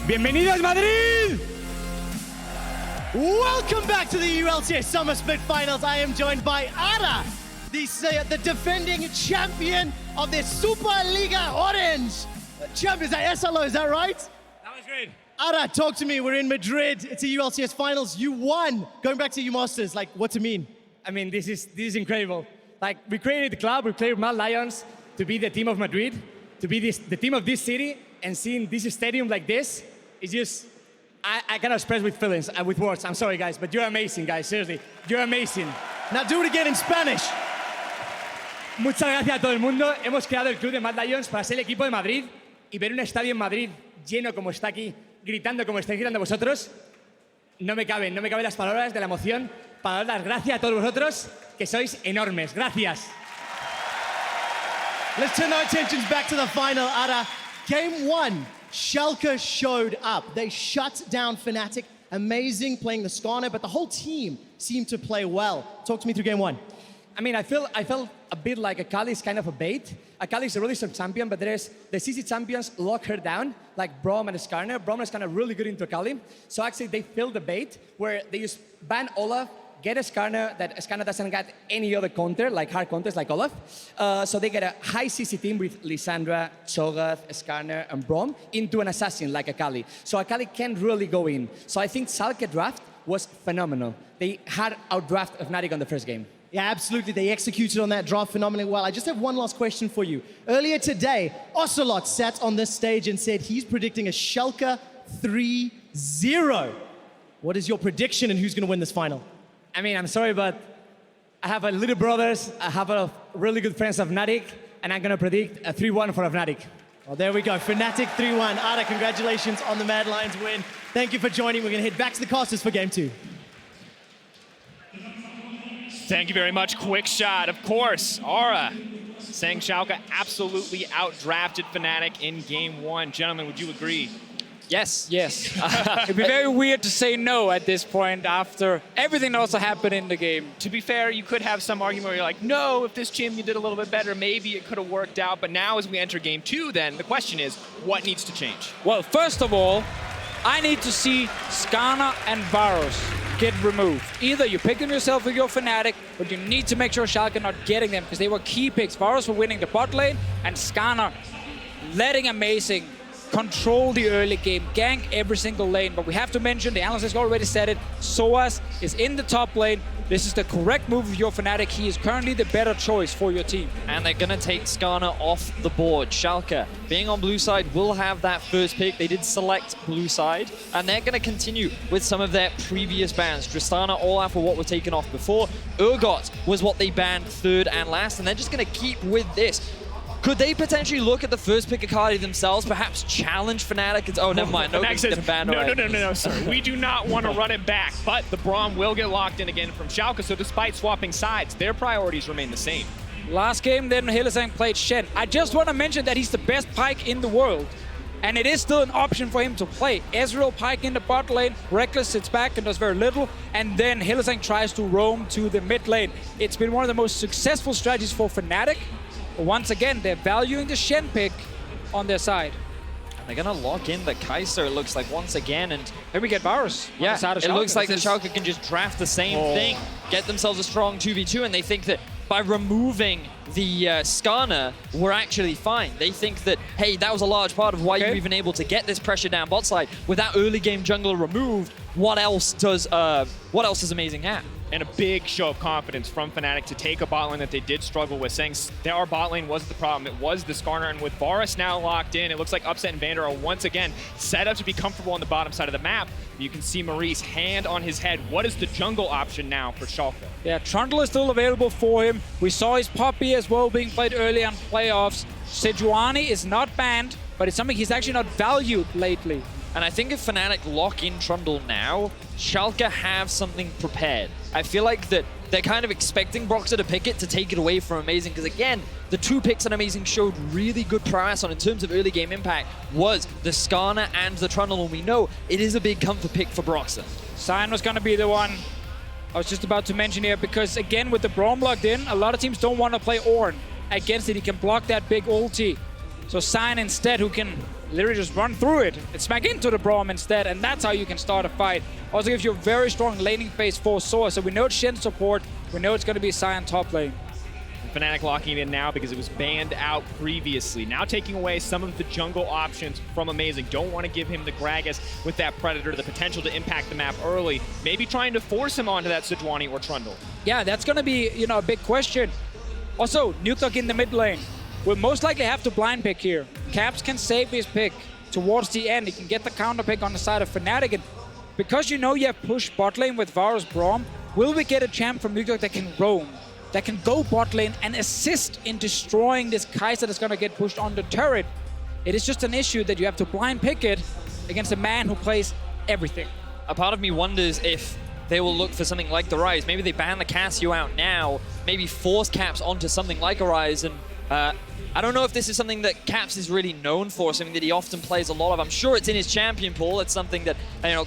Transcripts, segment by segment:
Bienvenidos, Madrid! Welcome back to the LCS Summer Split Finals. I am joined by Ara, the defending champion of the Superliga Orange. Champions at SLO, is that right? That was great. Ara, talk to me. We're in Madrid. It's a ULCS Finals. You won. Going back to your Masters, like, what's it mean? I mean, this is incredible. Like, we created the club, we created Mad Lions to be the team of Madrid, to be the team of this city, and seeing this stadium like this is just, I cannot express with feelings and with words. I'm sorry, guys, but you're amazing, guys. Seriously, you're amazing. Now do it again in Spanish. Muchas gracias a todo el mundo. Hemos creado el club de Mad Lions para ser el equipo de Madrid y ver un estadio en Madrid lleno como está aquí, gritando como estáis gritando vosotros. No me caben las palabras de la emoción para dar las gracias a todos vosotros, que sois enormes. Gracias. Let's turn our attentions back to the final, Ara. Game 1, Schalke showed up. They shut down Fnatic. Amazing playing the Skarner, but the whole team seemed to play well. Talk to me through game 1. I mean, I felt a bit like Akali is kind of a bait. Akali is a really strong champion, but there's the CC champions lock her down, like Braum and Skarner. Braum is kind of really good into Akali. So actually, they filled the bait where they just ban Olaf, get a Skarner that Skarner doesn't get any other counter, like hard counters like Olaf. So they get a high CC team with Lissandra, Cho'Gath, Skarner, and Braum into an assassin like Akali. So Akali can't really go in. So I think Schalke draft was phenomenal. They had outdraft of Fnatic on the first game. Yeah, absolutely. They executed on that draft phenomenally well. I just have one last question for you. Earlier today, Ocelot sat on this stage and said he's predicting a Schalke 3-0. What is your prediction and who's going to win this final? I mean, I'm sorry, but I have a little brothers, I have a really good friends of Fnatic, and I'm going to predict a 3-1 for Fnatic. Well, there we go. Fnatic 3-1. Ara, congratulations on the Mad Lions win. Thank you for joining. We're going to head back to the casters for game 2. Thank you very much. Quick shot, of course. Aura saying Schalke absolutely outdrafted Fnatic in game 1. Gentlemen, would you agree? Yes. It'd be very weird to say no at this point after everything that also happened in the game. To be fair, you could have some argument where you're like, no, if this champion did a little bit better, maybe it could have worked out. But now as we enter game 2, then the question is, what needs to change? Well, first of all, I need to see Skarner and Varus get removed. Either you pick them yourself with your Fnatic, but you need to make sure Schalke not getting them because they were key picks. Varus for winning the bot lane, and Skarner letting Amazing control the early game, gank every single lane. But we have to mention, the analyst has already said it, Soaz is in the top lane. This is the correct move of your Fnatic. He is currently the better choice for your team. And they're going to take Skarner off the board. Schalke, being on blue side, will have that first pick. They did select blue side, and they're going to continue with some of their previous bans. Tristana, Olaf were what were taken off before. Urgot was what they banned third and last, and they're just going to keep with this. Could they potentially look at the first pick Akali themselves, perhaps challenge Fnatic? Oh, never mind. No, sir. We do not want to run it back, but the Braum will get locked in again from Schalke, so despite swapping sides, their priorities remain the same. Last game, then Hylissang played Shen. I just want to mention that he's the best Pyke in the world, and it is still an option for him to play. Ezreal Pyke in the bot lane, Reckless sits back and does very little, and then Hylissang tries to roam to the mid lane. It's been one of the most successful strategies for Fnatic. Once again, they're valuing the Shen pick on their side. They're going to lock in the Kai'Sa, it looks like, once again. And here we get Varus. Yeah, it looks like the Schalke can just draft the same thing, get themselves a strong 2v2, and they think that by removing the Skarner, we're actually fine. They think that, hey, that was a large part of why you're even able to get this pressure down bot side. With that early game jungler removed, what else does Amazing have? And a big show of confidence from Fnatic to take a bot lane that they did struggle with, saying our bot lane wasn't the problem, it was the Skarner. And with Varus now locked in, it looks like Upset and Vander are once again set up to be comfortable on the bottom side of the map. You can see Maurice hand on his head. What is the jungle option now for Schalke? Yeah, Trundle is still available for him. We saw his Poppy as well being played early on playoffs. Sejuani is not banned, but it's something he's actually not valued lately. And I think if Fnatic lock in Trundle now, Schalke have something prepared. I feel like that they're kind of expecting Broxah to pick it to take it away from Amazing, because again, the 2 picks that Amazing showed really good prowess on in terms of early game impact was the Skarner and the Trundle, and we know it is a big comfort pick for Broxah. Sion was going to be the one I was just about to mention here, because again, with the Braum locked in, a lot of teams don't want to play Ornn against it. He can block that big ulti. So Sign instead, who can literally just run through it and smack into the Braum instead, and that's how you can start a fight. Also gives you a very strong laning phase for Soar, so we know it's Shen support, we know it's going to be Sign top lane. Fnatic locking it in now because it was banned out previously. Now taking away some of the jungle options from Amazing. Don't want to give him the Gragas with that Predator, the potential to impact the map early. Maybe trying to force him onto that Sejuani or Trundle. Yeah, that's going to be, a big question. Also, Nukeduck in the mid lane. We'll most likely have to blind pick here. Caps can save his pick towards the end. He can get the counter pick on the side of Fnatic. And because you have pushed bot lane with Varus Braum, will we get a champ from Nukeduck that can roam? That can go bot lane and assist in destroying this Kai'Sa that's going to get pushed on the turret? It is just an issue that you have to blind pick it against a man who plays everything. A part of me wonders if they will look for something like the Ryze. Maybe they ban the Cassio out now, maybe force Caps onto something like a Ryze. And I don't know if this is something that Caps is really known for, something that he often plays a lot of. I'm sure it's in his champion pool. It's something that,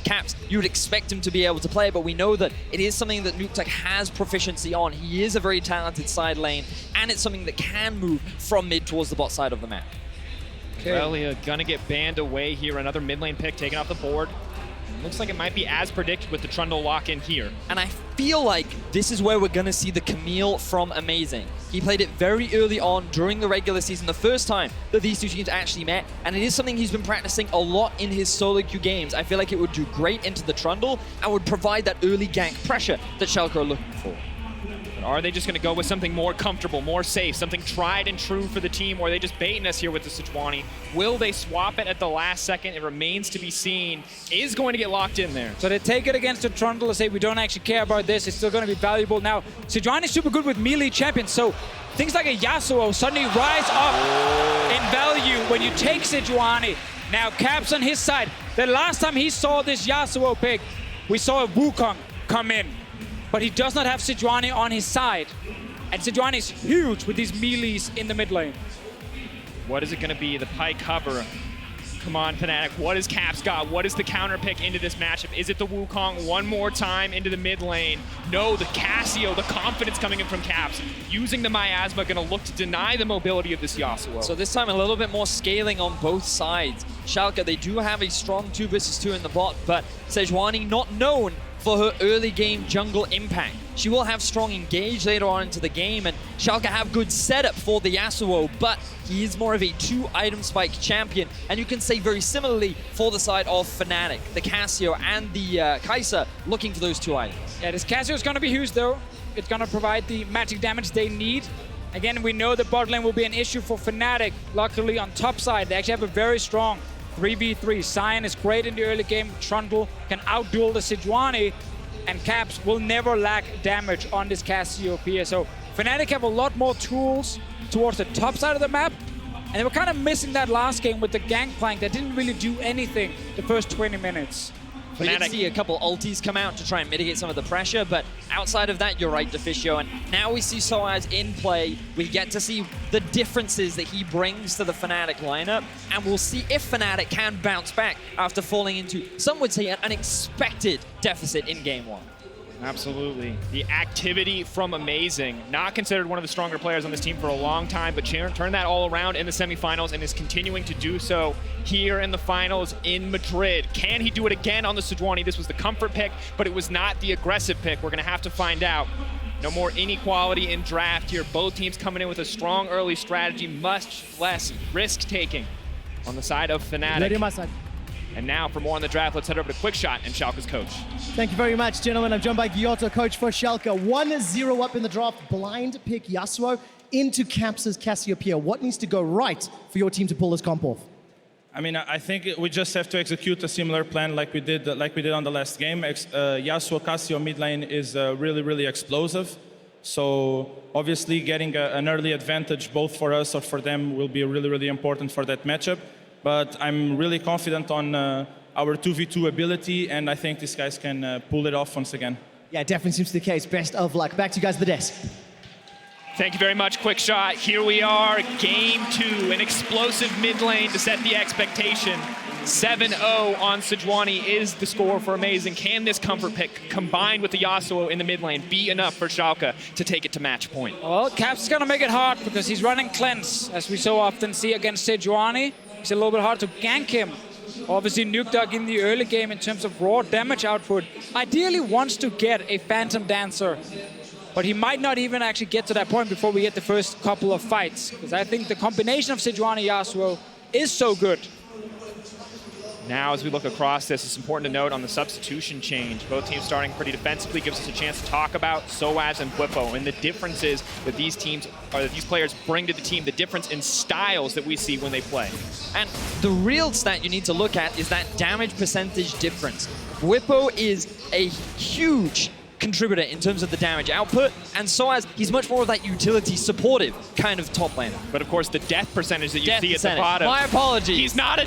Caps, you would expect him to be able to play, but we know that it is something that Nukeduck has proficiency on. He is a very talented side lane, and it's something that can move from mid towards the bot side of the map. Okay. Relia gonna get banned away here. Another mid lane pick taken off the board. Looks like it might be as predicted with the Trundle lock in here. And I feel like this is where we're going to see the Camille from Amazing. He played it very early on during the regular season, the first time that these two teams actually met, and it is something he's been practicing a lot in his solo queue games. I feel like it would do great into the Trundle and would provide that early gank pressure that Schalke are looking for. But are they just going to go with something more comfortable, more safe, something tried and true for the team, or are they just baiting us here with the Sejuani? Will they swap it at the last second? It remains to be seen. Is going to get locked in there. So they take it against the Trundle and say, we don't actually care about this. It's still going to be valuable. Now, Sejuani is super good with melee champions, so things like a Yasuo suddenly rise up in value when you take Sejuani. Now, Caps on his side. The last time he saw this Yasuo pick, we saw a Wukong come in. But he does not have Sejuani on his side. And Sejuani is huge with these melees in the mid lane. What is it going to be? The pike cover. Come on, Fnatic. What has Caps got? What is the counter pick into this matchup? Is it the Wukong one more time into the mid lane? No, the Cassio, the confidence coming in from Caps. Using the Miasma, going to look to deny the mobility of this Yasuo. So this time a little bit more scaling on both sides. Schalke, they do have a strong 2 versus 2 in the bot, but Sejuani not known for her early game jungle impact. She will have strong engage later on into the game, and Schalke have good setup for the Yasuo, but he is more of a 2-item spike champion, and you can say very similarly for the side of Fnatic, the Cassio and the Kai'Sa looking for those 2 items. Yeah, this Cassio is going to be huge though. It's going to provide the magic damage they need. Again, we know the bot lane will be an issue for Fnatic. Luckily on top side, they actually have a very strong 3v3. Sion is great in the early game. Trundle can outduel the Sejuani, and Caps will never lack damage on this Cassiopeia. So Fnatic have a lot more tools towards the top side of the map, and they were kind of missing that last game with the Gangplank that didn't really do anything the first 20 minutes. We did see a couple ultis come out to try and mitigate some of the pressure, but outside of that, you're right, Deficio. And now we see Soaz in play. We get to see the differences that he brings to the Fnatic lineup, and we'll see if Fnatic can bounce back after falling into, some would say, an unexpected deficit in Game 1. Absolutely. The activity from Amazing. Not considered one of the stronger players on this team for a long time, but turned that all around in the semifinals and is continuing to do so here in the finals in Madrid. Can he do it again on the Sejuani? This was the comfort pick, but it was not the aggressive pick. We're going to have to find out. No more inequality in draft here. Both teams coming in with a strong early strategy, much less risk-taking on the side of Fnatic. Ready on my side. And now for more on the draft, let's head over to Quick Shot and Schalke's coach. Thank you very much, gentlemen. I'm joined by Giotto, coach for Schalke. 1-0 up in the draft. Blind pick Yasuo into Caps' Cassiopeia. What needs to go right for your team to pull this comp off? I mean, I think we just have to execute a similar plan like we did on the last game. Yasuo Cassio mid lane is really, really explosive. So obviously getting an early advantage both for us or for them will be really, really important for that matchup. But I'm really confident on our 2v2 ability, and I think these guys can pull it off once again. Yeah, definitely seems to be the case. Best of luck. Back to you guys at the desk. Thank you very much, Quick Shot. Here we are, game 2, an explosive mid lane to set the expectation. 7-0 on Sejuani is the score for Amazing. Can this comfort pick combined with the Yasuo in the mid lane be enough for Schalke to take it to match point? Well, Caps is going to make it hard because he's running Cleanse, as we so often see against Sejuani. It's a little bit hard to gank him. Obviously, Nukdog in the early game in terms of raw damage output ideally wants to get a Phantom Dancer. But he might not even actually get to that point before we get the first couple of fights. Because I think the combination of Sejuani Yasuo is so good. Now, as we look across this, it's important to note on the substitution change. Both teams starting pretty defensively gives us a chance to talk about Soaz and Bwipo and the differences that these teams, or that these players bring to the team, the difference in styles that we see when they play. And the real stat you need to look at is that damage percentage difference. Bwipo is a huge contributor in terms of the damage output, and Soaz, he's much more of that utility supportive kind of top laner. But of course, the death percentage that you see percentage. at the bottom. My apologies. He's not,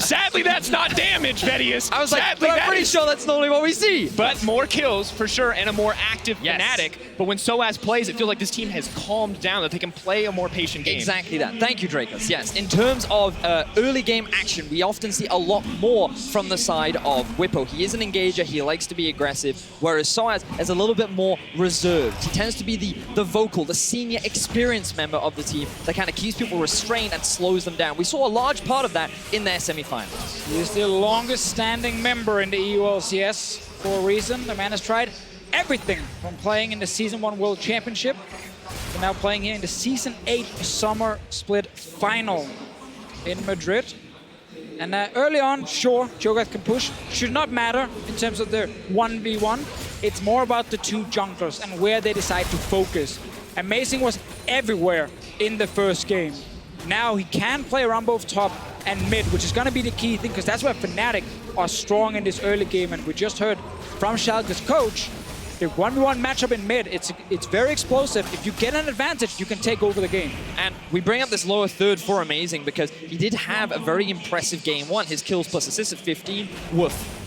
sadly, that's not damage, Vedius. I was like, sadly, but I'm pretty sure that's normally what we see. But more kills, for sure, and a more active Yes. Fnatic. But when Soaz plays, it feels like this team has calmed down, that they can play a more patient game. Exactly that. Thank you, Dracos. Yes, in terms of early game action, we often see a lot more from the side of Bwipo. He is an engager, he likes to be aggressive, whereas Soaz is a little bit more reserved. He tends to be the vocal, the senior experienced member of the team that kind of keeps people restrained and slows them down. We saw a large part of that in their semifinals. He is the longest standing member in the EU LCS for a reason. The man has tried everything from playing in the Season 1 World Championship to now playing here in the Season 8 Summer Split Final in Madrid. And early on, sure, Cho'Gath can push. Should not matter in terms of the 1v1. It's more about the two junglers and where they decide to focus. Amazing was everywhere in the first game. Now he can play around both top and mid, which is going to be the key thing, because that's where Fnatic are strong in this early game. And we just heard from Schalke's coach, the 1v1 matchup in mid, it's very explosive. If you get an advantage, you can take over the game. And we bring up this lower third for Amazing because he did have a very impressive game one. His kills plus assists at 15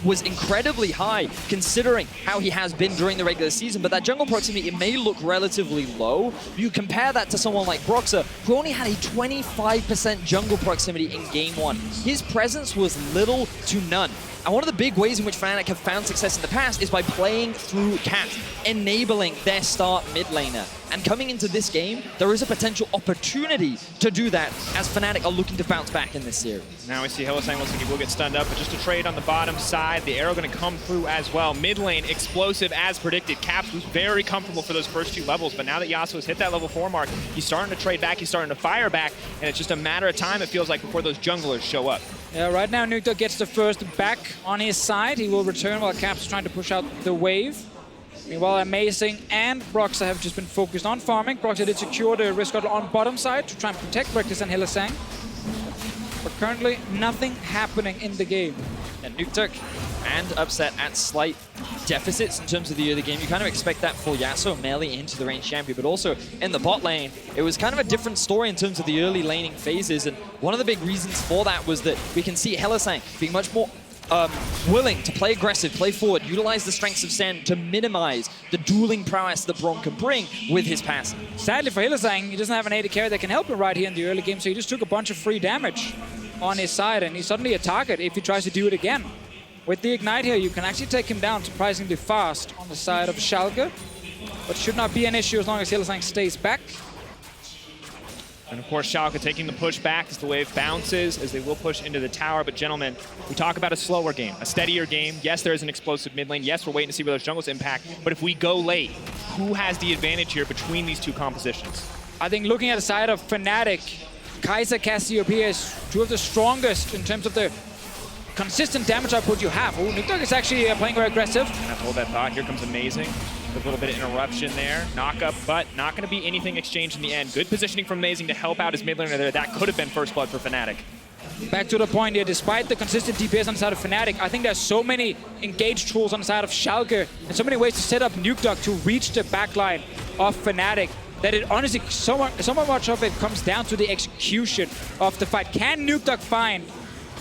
was incredibly high considering how he has been during the regular season, but that jungle proximity, it may look relatively low. You compare that to someone like Broxah, who only had a 25% jungle proximity in game one. His presence was little to none. And one of the big ways in which Fnatic have found success in the past is by playing through Caps, enabling their star mid laner. And coming into this game, there is a potential opportunity to do that as Fnatic are looking to bounce back in this series. Now we see Hylissang looks like he will get stunned up, but just a trade on the bottom side. The arrow going to come through as well. Mid lane, explosive as predicted. Caps was very comfortable for those first two levels, but now that Yasuo's hit that level 4 mark, he's starting to trade back, he's starting to fire back, and it's just a matter of time, it feels like, before those junglers show up. Yeah, right now Nukdog gets the first back on his side. He will return while Caps is trying to push out the wave. Meanwhile, Amazing and Broxah have just been focused on farming. Broxah did secure the risk on bottom side to try and protect Reckless and Hylissang. But currently, nothing happening in the game. And Nukdog and Upset at slight deficits in terms of the early game. You kind of expect that for Yasuo melee into the range champion, but also in the bot lane, it was kind of a different story in terms of the early laning phases. And one of the big reasons for that was that we can see Hylissang being much more willing to play aggressive, play forward, utilize the strengths of Sen to minimize the dueling prowess that Braum can bring with his passive. Sadly for Hylissang, he doesn't have an AD carry that can help him right here in the early game, so he just took a bunch of free damage on his side, and he's suddenly a target if he tries to do it again. With the Ignite here, you can actually take him down surprisingly fast on the side of Schalke, but should not be an issue as long as Hylissang stays back. And of course, Schalke taking the push back as the wave bounces, as they will push into the tower. But gentlemen, we talk about a slower game, a steadier game. Yes, there is an explosive mid lane. Yes, we're waiting to see where those jungles impact. But if we go late, who has the advantage here between these two compositions? I think looking at the side of Fnatic, Kai'Sa, Cassiopeia is two of the strongest in terms of the consistent damage output you have. Oh, Nukdog is actually playing very aggressive. And hold that thought. Here comes Amazing. A little bit of interruption there. Knock up, but not going to be anything exchanged in the end. Good positioning from Amazing to help out his mid laner there. That could have been first blood for Fnatic. Back to the point here, despite the consistent DPS on the side of Fnatic, I think there's so many engaged tools on the side of Schalke and so many ways to set up Nukdog to reach the backline of Fnatic that it honestly, so much of it comes down to the execution of the fight. Can Nukdog find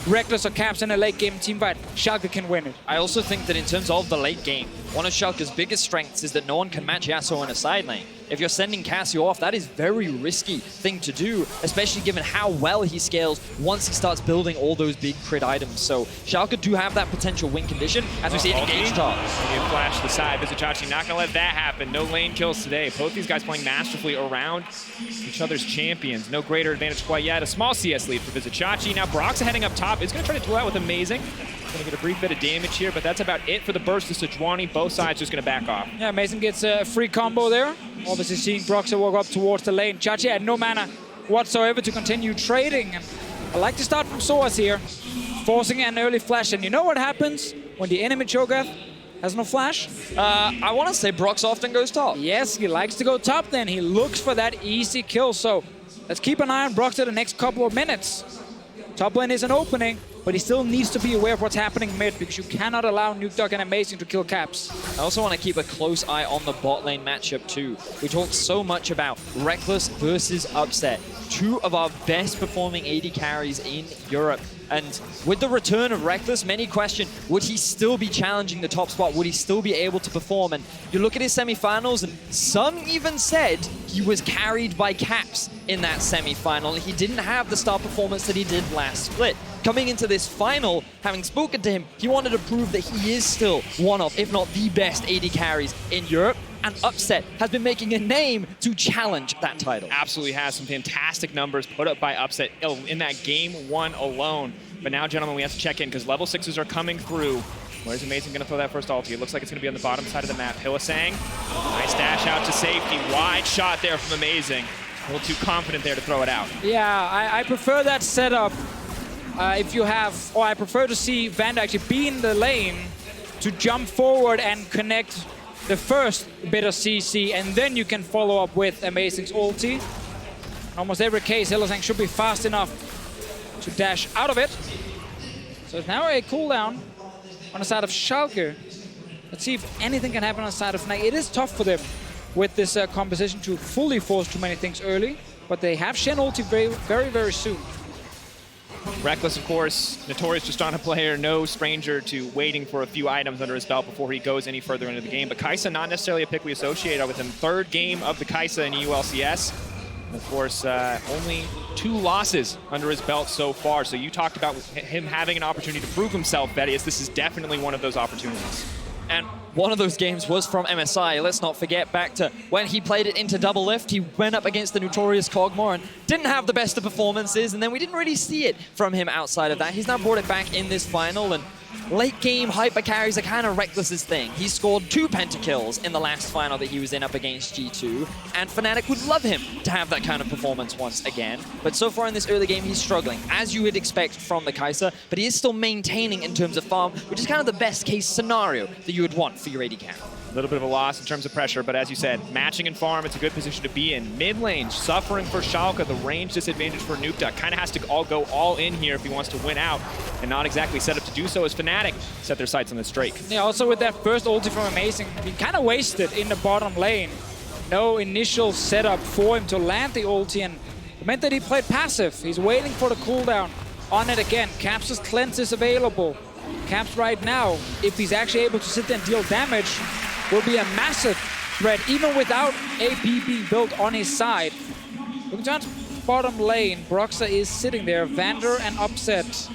Reckless or Caps in a late game team fight? Schalke can win it. I also think that in terms of the late game, one of Schalke's biggest strengths is that no one can match Yasuo in a side lane. if you're sending Cassio off, that is very risky thing to do, especially given how well he scales once he starts building all those big crit items. So Schalke do have that potential win condition as we see it engage top. You flash to the side. Vizicachi not gonna let that happen. No lane kills today. Both these guys playing masterfully around each other's champions. No greater advantage quite yet. A small CS lead for Vizicachi. Now Broxa heading up top is gonna try to duel out with Amazing. Gonna get a brief bit of damage here, but that's about it for the burst to Sejuani. Both sides just gonna back off. Yeah, Amazing gets a free combo there. Obviously seeing Broxa walk up towards the lane. Chachi had no mana whatsoever to continue trading. And I like to start from Soaz here, forcing an early flash. And you know what happens when the enemy Cho'Gath has no flash? I want to say Brox often goes top. Yes, he likes to go top then. He looks for that easy kill. So let's keep an eye on Broxa the next couple of minutes. Top lane is an opening, but he still needs to be aware of what's happening mid because you cannot allow Nukeduck and Amazing to kill Caps. I also want to keep a close eye on the bot lane matchup too. We talked so much about Reckless versus Upset, two of our best performing AD carries in Europe. And with the return of Reckless, many question, would he still be challenging the top spot? Would he still be able to perform? And you look at his semifinals, and some even said he was carried by Caps in that semifinal. He didn't have the star performance that he did last split. Coming into this final, having spoken to him, he wanted to prove that he is still one of, if not the best AD carries in Europe. And Upset has been making a name to challenge that title. Absolutely has some fantastic numbers put up by Upset in that game one alone. But now, gentlemen, we have to check in because level 6s are coming through. Where's Amazing going to throw that first ulti? It looks like it's going to be on the bottom side of the map. Hylissang, nice dash out to safety. Wide shot there from Amazing. A little too confident there to throw it out. Yeah, I prefer that setup. If you have, or I prefer to see Vander actually be in the lane to jump forward and connect the first bit of CC, and then you can follow up with Amazing's ulti. In almost every case, Hylissang should be fast enough to dash out of it. So it's now a cooldown on the side of Schalke. Let's see if anything can happen on the side of Fnatic. It is tough for them with this composition to fully force too many things early, but they have Shen ulti very, very soon. Reckless, of course, notorious Tristana player, no stranger to waiting for a few items under his belt before he goes any further into the game. But Kai'Sa, not necessarily a pick we associate with him. Third game of the Kai'Sa in EU LCS. And of course, only 2 losses under his belt so far. So you talked about him having an opportunity to prove himself, Vedius. This is definitely one of those opportunities. And one of those games was from MSI. Let's not forget back to when he played it into double lift. He went up against the notorious Kog'Maw and didn't have the best of performances, and then we didn't really see it from him outside of that. He's now brought it back in this final, and late game hyper carries are kind of Reckless's thing. He scored 2 pentakills in the last final that he was in up against G2, and Fnatic would love him to have that kind of performance once again. But so far in this early game, he's struggling, as you would expect from the Kai'Sa, but he is still maintaining in terms of farm, which is kind of the best case scenario that you would want for your AD carry. A little bit of a loss in terms of pressure, but as you said, matching in farm, it's a good position to be in. Mid lane, suffering for Schalke, the range disadvantage for Nukeduck. Kind of has to go all in here if he wants to win out, and not exactly set up to do so as Fnatic set their sights on this Drake. Yeah, also with that first ulti from Amazing, he kind of wasted in the bottom lane. No initial setup for him to land the ulti, and it meant that he played passive. He's waiting for the cooldown on it again. Caps' cleanse is available. Caps right now, if he's actually able to sit there and deal damage, will be a massive threat, even without AP being built on his side. Looking down to bottom lane, Broxa is sitting there, Vander and Upset.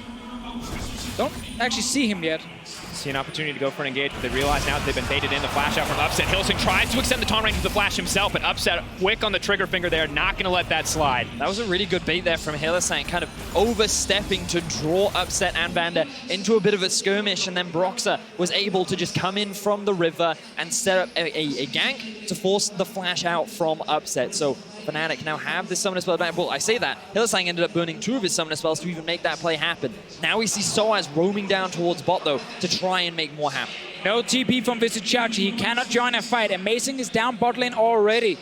Don't actually see him yet. See an opportunity to go for an engage, but they realize now that they've been baited in. The flash out from Upset. Hylissang tries to extend the taunt range with the flash himself, but Upset quick on the trigger finger there, not going to let that slide. That was a really good bait there from Hylissang, kind of overstepping to draw Upset and Vander into a bit of a skirmish, and then Broxa was able to just come in from the river and set up a gank to force the flash out from Upset. So Fnatic now have this summoner spell. Well, I say that. Hylissang ended up burning 2 of his summoner spells to even make that play happen. Now we see Soaz roaming down towards bot, though, to try and make more happen. No TP from Vizicachi. He cannot join a fight. Amazing is down bot lane already.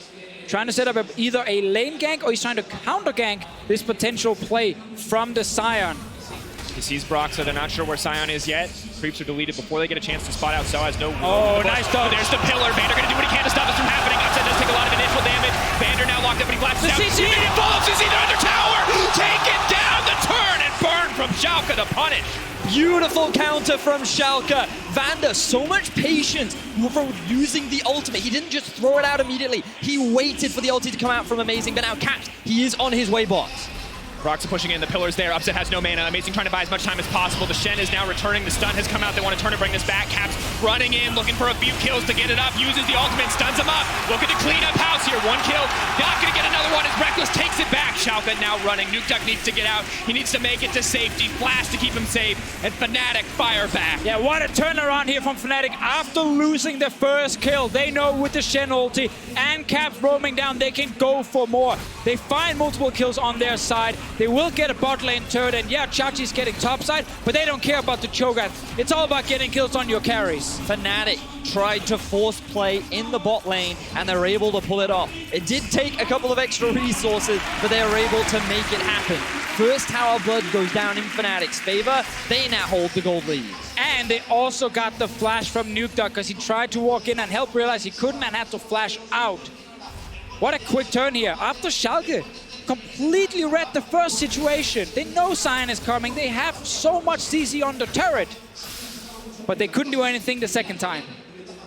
Trying to set up either a lane gank or he's trying to counter gank this potential play from the Scion. He sees Broxa. They're not sure where Scion is yet. Creeps are deleted before they get a chance to spot out. Soaz no. Oh, nice dodge. There's the pillar. Vander going to do what he can to stop this from happening. Upset does take a lot of initial damage. Vander now locked up, but he flashes out. CC! He made it fall. CC, they're under tower. Take it down the turn and burn from Schalke to punish. Beautiful counter from Schalke. Vander, so much patience for using the ultimate. He didn't just throw it out immediately. He waited for the ulti to come out from Amazing, but now Caps, he is on his way box. Rocks are pushing in, the pillars there. Upset has no mana. Amazing trying to buy as much time as possible. The Shen is now returning. The stun has come out. They want to turn and bring this back. Caps running in, looking for a few kills to get it up. Uses the ultimate, stuns him up. Looking to clean up house here. One kill. Not going to get another one as Reckless takes it back. Schalke now running. Nukeduck needs to get out. He needs to make it to safety. Flash to keep him safe. And Fnatic fire back. Yeah, what a turnaround here from Fnatic. After losing the first kill, they know with the Shen ulti and Caps roaming down, they can go for more. They find multiple kills on their side. They will get a bot lane turret, and yeah, Chachi's getting topside, but they don't care about the Cho'Gath. It's all about getting kills on your carries. Fnatic tried to force play in the bot lane, and they're able to pull it off. It did take a couple of extra resources, but they were able to make it happen. First Tower Blood goes down in Fnatic's favor. They now hold the gold lead. And they also got the flash from Nukeduck because he tried to walk in and help, realize he couldn't and had to flash out. What a quick turn here. After Schalke completely read the first situation. They know Sion is coming. They have so much CC on the turret. But they couldn't do anything the second time.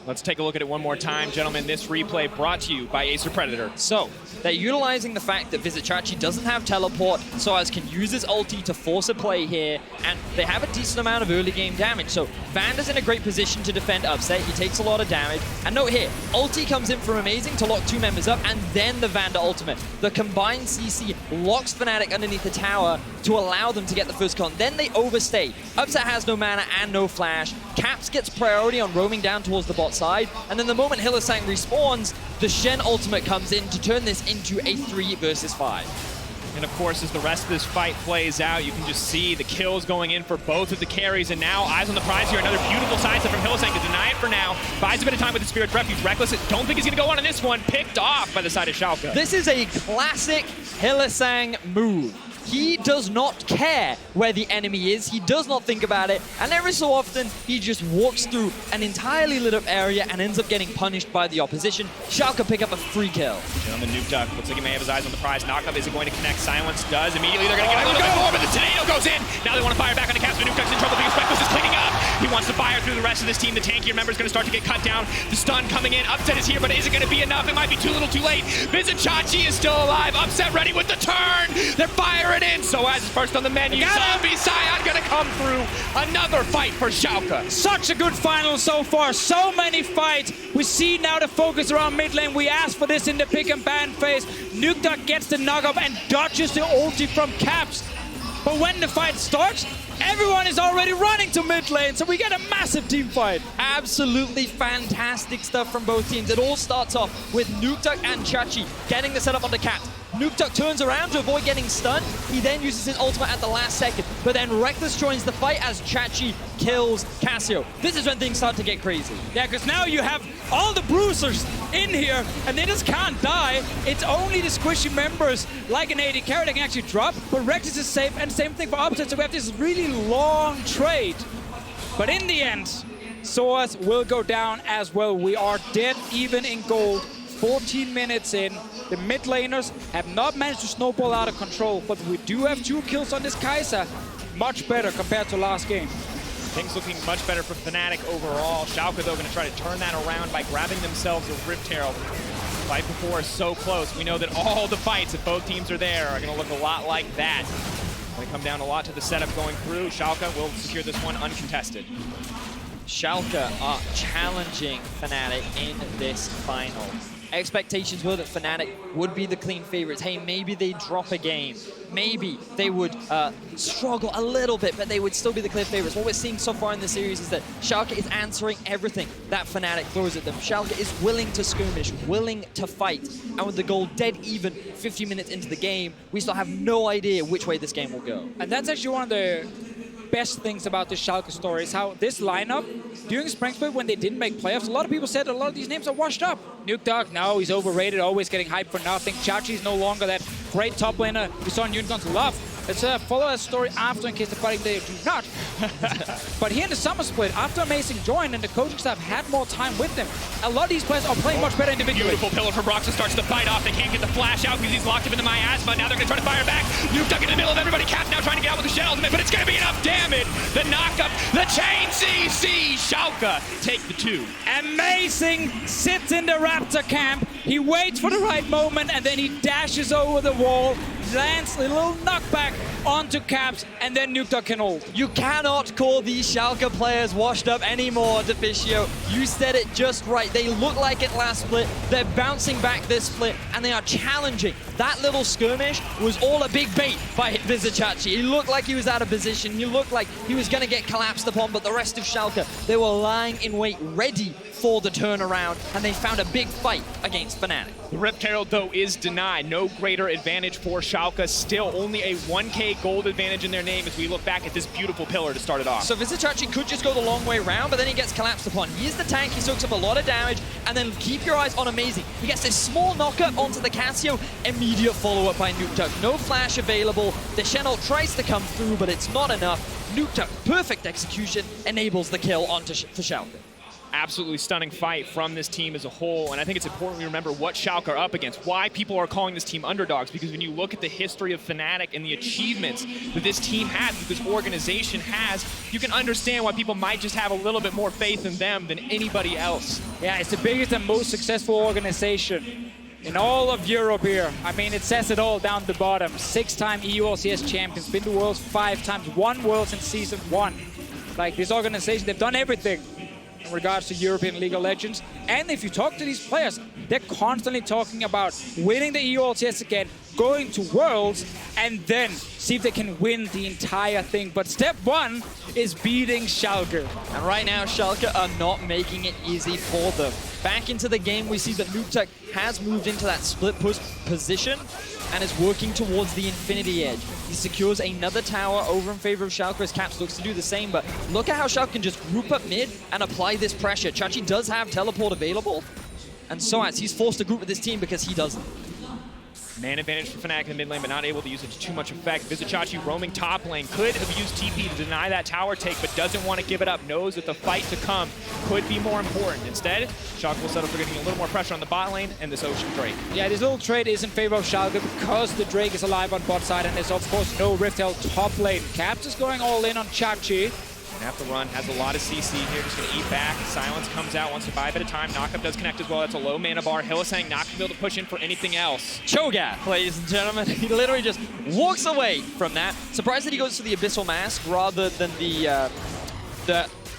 Let's take a look at it one more time, gentlemen. This replay brought to you by Acer Predator. So, they're utilizing the fact that Visit Chachi doesn't have teleport, so as can use his ulti to force a play here, and they have a decent amount of early game damage. So, Vander's in a great position to defend Upset. He takes a lot of damage. And note here, ulti comes in from Amazing to lock two members up, and then the Vander ultimate. The combined CC locks Fnatic underneath the tower to allow them to get the first kill. And then they overstay. Upset has no mana and no flash. Caps gets priority on roaming down towards the bot side, and then the moment Hylissang respawns, the Shen ultimate comes in to turn this into a 3 versus 5. And of course, as the rest of this fight plays out, you can just see the kills going in for both of the carries, and now eyes on the prize here. Another beautiful sidestep from Hylissang to deny it for now. Buys a bit of time with the Spirit's Refuge. Reckless, don't think he's going to go on in this one. Picked off by the side of Schalke. This is a classic Hylissang move. He does not care where the enemy is. He does not think about it. And every so often, he just walks through an entirely lit up area and ends up getting punished by the opposition. Schalke pick up a free kill. Gentleman, Nukeduck looks like he may have his eyes on the prize. Knockup isn't going to connect. Silence does. Immediately, they're going to get a little bit more, but the tornado goes in. Now they want to fire back on the Caps, but Nukeduck's in trouble because Reckless is cleaning up. He wants to fire through the rest of this team. The tankier member is going to start to get cut down. The stun coming in. Upset is here, but is it going to be enough? It might be too little too late. Visit Chachi is still alive. Upset ready with the turn. They're firing in. So as first on the menu, Zombie Sion gonna come through. Another fight for Schalke. Such a good final so far. So many fights. We see now the focus around mid lane. We asked for this in the pick and ban phase. Nukeduck gets the knock-up and dodges the ulti from Caps. But when the fight starts, everyone is already running to mid lane, so we get a massive team fight. Absolutely fantastic stuff from both teams. It all starts off with Nukeduck and Chachi getting the setup on the Caps. Nukeduck turns around to avoid getting stunned. He then uses his ultimate at the last second. But then Reckless joins the fight as Chachi kills Cassio. This is when things start to get crazy. Yeah, because now you have all the bruisers in here, and they just can't die. It's only the squishy members, like an AD carry, that can actually drop. But Reckless is safe, and same thing for Upset. So we have this really long trade. But in the end, Soaz will go down as well. We are dead even in gold. 14 minutes in. The mid laners have not managed to snowball out of control, but we do have 2 kills on this Kai'Sa. Much better compared to last game. Things looking much better for Fnatic overall. Schalke, though, going to try to turn that around by grabbing themselves a Rift Herald. Fight before is so close. We know that all the fights, if both teams are there, are going to look a lot like that. They come down a lot to the setup going through. Schalke will secure this one uncontested. Schalke are challenging Fnatic in this final. Expectations were that Fnatic would be the clean favorites. Hey, maybe they drop a game. Maybe they would struggle a little bit, but they would still be the clear favorites. What we're seeing so far in the series is that Schalke is answering everything that Fnatic throws at them. Schalke is willing to skirmish, willing to fight. And with the goal dead even 50 minutes into the game, we still have no idea which way this game will go. And that's actually one of the best things about the Schalke story is how this lineup, during Spring Split when they didn't make playoffs, a lot of people said a lot of these names are washed up. Nukeduck, no, he's overrated, always getting hyped for nothing. Chachi's no longer that great top laner we saw in Unicorn's love. Let's follow that story after in case the fighting they do not. But here in the summer split, after Amazing joined and the coaching staff had more time with them, a lot of these players are playing much better individually. Beautiful pillar for Broxton starts to fight off. They can't get the flash out because he's locked up into miasma. Now they're going to try to fire back. Nuke Duck in the middle of everybody. Cap now trying to get out with the Shed Ultimate, but it's going to be enough damage. The knockup, the chain CC. Schalke take the 2. Amazing sits in the Raptor camp. He waits for the right moment and then he dashes over the wall, lands a little knockback onto Caps, and then Nuke Duck can hold. You cannot call these Schalke players washed up anymore, Deficio. You said it just right. They look like it last split. They're bouncing back this split, and they are challenging. That little skirmish was all a big bait by Vizicachi. He looked like he was out of position. He looked like he was going to get collapsed upon, but the rest of Schalke, they were lying in wait, ready for the turnaround, and they found a big fight against Fnatic. The Rip Herald, though, is denied. No greater advantage for Schalke. Still only a 1K gold advantage in their name as we look back at this beautiful pillar to start it off. So Vizicachi could just go the long way around, but then he gets collapsed upon. He is the tank, he soaks up a lot of damage, and then keep your eyes on Amazing. He gets this small knockup onto the Casio, immediate follow-up by Nuke Duck. No flash available. The Shenol tries to come through, but it's not enough. Nuke Duck, perfect execution, enables the kill onto for Schalke. Absolutely stunning fight from this team as a whole, and I think it's important we remember what Schalke are up against, why people are calling this team underdogs, because when you look at the history of Fnatic and the achievements that this team has, that this organization has, you can understand why people might just have a little bit more faith in them than anybody else. Yeah, it's the biggest and most successful organization in all of Europe here. I mean, it says it all down the bottom. 6-time EU LCS champions, been to Worlds 5 times, won Worlds in Season 1. Like, this organization, they've done everything in regards to European League of Legends. And if you talk to these players, they're constantly talking about winning the EU LCS again, going to Worlds, and then see if they can win the entire thing. But step 1 is beating Schalke. And right now, Schalke are not making it easy for them. Back into the game, we see that Nuke Duck has moved into that split push position and is working towards the Infinity Edge. He secures another tower over in favor of Schalke as Caps looks to do the same, but look at how Schalke can just group up mid and apply this pressure. Chachi does have teleport available, and so as he's forced to group with this team because he doesn't. Man advantage for Fnatic in the mid lane, but not able to use it to too much effect. Vizicachi roaming top lane, could have used TP to deny that tower take, but doesn't want to give it up. Knows that the fight to come could be more important. Instead, Schalke will settle for getting a little more pressure on the bot lane and this Ocean Drake. Yeah, this little trade is in favor of Schalke because the Drake is alive on bot side and there's of course no Rift Held top lane. Caps is going all in on Chachi. Gonna have to run, has a lot of CC here, just gonna eat back. Silence comes out, wants to buy a bit of time. Knockup does connect as well, that's a low mana bar. Hylissang not gonna be able to push in for anything else. Cho'Gath, ladies and gentlemen, he literally just walks away from that. Surprised that he goes for the Abyssal Mask rather than the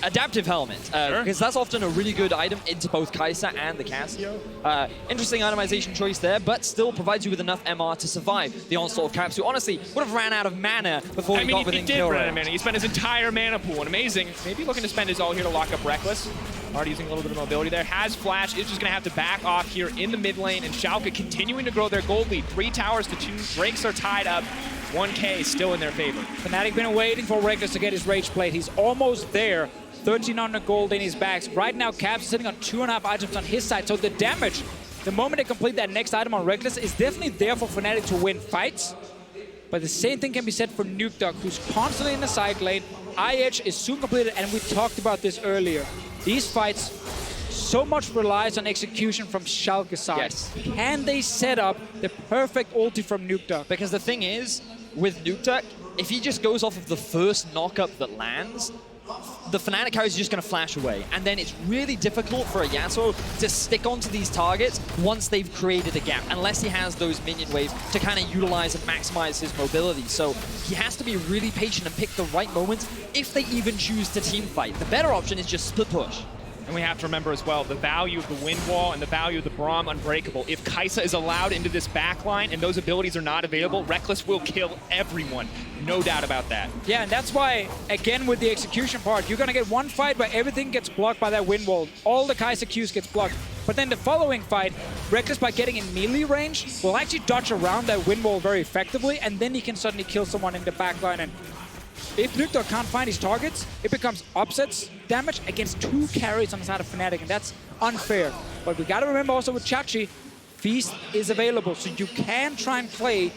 Adaptive Helmet, because that's often a really good item into both Kai'Sa and the Casio. Interesting itemization choice there, but still provides you with enough MR to survive the onslaught of Caps, who honestly would have ran out of mana before he got within kill range. Run out of mana. He spent his entire mana pool, and Amazing, maybe looking to spend his all here to lock up Reckless. Already using a little bit of mobility there. Has Flash, is just going to have to back off here in the mid lane, and Schalke continuing to grow their gold lead. 3 towers to 2. Drakes are tied up. 1K still in their favor. Fnatic been waiting for Reckless to get his Rage Plate. He's almost there. 1300 gold in his bags. Right now, Caps is sitting on 2.5 items on his side, so the damage, the moment they complete that next item on Reckless, is definitely there for Fnatic to win fights. But the same thing can be said for Nuke Duck, who's constantly in the side lane. IH is soon completed, and we talked about this earlier. These fights so much relies on execution from Schalke's side. Yes. Can they set up the perfect ulti from Nuke Duck? Because the thing is, with Nuke Duck, if he just goes off of the first knockup that lands, the Fnatic carry is just going to flash away. And then it's really difficult for a Yasuo to stick onto these targets once they've created a gap, unless he has those minion waves to kind of utilize and maximize his mobility. So he has to be really patient and pick the right moments if they even choose to team fight. The better option is just split push. And we have to remember as well the value of the Wind Wall and the value of the Braum Unbreakable. If Kai'Sa is allowed into this backline and those abilities are not available, Reckless will kill everyone. No doubt about that. Yeah, and that's why, again, with the execution part, you're going to get one fight where everything gets blocked by that Wind Wall. All the Kai'Sa Qs gets blocked. But then the following fight, Reckless, by getting in melee range, will actually dodge around that Wind Wall very effectively, and then he can suddenly kill someone in the backline. And if Nuke Duck can't find his targets, it becomes upsets damage against 2 carries on the side of Fnatic, and that's unfair. But we gotta remember also with Chachi, Feast is available, so you can try and play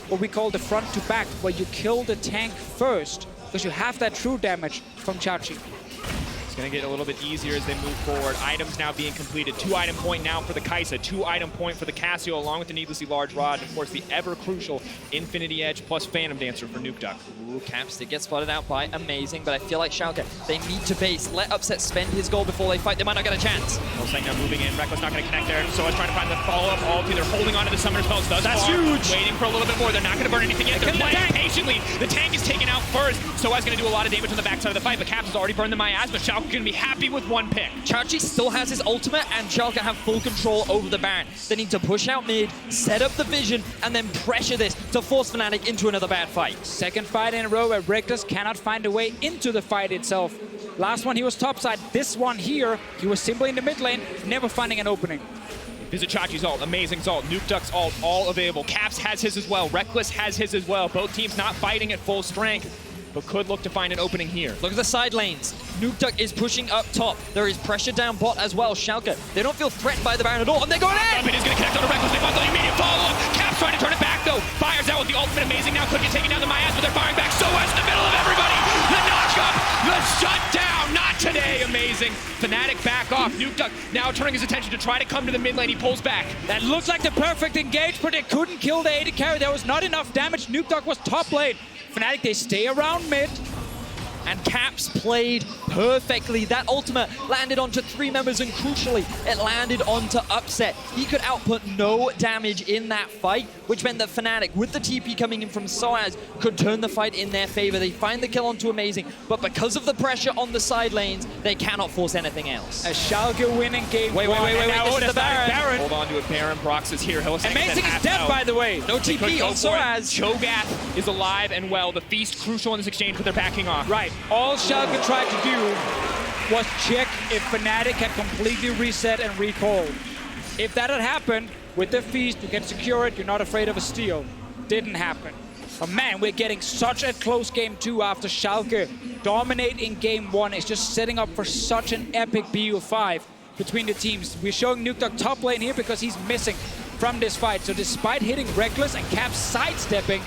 what we call the front to back, where you kill the tank first, because you have that true damage from Chachi. It's going to get a little bit easier as they move forward. Items now being completed. 2-item point now for the Kai'Sa. 2-item point for the Casio, along with the needlessly large rod. And of course, the ever-crucial Infinity Edge plus Phantom Dancer for Nukeduck. Ooh, Caps did get spotted out by Amazing, but I feel like Schalke, they need to base. Let Upset spend his goal before they fight. They might not get a chance. Hellsang now moving in. Reckless not going to connect there. So is trying to find the follow-up ulti. They're holding on to the Summoner spells. That's huge. Waiting for a little bit more. They're not going to burn anything yet. They're playing patiently. The tank is taken out first. So is going to do a lot of damage on the backside of the fight, but Caps has already burned the miasma. Schalke going to be happy with one pick. Chachi still has his ultimate, and Schalke have full control over the Baron. They need to push out mid, set up the vision, and then pressure this to force Fnatic into another bad fight. Second fight in a row where Reckless cannot find a way into the fight itself. Last one, he was topside. This one here, he was simply in the mid lane, never finding an opening. Visit Chachi's ult, Amazing's ult, Nukeduck's ult, all available. Caps has his as well, Reckless has his as well. Both teams not fighting at full strength, but could look to find an opening here. Look at the side lanes. Nukeduck is pushing up top. There is pressure down bot as well. Schalke, they don't feel threatened by the Baron at all, and they're going in! It is going to connect on a Reckless. They want the immediate follow-up. Caps trying to turn it back, though. Fires out with the ultimate. Amazing now could get taken down the Mias, but they're firing back. So as in the middle of everybody. The knock-up, the shutdown. Not today, Amazing. Fnatic back off. Nukeduck now turning his attention to try to come to the mid lane. He pulls back. That looks like the perfect engage, but they couldn't kill the AD carry. There was not enough damage. Nukeduck was top lane. Fnatic, they stay around mid. And Caps played perfectly. That ultimate landed onto 3 members, and crucially, it landed onto Upset. He could output no damage in that fight, which meant that Fnatic, with the TP coming in from Soaz, could turn the fight in their favor. They find the kill onto Amazing, but because of the pressure on the side lanes, they cannot force anything else. A Schalke winning game Wait, one. this is the Baron. Hold on to it, Baron. Brox is here. Hellsang Amazing is dead, by the way. No TP on Soaz. Cho'Gath is alive and well. The Feast crucial in this exchange, but they're backing off. Right. All Schalke tried to do was check if Fnatic had completely reset and recalled. If that had happened, with the Feast, you can secure it, you're not afraid of a steal. Didn't happen. But man, we're getting such a close game 2 after Schalke dominate in game 1. It's just setting up for such an epic BU5 between the teams. We're showing Nukeduck top lane here because he's missing from this fight. So despite hitting Reckless and Caps sidestepping,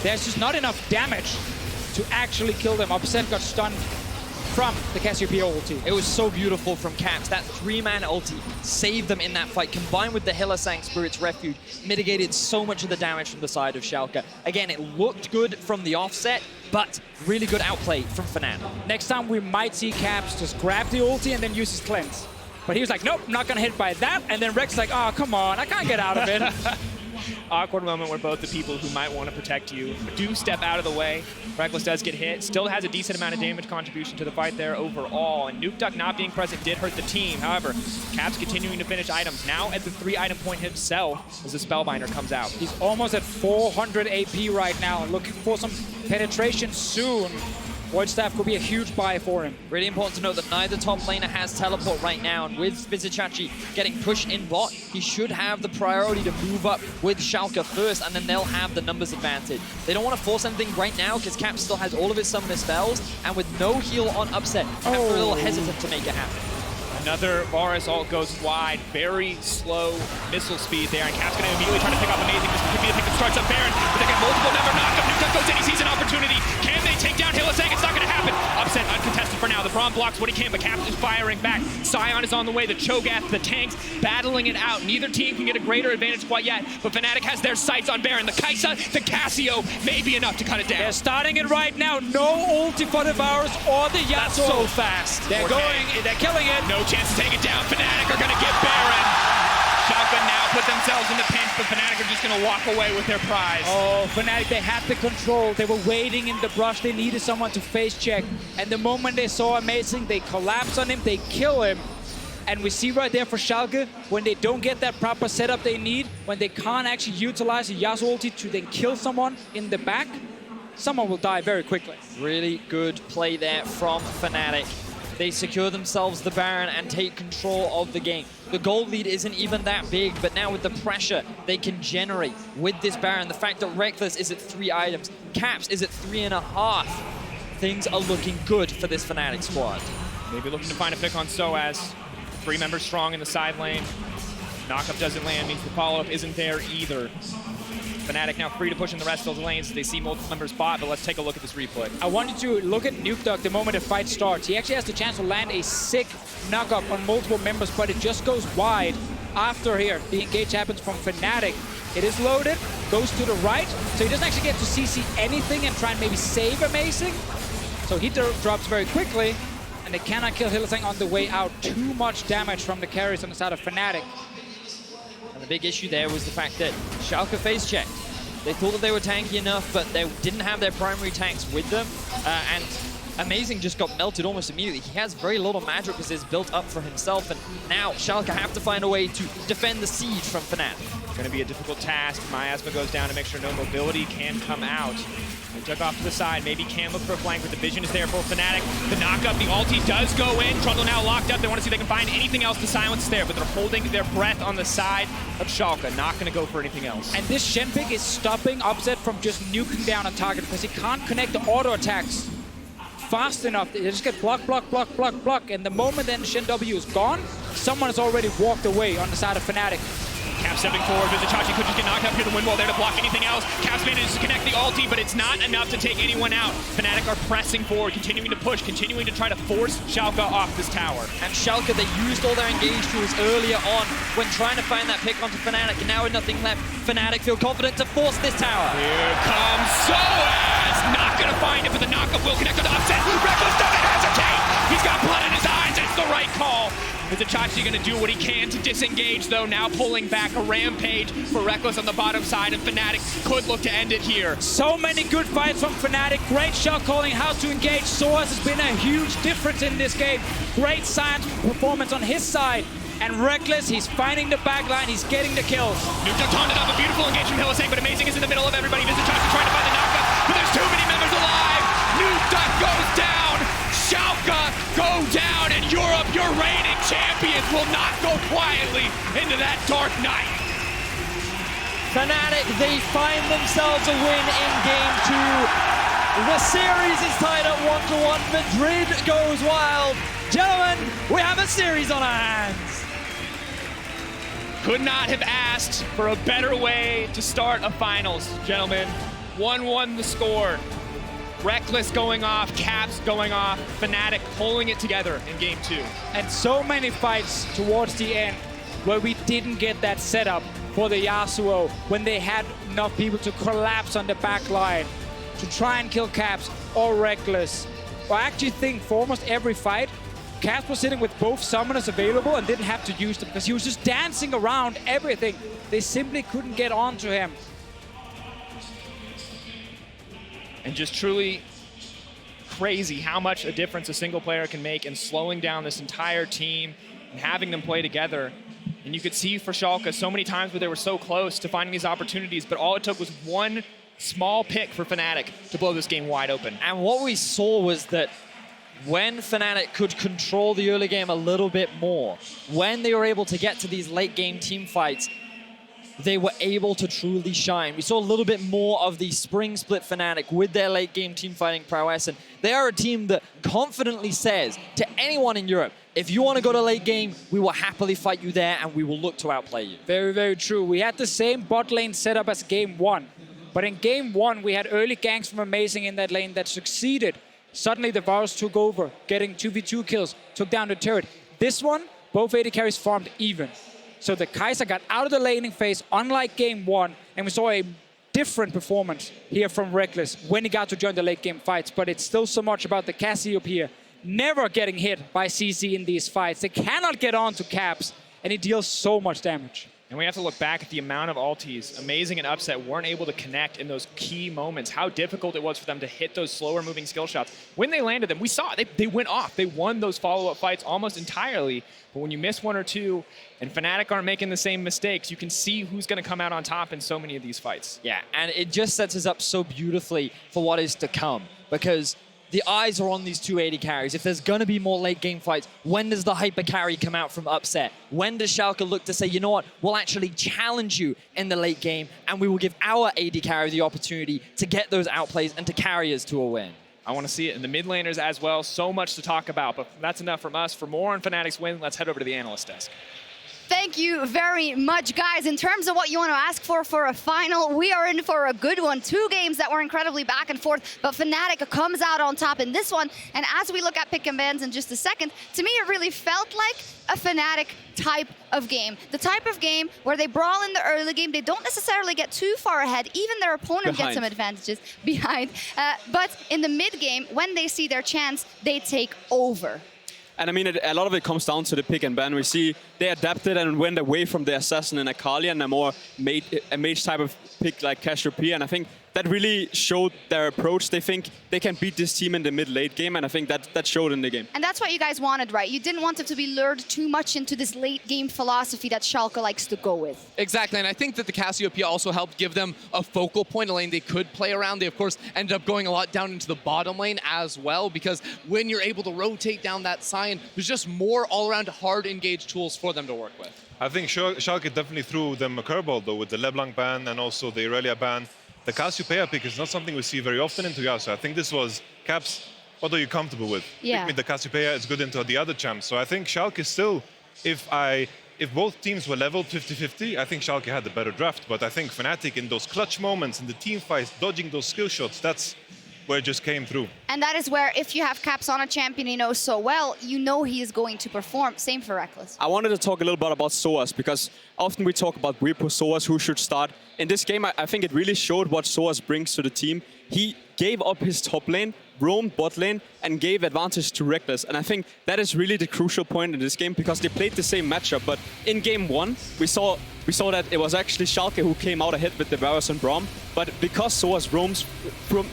there's just not enough damage to actually kill them. Upset got stunned from the Cassiopeia ulti. It was so beautiful from Caps. That 3-man ulti saved them in that fight, combined with the Hellsang Spirit's Refuge, mitigated so much of the damage from the side of Schalke. Again, it looked good from the offset, but really good outplay from Fnatic. Next time we might see Caps just grab the ulti and then use his cleanse. But he was like, nope, not gonna hit by that. And then Rex like, oh, come on, I can't get out of it. Awkward moment where both the people who might want to protect you do step out of the way. Reckless does get hit, still has a decent amount of damage contribution to the fight there overall, and Nukeduck not being present did hurt the team. However, Caps continuing to finish items, now at the 3-item point himself as the Spellbinder comes out. He's almost at 400 AP right now, looking for some penetration soon. Void Staff could be a huge buy for him. Really important to note that neither top laner has teleport right now, and with Vizichachi getting pushed in bot, he should have the priority to move up with Schalke first, and then they'll have the numbers advantage. They don't want to force anything right now because Cap still has all of his summoner spells, and with no heal on Upset, Cap are a little hesitant to make it happen. Another Varus ult goes wide, very slow missile speed there, and Cap's going to immediately try to pick up Amazing. This could be the pick that starts up Baron, but they get multiple member knock-up. Nukeduck goes in, he sees an opportunity. Can they take down Hellsang? It's not going to happen. Upset uncontested for now. The Braum blocks what he can, but Cap is firing back. Sion is on the way. The Cho'Gath, the tanks battling it out. Neither team can get a greater advantage quite yet, but Fnatic has their sights on Baron. The Kai'Sa, the Casio may be enough to cut it down. They're starting it right now. No ulti for the Varus or the Yasuo. That's so fast. They're killing it. No chance to take it down. Fnatic are going to get Baron. Schalke now put themselves in the pinch, but Fnatic are just going to walk away with their prize. Oh, Fnatic, they had the control. They were waiting in the brush. They needed someone to face check. And the moment they saw Amazing, they collapse on him, they kill him. And we see right there for Schalke, when they don't get that proper setup they need, when they can't actually utilize a Yasuo ulti to then kill someone in the back, someone will die very quickly. Really good play there from Fnatic. They secure themselves the Baron and take control of the game. The gold lead isn't even that big, but now with the pressure they can generate with this Baron, the fact that Reckless is at 3 items, Caps is at 3.5, things are looking good for this Fnatic squad. Maybe looking to find a pick on Soaz. 3 members strong in the side lane. Knockup doesn't land, means the follow-up isn't there either. Fnatic now free to push in the rest of those lanes. They see multiple members bot, but let's take a look at this replay. I want you to look at Nuke Dog the moment the fight starts. He actually has the chance to land a sick knock-up on multiple members, but it just goes wide after here. The engage happens from Fnatic. It is loaded, goes to the right, so he doesn't actually get to CC anything and try and maybe save Amazing. So he drops very quickly, and they cannot kill Hylissang on the way out. Too much damage from the carries on the side of Fnatic. And the big issue there was the fact that Schalke face checked. They thought that they were tanky enough, but they didn't have their primary tanks with them. And Amazing just got melted almost immediately. He has very little magic resist built up for himself, and now Schalke have to find a way to defend the siege from Fnatic. Going to be a difficult task. Miasma goes down to make sure no mobility can come out. They took off to the side. Maybe can look for a flank, but the vision is there for Fnatic. The knockup, the ulti does go in. Trundle now locked up. They want to see if they can find anything else to silence there, but they're holding their breath on the side of Schalke. Not going to go for anything else. And this Shen pick is stopping Upset from just nuking down on target because he can't connect the auto attacks fast enough. They just get block, block, block, block, block. And the moment then Shen W is gone, someone has already walked away on the side of Fnatic. Cap stepping forward, but Chachi could just get knocked up here. The wind wall there to block anything else. Caps manages to connect the ulti, but it's not enough to take anyone out. Fnatic are pressing forward, continuing to push, continuing to try to force Schalke off this tower. And Schalke, they used all their engage tools earlier on when trying to find that pick onto Fnatic, and now with nothing left, Fnatic feel confident to force this tower. Here comes Soaz! Not gonna find it, but the knockup will connect to the Upset. Reckless doesn't hesitate! He's got blood in his eyes, it's the right call. Is Chachi gonna do what he can to disengage though, now pulling back a rampage for Reckless on the bottom side, and Fnatic could look to end it here. So many good fights from Fnatic. Great shot calling, how to engage. Soaz has been a huge difference in this game. Great science performance on his side. And Reckless, he's finding the backline, he's getting the kills. Nuke Duck taunted up, a beautiful engagement from Hylissang, but Amazing is in the middle of everybody. Chachi trying to find the knockup, but there's too many members alive. Nuke Duck goes down. Schalke go down, and Europe, your reigning champions, will not go quietly into that dark night. Fnatic, they find themselves a win in game 2. The series is tied at 1-1. Madrid goes wild. Gentlemen, we have a series on our hands. Could not have asked for a better way to start a finals, gentlemen. 1-1 the score. Reckless going off, Caps going off, Fnatic pulling it together in game 2. And so many fights towards the end where we didn't get that setup for the Yasuo when they had enough people to collapse on the back line to try and kill Caps or Reckless. I actually think for almost every fight, Caps was sitting with both summoners available and didn't have to use them because he was just dancing around everything. They simply couldn't get onto him. And just truly crazy how much a difference a single player can make in slowing down this entire team and having them play together. And you could see for Schalke so many times where they were so close to finding these opportunities, but all it took was one small pick for Fnatic to blow this game wide open. And what we saw was that when Fnatic could control the early game a little bit more, when they were able to get to these late game team fights, they were able to truly shine. We saw a little bit more of the spring split Fnatic with their late game team fighting prowess, and they are a team that confidently says to anyone in Europe, if you want to go to late game, we will happily fight you there and we will look to outplay you. Very, very true. We had the same bot lane setup as game 1. But in game 1, we had early ganks from Amazing in that lane that succeeded. Suddenly the Varus took over, getting 2v2 kills, took down the turret. This one, both AD carries farmed even. So the Kai'Sa got out of the laning phase, unlike game 1, and we saw a different performance here from Reckless when he got to join the late game fights. But it's still so much about the Cassiopeia never getting hit by CC in these fights. They cannot get on to Caps, and he deals so much damage. And we have to look back at the amount of ultis. Amazing and Upset weren't able to connect in those key moments. How difficult it was for them to hit those slower moving skill shots. When they landed them, we saw it. They went off. They won those follow-up fights almost entirely. But when you miss one or two, and Fnatic aren't making the same mistakes, you can see who's going to come out on top in so many of these fights. Yeah, and it just sets us up so beautifully for what is to come. Because the eyes are on these two AD carries. If there's going to be more late game fights, when does the hyper carry come out from Upset? When does Schalke look to say, you know what, we'll actually challenge you in the late game and we will give our AD carry the opportunity to get those outplays and to carry us to a win? I want to see it in the mid laners as well. So much to talk about, but that's enough from us. For more on Fnatic's win, let's head over to the analyst desk. Thank you very much, guys. In terms of what you want to ask for a final, we are in for a good one. 2 games that were incredibly back and forth, but Fnatic comes out on top in this one. And as we look at pick and bans in just a second, to me it really felt like a Fnatic type of game. The type of game where they brawl in the early game, they don't necessarily get too far ahead, even their opponent gets some advantages behind. But in the mid game, when they see their chance, they take over. And I mean, a lot of it comes down to the pick and ban. We see they adapted and went away from the Assassin and Akali and a more mage type of pick like Cassiopeia. And I think that really showed their approach. They think they can beat this team in the mid-late game, and I think that showed in the game. And that's what you guys wanted, right? You didn't want them to be lured too much into this late-game philosophy that Schalke likes to go with. Exactly, and I think that the Cassiopeia also helped give them a focal point, a lane they could play around. They, of course, ended up going a lot down into the bottom lane as well, because when you're able to rotate down that Sion, there's just more all-around hard-engaged tools for them to work with. I think Schalke definitely threw them a curveball, though, with the LeBlanc ban and also the Irelia ban. The Cassiopeia pick is not something we see very often into Yasuo. I think this was, Caps, what are you comfortable with? Yeah. Pick me the Cassiopeia, it's good into the other champs. So I think Schalke still, if both teams were leveled 50-50, I think Schalke had the better draft. But I think Fnatic in those clutch moments, in the team fights, dodging those skill shots, that's where it just came through. And that is where, if you have Caps on a champion you know so well, you know he is going to perform. Same for Reckless. I wanted to talk a little bit about Soaz, because often we talk about Reaper, Soaz, who should start. In this game, I think it really showed what Soaz brings to the team. He gave up his top lane, roamed bot lane, and gave advantage to Reckless. And I think that is really the crucial point in this game, because they played the same matchup. But in game 1, we saw that it was actually Schalke who came out ahead with the Varus and Braum. But because Soaz roams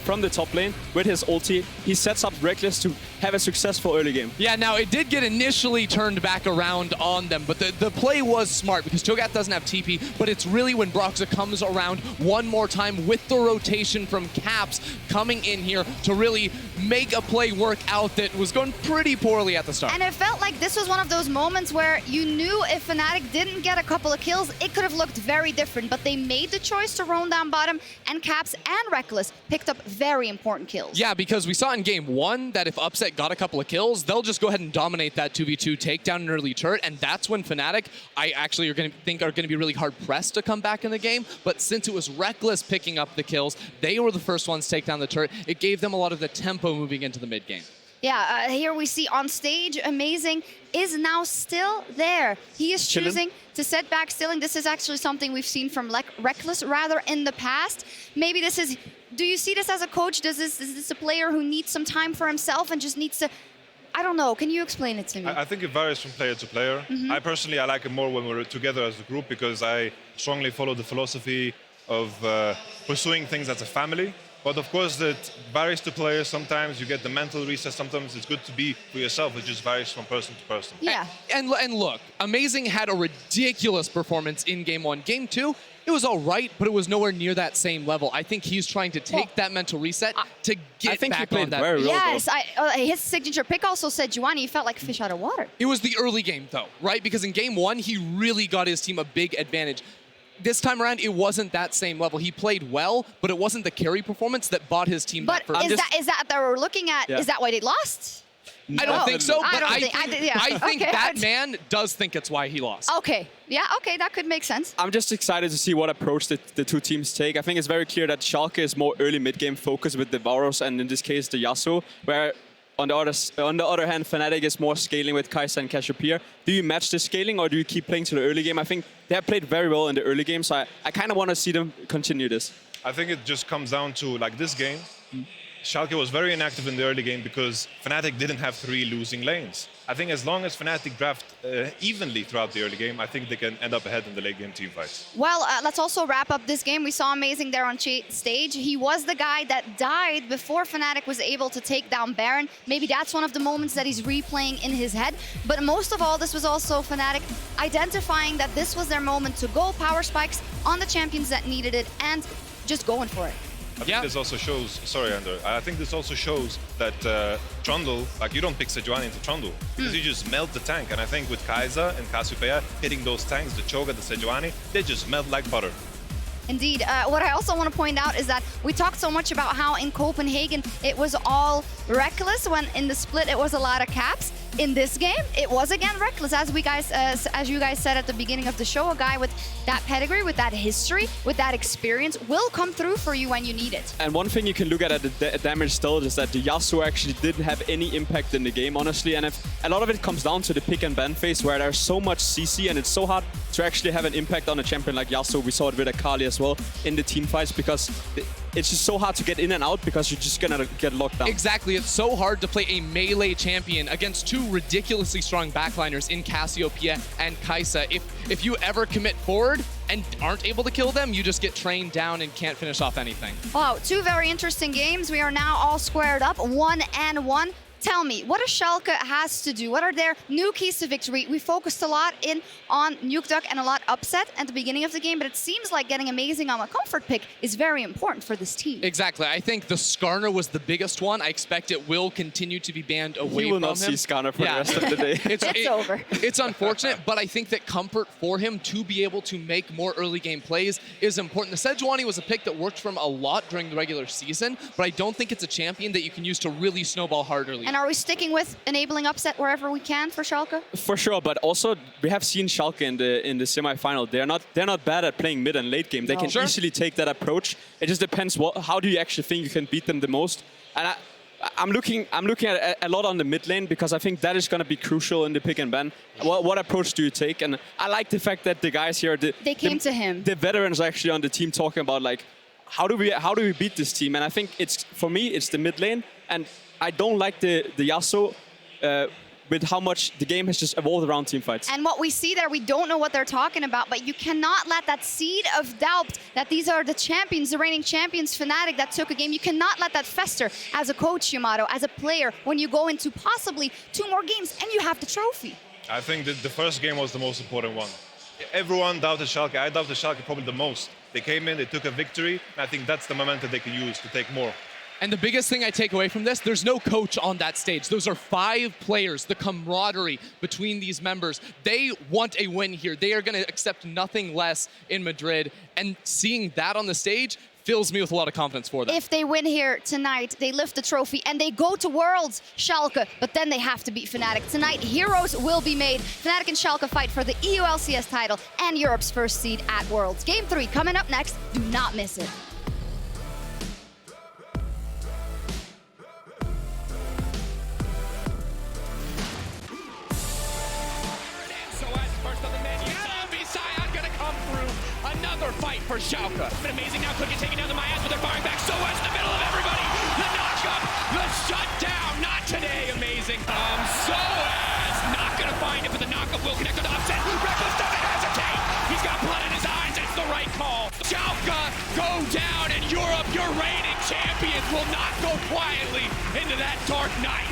from the top lane with his ulti, he sets up Reckless to have a successful early game. Yeah, now it did get initially turned back around on them, but the play was smart because Cho'Gath doesn't have TP, but it's really when Broxah comes around one more time with the rotation from Caps coming in here to really make a play work out that was going pretty poorly at the start. And it felt like this was one of those moments where you knew if Fnatic didn't get a couple of kills, it could have looked very different, but they made the choice to roam down bottom, and Caps and Reckless picked up very important kills. Yeah, because we saw in game 1 that if Upset got a couple of kills, they'll just go ahead and dominate that 2v2, take down an early turret, and that's when Fnatic, I actually are going to be really hard-pressed to come back in the game, but since it was Reckless picking up the kills, they were the first ones to take down the turret. It gave them a lot of the tempo moving into the mid game. Yeah, here we see on stage, Amazing is now still there. He is choosing to set back Stilling. This is actually something we've seen from Reckless rather in the past. Maybe this is, do you see this as a coach? Is this a player who needs some time for himself and just needs to, I don't know, can you explain it to me? I think it varies from player to player. I personally, I like it more when we're together as a group, because I strongly follow the philosophy of pursuing things as a family. But of course, that varies to players. Sometimes you get the mental reset. Sometimes it's good to be for yourself. It just varies from person to person. Yeah. And look, Amazing had a ridiculous performance in game 1. Game 2, it was all right, but it was nowhere near that same level. I think he's trying to take that mental reset to get back on that. Very well, yes, his signature pick also said Juani, he felt like a fish out of water. It was the early game, though, right? Because in game 1, he really got his team a big advantage. This time around, it wasn't that same level. He played well, but it wasn't the carry performance that bought his team But that first. is that they were looking at, is that why they lost? I don't think so, but I think that man does think it's why he lost. Okay, yeah, okay, that could make sense. I'm just excited to see what approach the two teams take. I think it's very clear that Schalke is more early mid-game focused with the Varus and in this case the Yasuo, where on the other hand, Fnatic is more scaling with Kai'Sa and Cassiopeia. Do you match the scaling or do you keep playing to the early game? I think they have played very well in the early game, so I kind of want to see them continue this. I think it just comes down to, like, this game, Schalke was very inactive in the early game because Fnatic didn't have 3 losing lanes. I think as long as Fnatic draft evenly throughout the early game, I think they can end up ahead in the late game team fights. Well, let's also wrap up this game. We saw Amazing there on stage. He was the guy that died before Fnatic was able to take down Baron. Maybe that's one of the moments that he's replaying in his head. But most of all, this was also Fnatic identifying that this was their moment to go power spikes on the champions that needed it and just going for it. I think this also shows, sorry Ander, I think this also shows that Trundle, like, you don't pick Sejuani into Trundle because you just melt the tank. And I think with Kai'Sa and Cassiopeia hitting those tanks, the Cho'Gath, the Sejuani, they just melt like butter. Indeed. What I also want to point out is that we talked so much about how in Copenhagen it was all reckless, when in the split it was a lot of caps. In this game, it was again reckless, as you guys said at the beginning of the show. A guy with that pedigree, with that history, with that experience will come through for you when you need it. And one thing you can look at the damage still is that the Yasuo actually didn't have any impact in the game, honestly. And a lot of it comes down to the pick and ban phase, where there's so much CC and it's so hard to actually have an impact on a champion like Yasuo. We saw it with Akali as well in the team fights, because it's just so hard to get in and out because you're just gonna get locked down. Exactly. It's so hard to play a melee champion against two ridiculously strong backliners in Cassiopeia and Kai'Sa. If you ever commit forward and aren't able to kill them, you just get trained down and can't finish off anything. Wow, two very interesting games. We are now all squared up, 1-1. Tell me, what does Schalke has to do? What are their new keys to victory? We focused a lot on Nuke Duck and a lot upset at the beginning of the game, but it seems like getting amazing on a comfort pick is very important for this team. Exactly. I think the Skarner was the biggest one. I expect it will continue to be banned away from him. He will not see Skarner for the rest of the day. It's over. It's unfortunate, but I think that comfort for him to be able to make more early game plays is important. The Sejuani was a pick that worked for him a lot during the regular season, but I don't think it's a champion that you can use to really snowball hard early. And are we sticking with enabling upset wherever we can for Schalke? For sure, but also we have seen Schalke in the semi-final. They're not bad at playing mid and late game. They can easily take that approach. It just depends how do you actually think you can beat them the most. And I'm looking at a lot on the mid lane, because I think that is going to be crucial in the pick and ban. What approach do you take? And I like the fact that the guys here, they came to him. The veterans actually on the team talking about like how do we beat this team? And I think for me it's the mid lane, and I don't like the Yasuo with how much the game has just evolved around team fights. And what we see there, we don't know what they're talking about, but you cannot let that seed of doubt that these are the champions, the reigning champions, Fnatic, that took a game. You cannot let that fester as a coach, Yamato, as a player, when you go into possibly 2 more games and you have the trophy. I think that the first game was the most important one. Everyone doubted Schalke. I doubted Schalke probably the most. They came in, they took a victory, and I think that's the momentum they can use to take more. And the biggest thing I take away from this, there's no coach on that stage. Those are 5 players, the camaraderie between these members. They want a win here. They are going to accept nothing less in Madrid. And seeing that on the stage fills me with a lot of confidence for them. If they win here tonight, they lift the trophy and they go to Worlds, Schalke, but then they have to beat Fnatic. Tonight, heroes will be made. Fnatic and Schalke fight for the EU LCS title and Europe's first seed at Worlds. Game 3 coming up next. Do not miss it. Fight for Schalke. It's been amazing now. Cooking taking down the Mayans, but they're firing back so much in the middle of everybody. The knockup, the shutdown. Not today. Amazing. Soaz not going to find it, but the knockup will connect with the upset. Reckless doesn't hesitate. He's got blood in his eyes. It's the right call. Schalke go down in Europe. Your reigning champions will not go quietly into that dark night.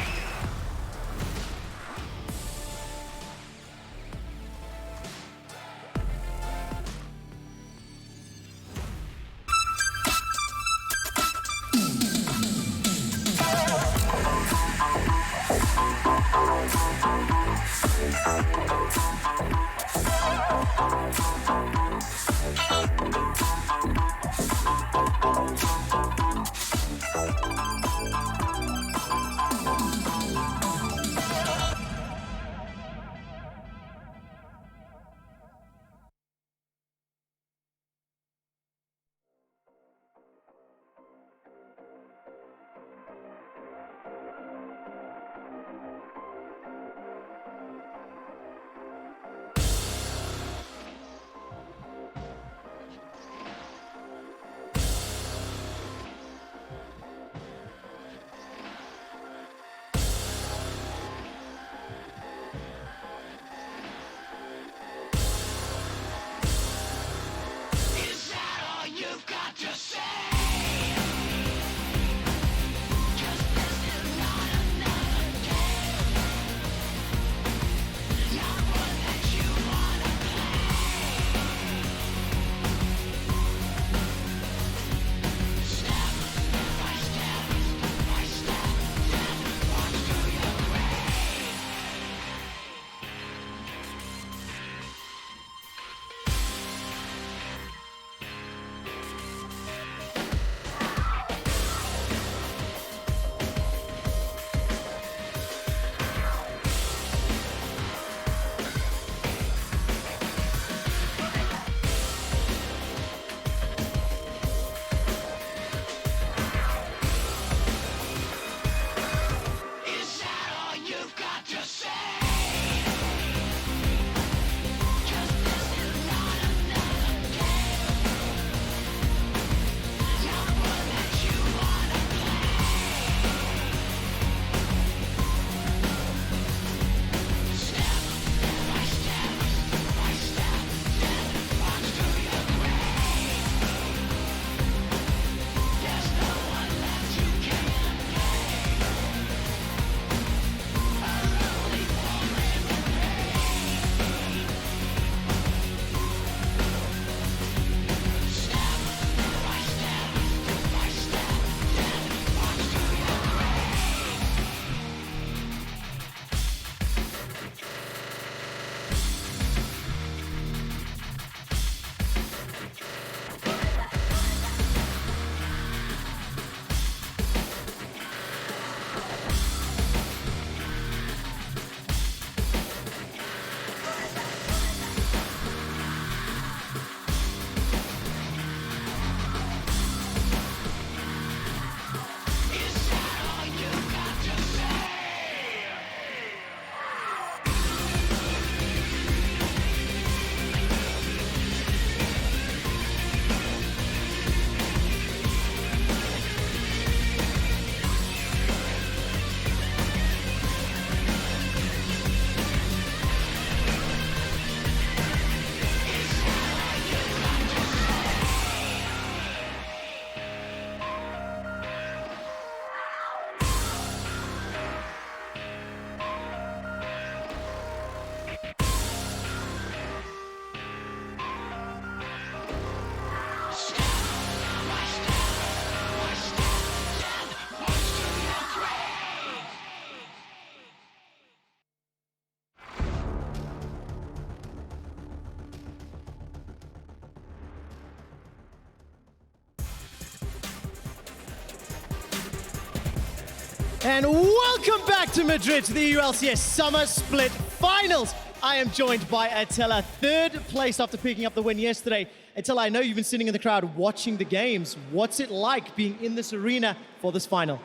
And welcome back to Madrid to the LCS Summer Split Finals. I am joined by Attila, third place after picking up the win yesterday. Attila, I know you've been sitting in the crowd watching the games. What's it like being in this arena for this final?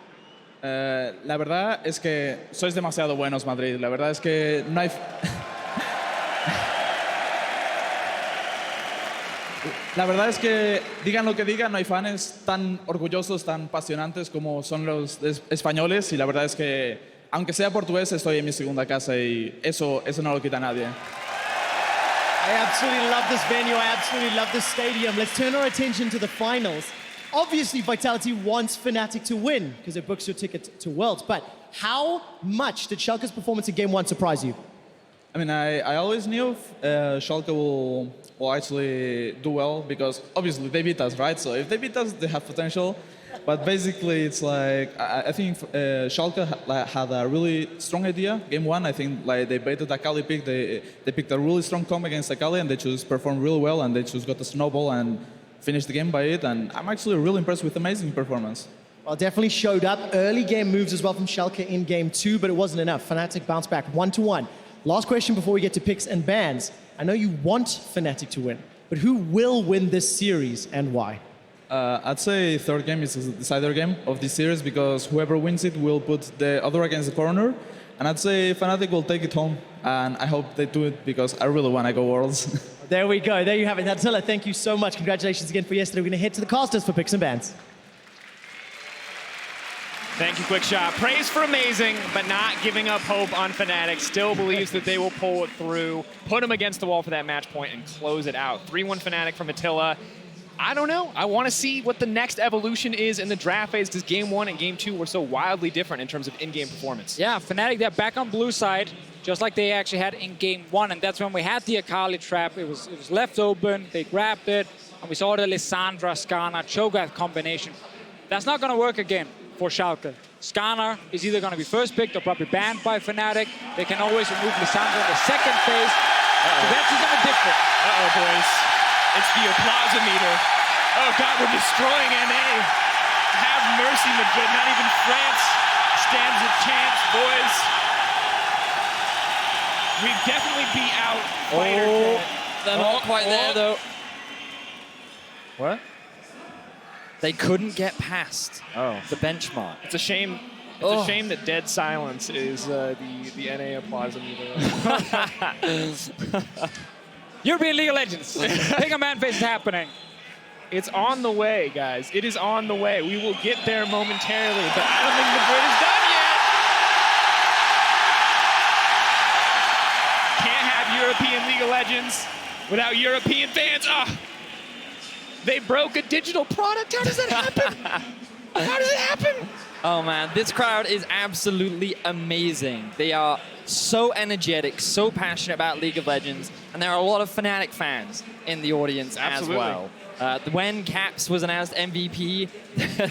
La verdad es que sois demasiado buenos, Madrid. La verdad es que no hay... La verdad es que, digan lo que digan, no hay fans tan orgullosos, tan apasionantes como son los españoles. Y la verdad es que, aunque sea portugués, estoy en mi segunda casa y eso no lo quita nadie. I absolutely love this venue. I absolutely love this stadium. Let's turn our attention to the finals. Obviously, Vitality wants Fnatic to win because it books your ticket to Worlds. But how much did Schalke's performance in Game 1 surprise you? I mean, I always knew Schalke will actually do well because obviously they beat us, right? So if they beat us, they have potential. But basically, it's like I think Schalke had a really strong idea. Game 1, I think like they baited a Kali pick. They picked a really strong comp against Akali, and they just performed really well. And they just got a snowball and finished the game by it. And I'm actually really impressed with amazing performance. Well, definitely showed up. Early game moves as well from Schalke in Game 2, but it wasn't enough. Fnatic bounced back 1-1. Last question before we get to picks and bans. I know you want Fnatic to win, but who will win this series and why? I'd say third game is the decider game of this series because whoever wins it will put the other against the corner. And I'd say Fnatic will take it home. And I hope they do it because I really want to go Worlds. There we go. There you have it. Attila, thank you so much. Congratulations again for yesterday. We're going to head to the casters for picks and bans. Thank you, Quick Shot. Praise for amazing, but not giving up hope on Fnatic. Still believes that they will pull it through, put them against the wall for that match point, and close it out. 3-1 Fnatic from Attila. I don't know. I want to see what the next evolution is in the draft phase because Game 1 and Game 2 were so wildly different in terms of in-game performance. Yeah, Fnatic, they're back on blue side, just like they actually had in Game 1, and that's when we had the Akali trap. It was left open, they grabbed it, and we saw the Lissandra, Skarner, Cho'Gath combination. That's not going to work again for Schalke. Skarner is either going to be first picked or probably banned by Fnatic. They can always remove Lissandra in the second phase. So that's something different. Uh-oh, boys. It's the applause-o-meter. Oh, God, we're destroying NA. Have mercy, Madrid. Not even France stands a chance, boys. We've definitely beat out Fighter. They're not quite there, though. What? They couldn't get past the benchmark. It's a shame. It's a shame that dead silence is the NA applause-o-meter. European League of Legends. Pick a man face is happening. It's on the way, guys. It is on the way. We will get there momentarily, but I don't think Madrid is done yet. Can't have European League of Legends without European fans. They broke a digital product. How does that happen? How does it happen? Oh man, this crowd is absolutely amazing. They are so energetic, so passionate about League of Legends, and there are a lot of Fnatic fans in the audience as well. When Caps was announced MVP,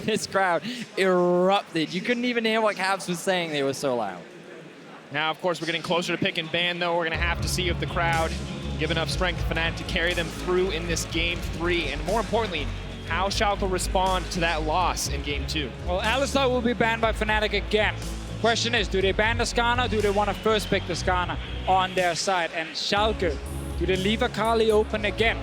this crowd erupted. You couldn't even hear what Caps was saying, they were so loud. Now, of course, we're getting closer to pick and ban, though. We're going to have to see if the crowd give enough strength to Fnatic to carry them through in this Game 3, and more importantly, how Schalke respond to that loss in Game 2. Well, Alistar will be banned by Fnatic again. Question is, do they ban the Skarner or do they want to first pick the Skarner on their side? And Schalke, do they leave Akali open again?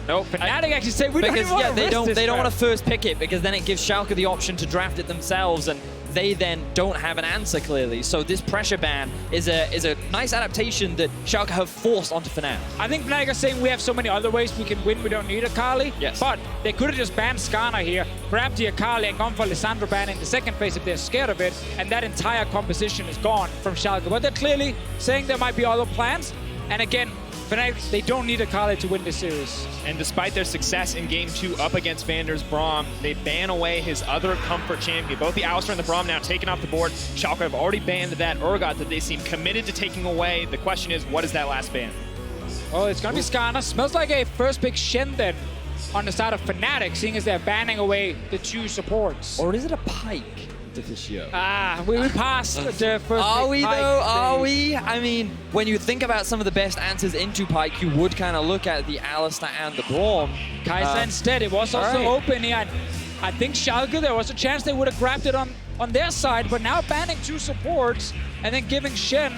Nope. Fnatic actually say we don't even want to they don't want to first pick it because then it gives Schalke the option to draft it themselves, and they then don't have an answer clearly. So this pressure ban is a nice adaptation that Schalke have forced onto Fnatic. I think Fnatic are saying we have so many other ways we can win, we don't need Akali. Yes. But they could have just banned Skarner here, grabbed the Akali and gone for Lissandra ban in the second phase if they're scared of it, and that entire composition is gone from Schalke. But they're clearly saying there might be other plans. And again, Fnatic, they don't need Akali to win this series. And despite their success in Game 2 up against Vander's Braum, they ban away his other comfort champion. Both the Alistar and the Braum now taken off the board. Schalke have already banned that Urgot that they seem committed to taking away. The question is, what is that last ban? Oh, it's going to be Skarner. Smells like a first pick Shen then on the side of Fnatic, seeing as they're banning away the two supports. Or is it a Pike? We passed the first Are we, Pike though? Are phase. we? I mean, when you think about some of the best answers into Pike, you would kind of look at the Alistar and the Braum. Kai'Sa instead. It was also right. open here. I think Schalke, there was a chance they would have grabbed it on on their side, but now banning 2 supports and then giving Shen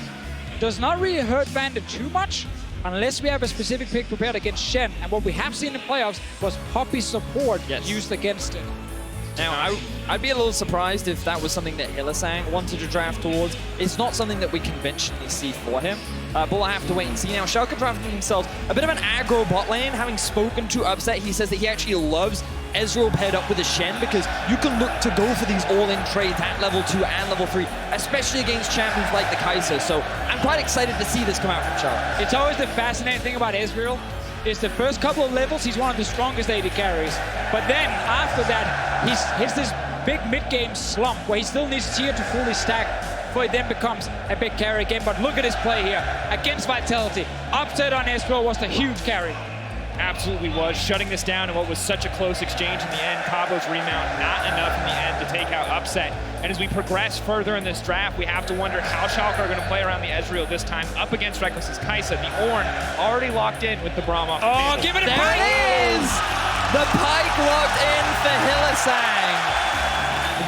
does not really hurt Vander too much unless we have a specific pick prepared against Shen. And what we have seen in playoffs was Poppy support used against it. Now, I'd be a little surprised if that was something that Hylissang wanted to draft towards. It's not something that we conventionally see for him, but we'll have to wait and see. Now, Schalke drafted themselves a bit of an aggro bot lane. Having spoken to Upset, he says that he actually loves Ezreal paired up with a Shen because you can look to go for these all-in trades at level 2 and level 3, especially against champions like the Kai'Sa. So I'm quite excited to see this come out from Schalke. It's always the fascinating thing about Ezreal is the first couple of levels, he's one of the strongest AD carries. But then after that, he hits this big mid-game slump where he still needs tier to fully stack before he then becomes a big carry again. But look at his play here against Vitality. Upset on Ezreal was the huge carry. Absolutely was, shutting this down in what was such a close exchange in the end. Cabo's remount not enough in the end to take out Upset. And as we progress further in this draft, we have to wonder how Schalke are going to play around the Ezreal this time up against Reckless's Kai'Sa. The Ornn already locked in with the Braum off the table. Give it a There Pike! it is! The Pike locked in for Hylissang.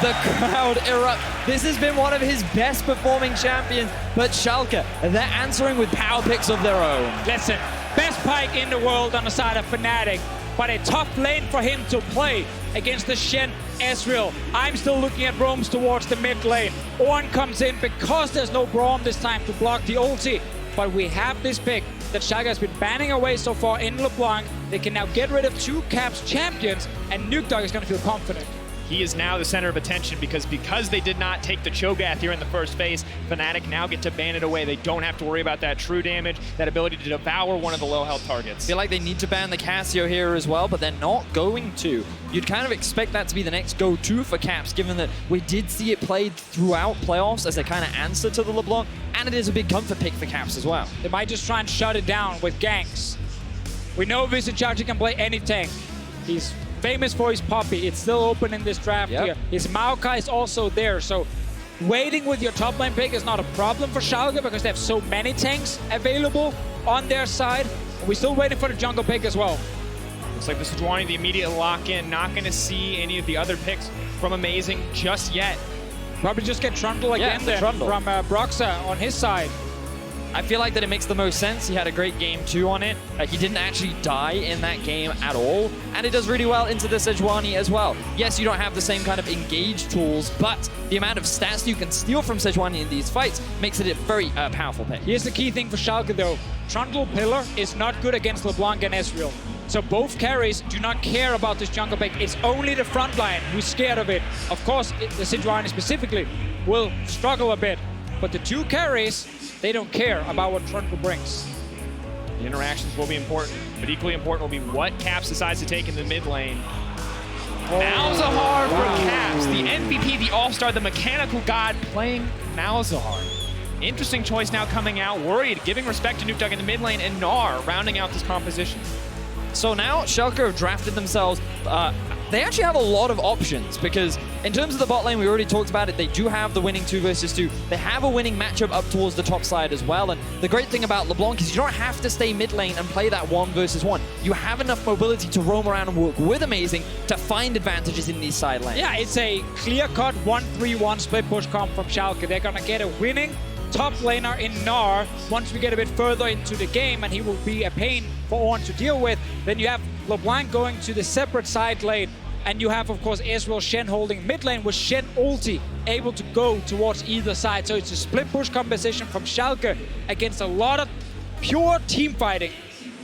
The crowd erupt. This has been one of his best performing champions, but Schalke, they're answering with power picks of their own. Listen, best Pike in the world on the side of Fnatic, but a tough lane for him to play against the Shen Ezreal. I'm still looking at roams towards the mid lane. Ornn comes in because there's no Braum this time to block the ulti, but we have this pick that Schalke has been banning away so far in LeBlanc. They can now get rid of 2 Caps champions, and Nukdog is going to feel confident. He is now the center of attention because they did not take the Cho'Gath here in the first phase. Fnatic now get to ban it away. They don't have to worry about that true damage, that ability to devour one of the low health targets. I feel like they need to ban the Cassio here as well, but they're not going to. You'd kind of expect that to be the next go-to for Caps, given that we did see it played throughout playoffs as a kind of answer to the LeBlanc, and it is a big comfort pick for Caps as well. They might just try and shut it down with ganks. We know Vizicharji can play any tank. He's famous for his Poppy. It's still open in this draft here. His Maokai is also there, so waiting with your top lane pick is not a problem for Schalke because they have so many tanks available on their side. And we're still waiting for the jungle pick as well. Looks like this is wanting the immediate lock-in. Not going to see any of the other picks from Amazing just yet. Probably just get Trundle again then from Broxa on his side. I feel like that it makes the most sense. He had a great game 2 on it. He didn't actually die in that game at all. And it does really well into the Sejuani as well. Yes, you don't have the same kind of engage tools, but the amount of stats you can steal from Sejuani in these fights makes it a very powerful pick. Here's the key thing for Schalke though. Trundle Pillar is not good against LeBlanc and Ezreal. So both carries do not care about this jungle pick. It's only the front line who's scared of it. Of course, the Sejuani specifically will struggle a bit. But the 2 carries, they don't care about what Trundle brings. The interactions will be important, but equally important will be what Caps decides to take in the mid lane. Malzahar for Caps, the MVP, the all-star, the mechanical god playing Malzahar. Interesting choice now coming out, worried, giving respect to Nukdog in the mid lane, and Gnar rounding out this composition. So now Schalke have drafted themselves. They actually have a lot of options because in terms of the bot lane, we already talked about it. They do have the winning 2 versus 2. They have a winning matchup up towards the top side as well. And the great thing about LeBlanc is you don't have to stay mid lane and play that 1 versus 1. You have enough mobility to roam around and work with Amazing to find advantages in these side lanes. Yeah, it's a clear-cut 1-3-1 split push comp from Schalke. They're going to get a winning top laner in Gnar once we get a bit further into the game, and he will be a pain for Ornn to deal with. Then you have LeBlanc going to the separate side lane, and you have, of course, Ezreal Shen holding mid lane with Shen ulti able to go towards either side. So it's a split push composition from Schalke against a lot of pure team fighting.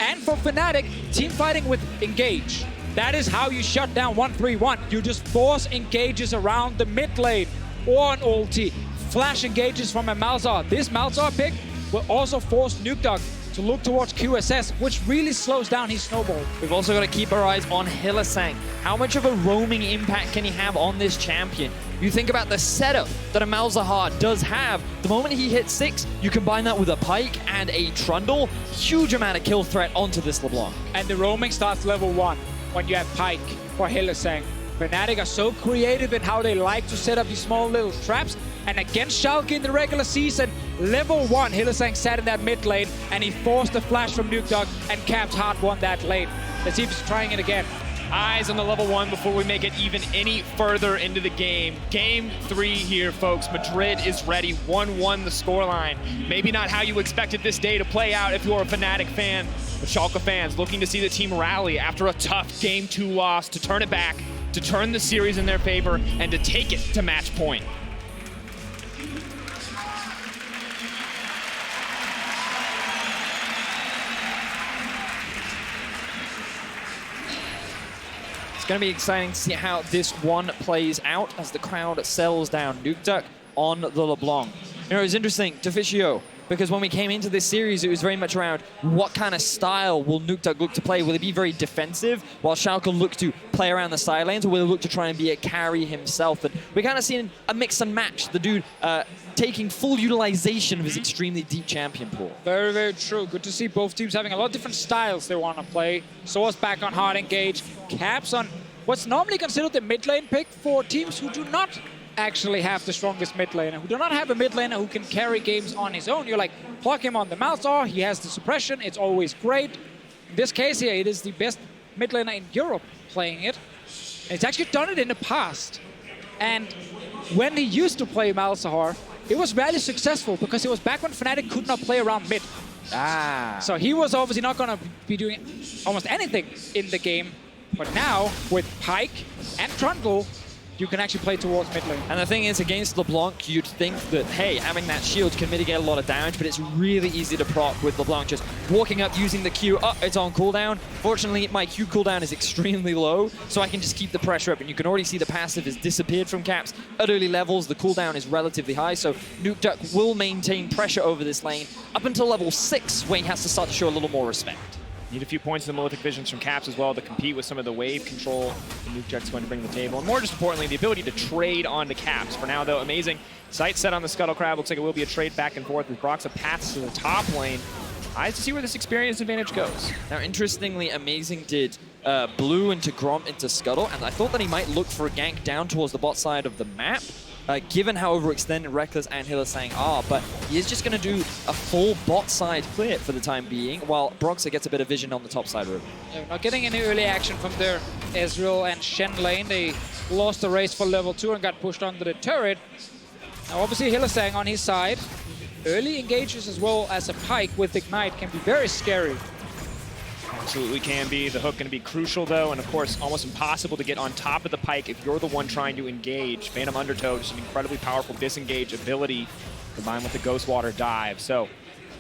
And for Fnatic, team fighting with engage. That is how you shut down 1-3-1. You just force engages around the mid lane or an ulti. Flash engages from a Malzahar. This Malzahar pick will also force Nukdog to look towards QSS, which really slows down his snowball. We've also got to keep our eyes on Hylissang. How much of a roaming impact can he have on this champion? You think about the setup that a Malzahar does have. The moment he hits 6, you combine that with a Pike and a Trundle. Huge amount of kill threat onto this LeBlanc. And the roaming starts level 1 when you have Pike for Hylissang. Fnatic are so creative in how they like to set up these small little traps. And against Schalke in the regular season, level 1, Hylissang sat in that mid lane and he forced the flash from Nukdog and Caps hard won that lane. Let's see if he's trying it again. eyes on the level 1 before we make it even any further into the game. Game 3 here, folks. Madrid is ready. 1-1 the scoreline. Maybe not how you expected this day to play out if you're a Fnatic fan, but Schalke fans looking to see the team rally after a tough Game 2 loss to turn it back, to turn the series in their favor, and to take it to match point. It's going to be exciting to see how this one plays out as the crowd settles down. Nukeduck on the LeBlanc. You know, it's interesting, Deficio, because when we came into this series, it was very much around what kind of style will Nukeduck look to play? Will it be very defensive, while Schalke look to play around the side lanes, or will he look to try and be a carry himself? And we kind of seen a mix and match. The dude taking full utilization of his extremely deep champion pool. Very, very true. Good to see both teams having a lot of different styles they want to play. Source back on hard engage, Caps on what's normally considered the mid lane pick for teams who do not actually have the strongest mid laner, who do not have a mid laner who can carry games on his own. You're like, plug him on the Malzahar, he has the suppression, it's always great. In this case here, it is the best mid laner in Europe playing it. And it's actually done it in the past. And when he used to play Malzahar, it was rarely successful because it was back when Fnatic could not play around mid. So he was obviously not going to be doing almost anything in the game. But now, with Pyke and Trundle, you can actually play towards mid lane. And the thing is, against LeBlanc, you'd think that, hey, having that shield can mitigate a lot of damage, but it's really easy to proc with LeBlanc just walking up, using the Q. Oh, it's on cooldown. Fortunately, my Q cooldown is extremely low, so I can just keep the pressure up. And you can already see the passive has disappeared from Caps. At early levels, the cooldown is relatively high, so Nukeduck will maintain pressure over this lane up until level 6, where he has to start to show a little more respect. Need a few points in the Malefic Visions from Caps as well to compete with some of the wave control that Nukeduck's going to bring to the table. And more just importantly, the ability to trade on the Caps. For now, though, amazing. Sight set on the Scuttle Crab. Looks like it will be a trade back and forth as Broxah paths to the top lane. Eyes to see where this experience advantage goes. Now, interestingly, Amazing did blue into Gromp into Scuttle, and I thought that he might look for a gank down towards the bot side of the map, given how overextended Reckless and Hylissang are, but he is just going to do a full bot side clear for the time being, while Broxah gets a bit of vision on the top side room. Yeah, not getting any early action from their Ezreal and Shen lane. They lost the race for level 2 and got pushed onto the turret. Now, obviously, Hylissang on his side. Early engages as well as a Pyke with Ignite can be very scary. Absolutely can be. The hook going to be crucial, though, and of course, almost impossible to get on top of the Pyke if you're the one trying to engage. Phantom Undertow, just an incredibly powerful disengage ability combined with the Ghost Water dive. So,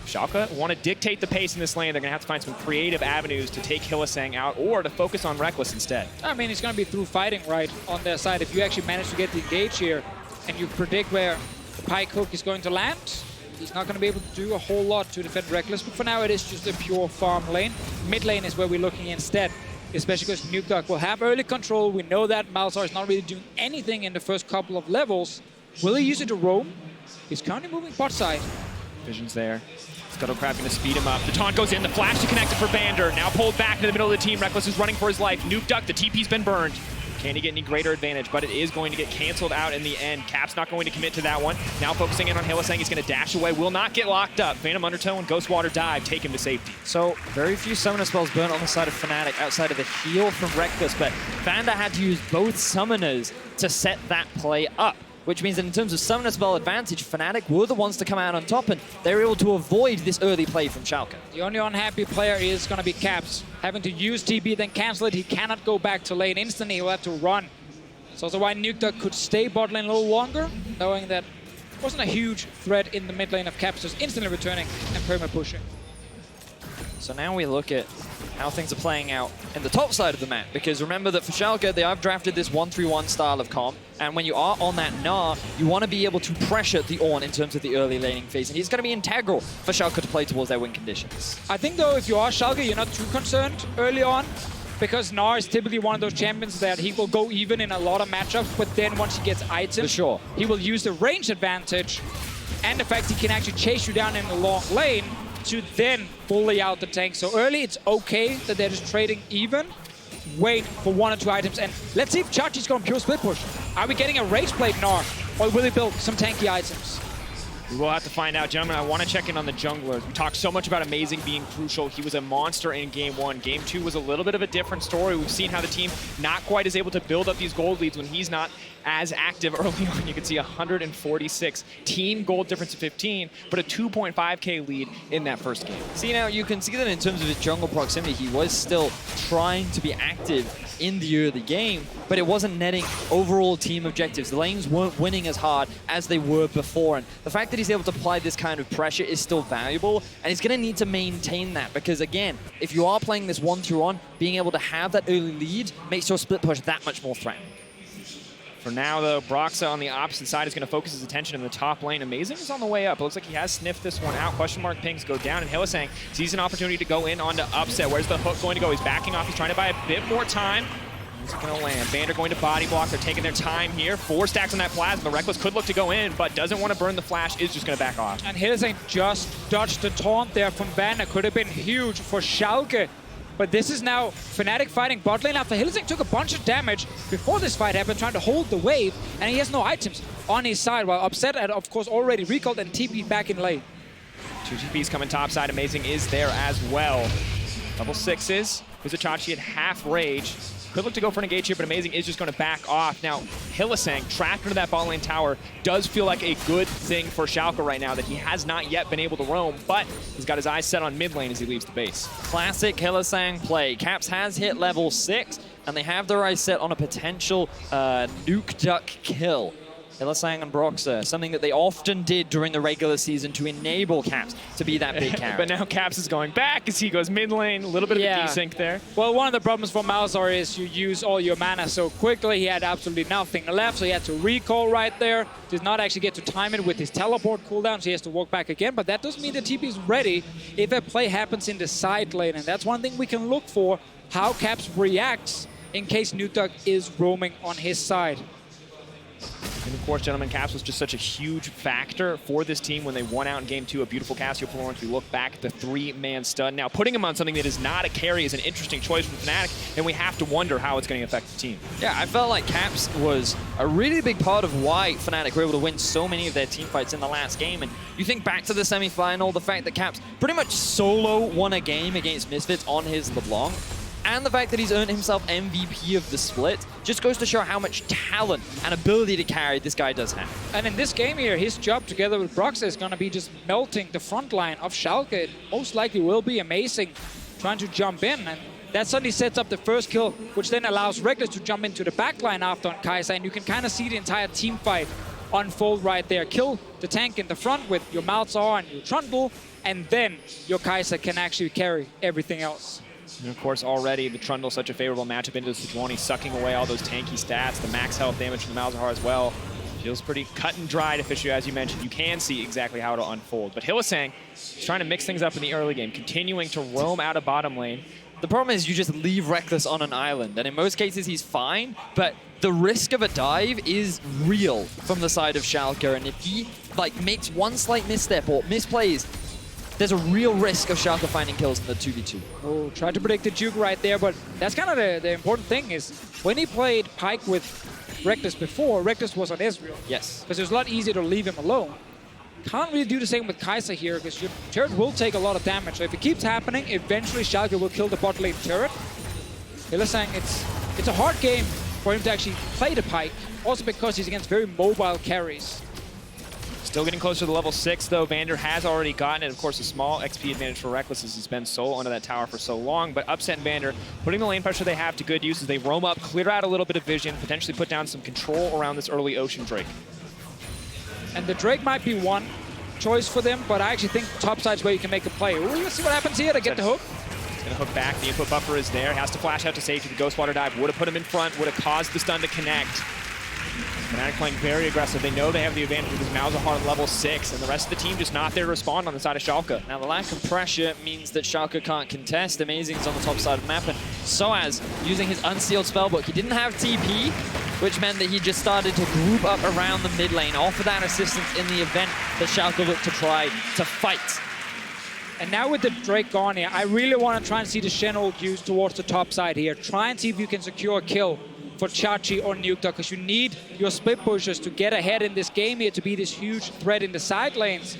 Schalke want to dictate the pace in this lane. They're going to have to find some creative avenues to take Hylissang out or to focus on Reckless instead. I mean, it's going to be through fighting right on their side. If you actually manage to get the engage here and you predict where the Pyke hook is going to land, he's not going to be able to do a whole lot to defend Reckless, but for now it is just a pure farm lane. Mid lane is where we're looking instead, especially because Nukeduck will have early control. We know that Malzahar is not really doing anything in the first couple of levels. Will he use it to roam? He's currently moving bot side. Vision's there. Scuttle Crab going to speed him up. The taunt goes in, the flash to connect it for Vander. Now pulled back into the middle of the team. Reckless is running for his life. Nukeduck, the TP's been burned. Can he get any greater advantage? But it is going to get canceled out in the end. Cap's not going to commit to that one. Now focusing in on Hylissang. He's going to dash away. Will not get locked up. Phantom Undertow and Ghost Water dive take him to safety. So very few summoner spells burnt on the side of Fnatic outside of the heal from Reckless, but Vander had to use both summoners to set that play up, which means that in terms of summoner spell advantage, Fnatic were the ones to come out on top, and they were able to avoid this early play from Schalke. The only unhappy player is going to be Caps. Having to use TP, then cancel it. He cannot go back to lane instantly. He'll have to run. It's also why Nukeduck could stay bot lane a little longer, knowing that it wasn't a huge threat in the mid lane of Caps, just instantly returning and perma-pushing. So now we look at how things are playing out in the top side of the map, because remember that for Schalke, they have drafted this 1-3-1 style of comp, and when you are on that Gnar, you want to be able to pressure the Ornn in terms of the early laning phase, and it's going to be integral for Schalke to play towards their win conditions. I think, though, if you are Schalke, you're not too concerned early on, because Gnar is typically one of those champions that he will go even in a lot of matchups, but then once he gets items, for sure, he will use the range advantage and the fact he can actually chase you down in the long lane to then fully out the tank. So early, it's okay that they're just trading even. Wait for 1 or 2 items, and let's see if Chachi's going pure split push. Are we getting a Rage Blade Gnar, or will he build some tanky items? We will have to find out. Gentlemen, I want to check in on the junglers. We talked so much about Amazing being crucial. He was a monster in Game 1. Game 2 was a little bit of a different story. We've seen how the team not quite is able to build up these gold leads when he's not as active early on. You can see 146 team gold difference of 15, but a 2.5K lead in that first game. See, now you can see that in terms of his jungle proximity, he was still trying to be active in the early game, but it wasn't netting overall team objectives. The lanes weren't winning as hard as they were before, and the fact that he's able to apply this kind of pressure is still valuable, and he's going to need to maintain that, because again, if you are playing this 1-2-1, being able to have that early lead makes your split push that much more threatening. For now, though, Broxa on the opposite side is going to focus his attention in the top lane. Amazing is on the way up. It looks like he has sniffed this one out. Question mark pings go down, and Hylissang sees an opportunity to go in onto Upset. Where's the hook going to go? He's backing off. He's trying to buy a bit more time. He's going to land. Vander going to body block. They're taking their time here. 4 stacks on that plasma. Reckless could look to go in, but doesn't want to burn the flash. Is just going to back off. And Hylissang just dodged the taunt there from Vander. Could have been huge for Schalke. But this is now Fnatic fighting bot lane after Hylissang took a bunch of damage before this fight happened, trying to hold the wave, and he has no items on his side, while Upset had, of course, already recalled and TP'd back in lane. 2 TPs coming topside. Amazing is there as well. Level 6s. Kuzachachi at half rage. Could look to go for an engage here, but Amazing is just going to back off. Now, Hylissang, trapped into that bot lane tower, does feel like a good thing for Schalke right now that he has not yet been able to roam, but he's got his eyes set on mid lane as he leaves the base. Classic Hylissang play. Caps has hit level 6, and they have their eyes set on a potential nuke duck kill. Hylissang and Broxa, something that they often did during the regular season to enable Caps to be that big carry. But now Caps is going back as he goes mid lane, a little bit of a desync there. Well, one of the problems for Malzahar is you use all your mana so quickly. He had absolutely nothing left, so he had to recall right there. Did not actually get to time it with his teleport cooldown, so he has to walk back again. But that doesn't mean the TP is ready if a play happens in the side lane, and that's one thing we can look for, how Caps reacts in case Nuke is roaming on his side. And of course, gentlemen, Caps was just such a huge factor for this team when they won out in Game 2. A beautiful Cassio performance. We look back at the 3-man stun. Now, putting him on something that is not a carry is an interesting choice from Fnatic, and we have to wonder how it's going to affect the team. Yeah, I felt like Caps was a really big part of why Fnatic were able to win so many of their team fights in the last game. And you think back to the semi-final, the fact that Caps pretty much solo won a game against Misfits on his LeBlanc, and the fact that he's earned himself MVP of the split just goes to show how much talent and ability to carry this guy does have. And in this game here, his job together with Broxa is going to be just melting the front line of Schalke. It most likely will be Amazing trying to jump in, and that suddenly sets up the first kill, which then allows Reckless to jump into the back line after on Kai'Sa, and you can kind of see the entire team fight unfold right there. Kill the tank in the front with your Malzahar and your Trundle, and then your Kai'Sa can actually carry everything else. And of course, already the Trundle, such a favorable matchup into Sejuani, sucking away all those tanky stats, the max health damage from the Malzahar as well. Feels pretty cut and dried, officially, as you mentioned. You can see exactly how it'll unfold. But Hylissang is trying to mix things up in the early game, continuing to roam out of bottom lane. The problem is you just leave Reckless on an island, and in most cases he's fine, but the risk of a dive is real from the side of Schalke, and if he makes one slight misstep or misplays, there's a real risk of Schalke finding kills in the 2v2. Oh, tried to predict the juke right there, but that's kind of the important thing is when he played Pyke with Reckless before, Reckless was on Ezreal. Yes. Because it was a lot easier to leave him alone. Can't really do the same with Kai'Sa here, because your turret will take a lot of damage. So if it keeps happening, eventually Schalke will kill the bot lane turret. Hylissang, it's a hard game for him to actually play the Pyke, also because he's against very mobile carries. Still getting closer to level 6, though. Vander has already gotten it. Of course, a small XP advantage for Reckless as he's been solo under that tower for so long. But Upset and Vander putting the lane pressure they have to good use as they roam up, clear out a little bit of vision, potentially put down some control around this early Ocean Drake. And the Drake might be one choice for them, but I actually think topside's where you can make a play. Ooh, let's see what happens here to get the hook. He's going to hook back. The input buffer is there. Has to flash out to safety. The Ghost Water Dive would have put him in front, would have caused the stun to connect. Fnatic playing very aggressive. They know they have the advantage with his Malzahar level 6, and the rest of the team just not there to respond on the side of Schalke. Now, the lack of pressure means that Schalke can't contest. Amazing's on the top side of the map, and Soaz using his unsealed spellbook. He didn't have TP, which meant that he just started to group up around the mid lane, offer that assistance in the event that Schalke looked to try to fight. And now with the Drake gone here, I really want to try and see the Shen ult used towards the top side here. Try and see if you can secure a kill for Chachi or Nuke Dog, because you need your split pushers to get ahead in this game here to be this huge threat in the side lanes.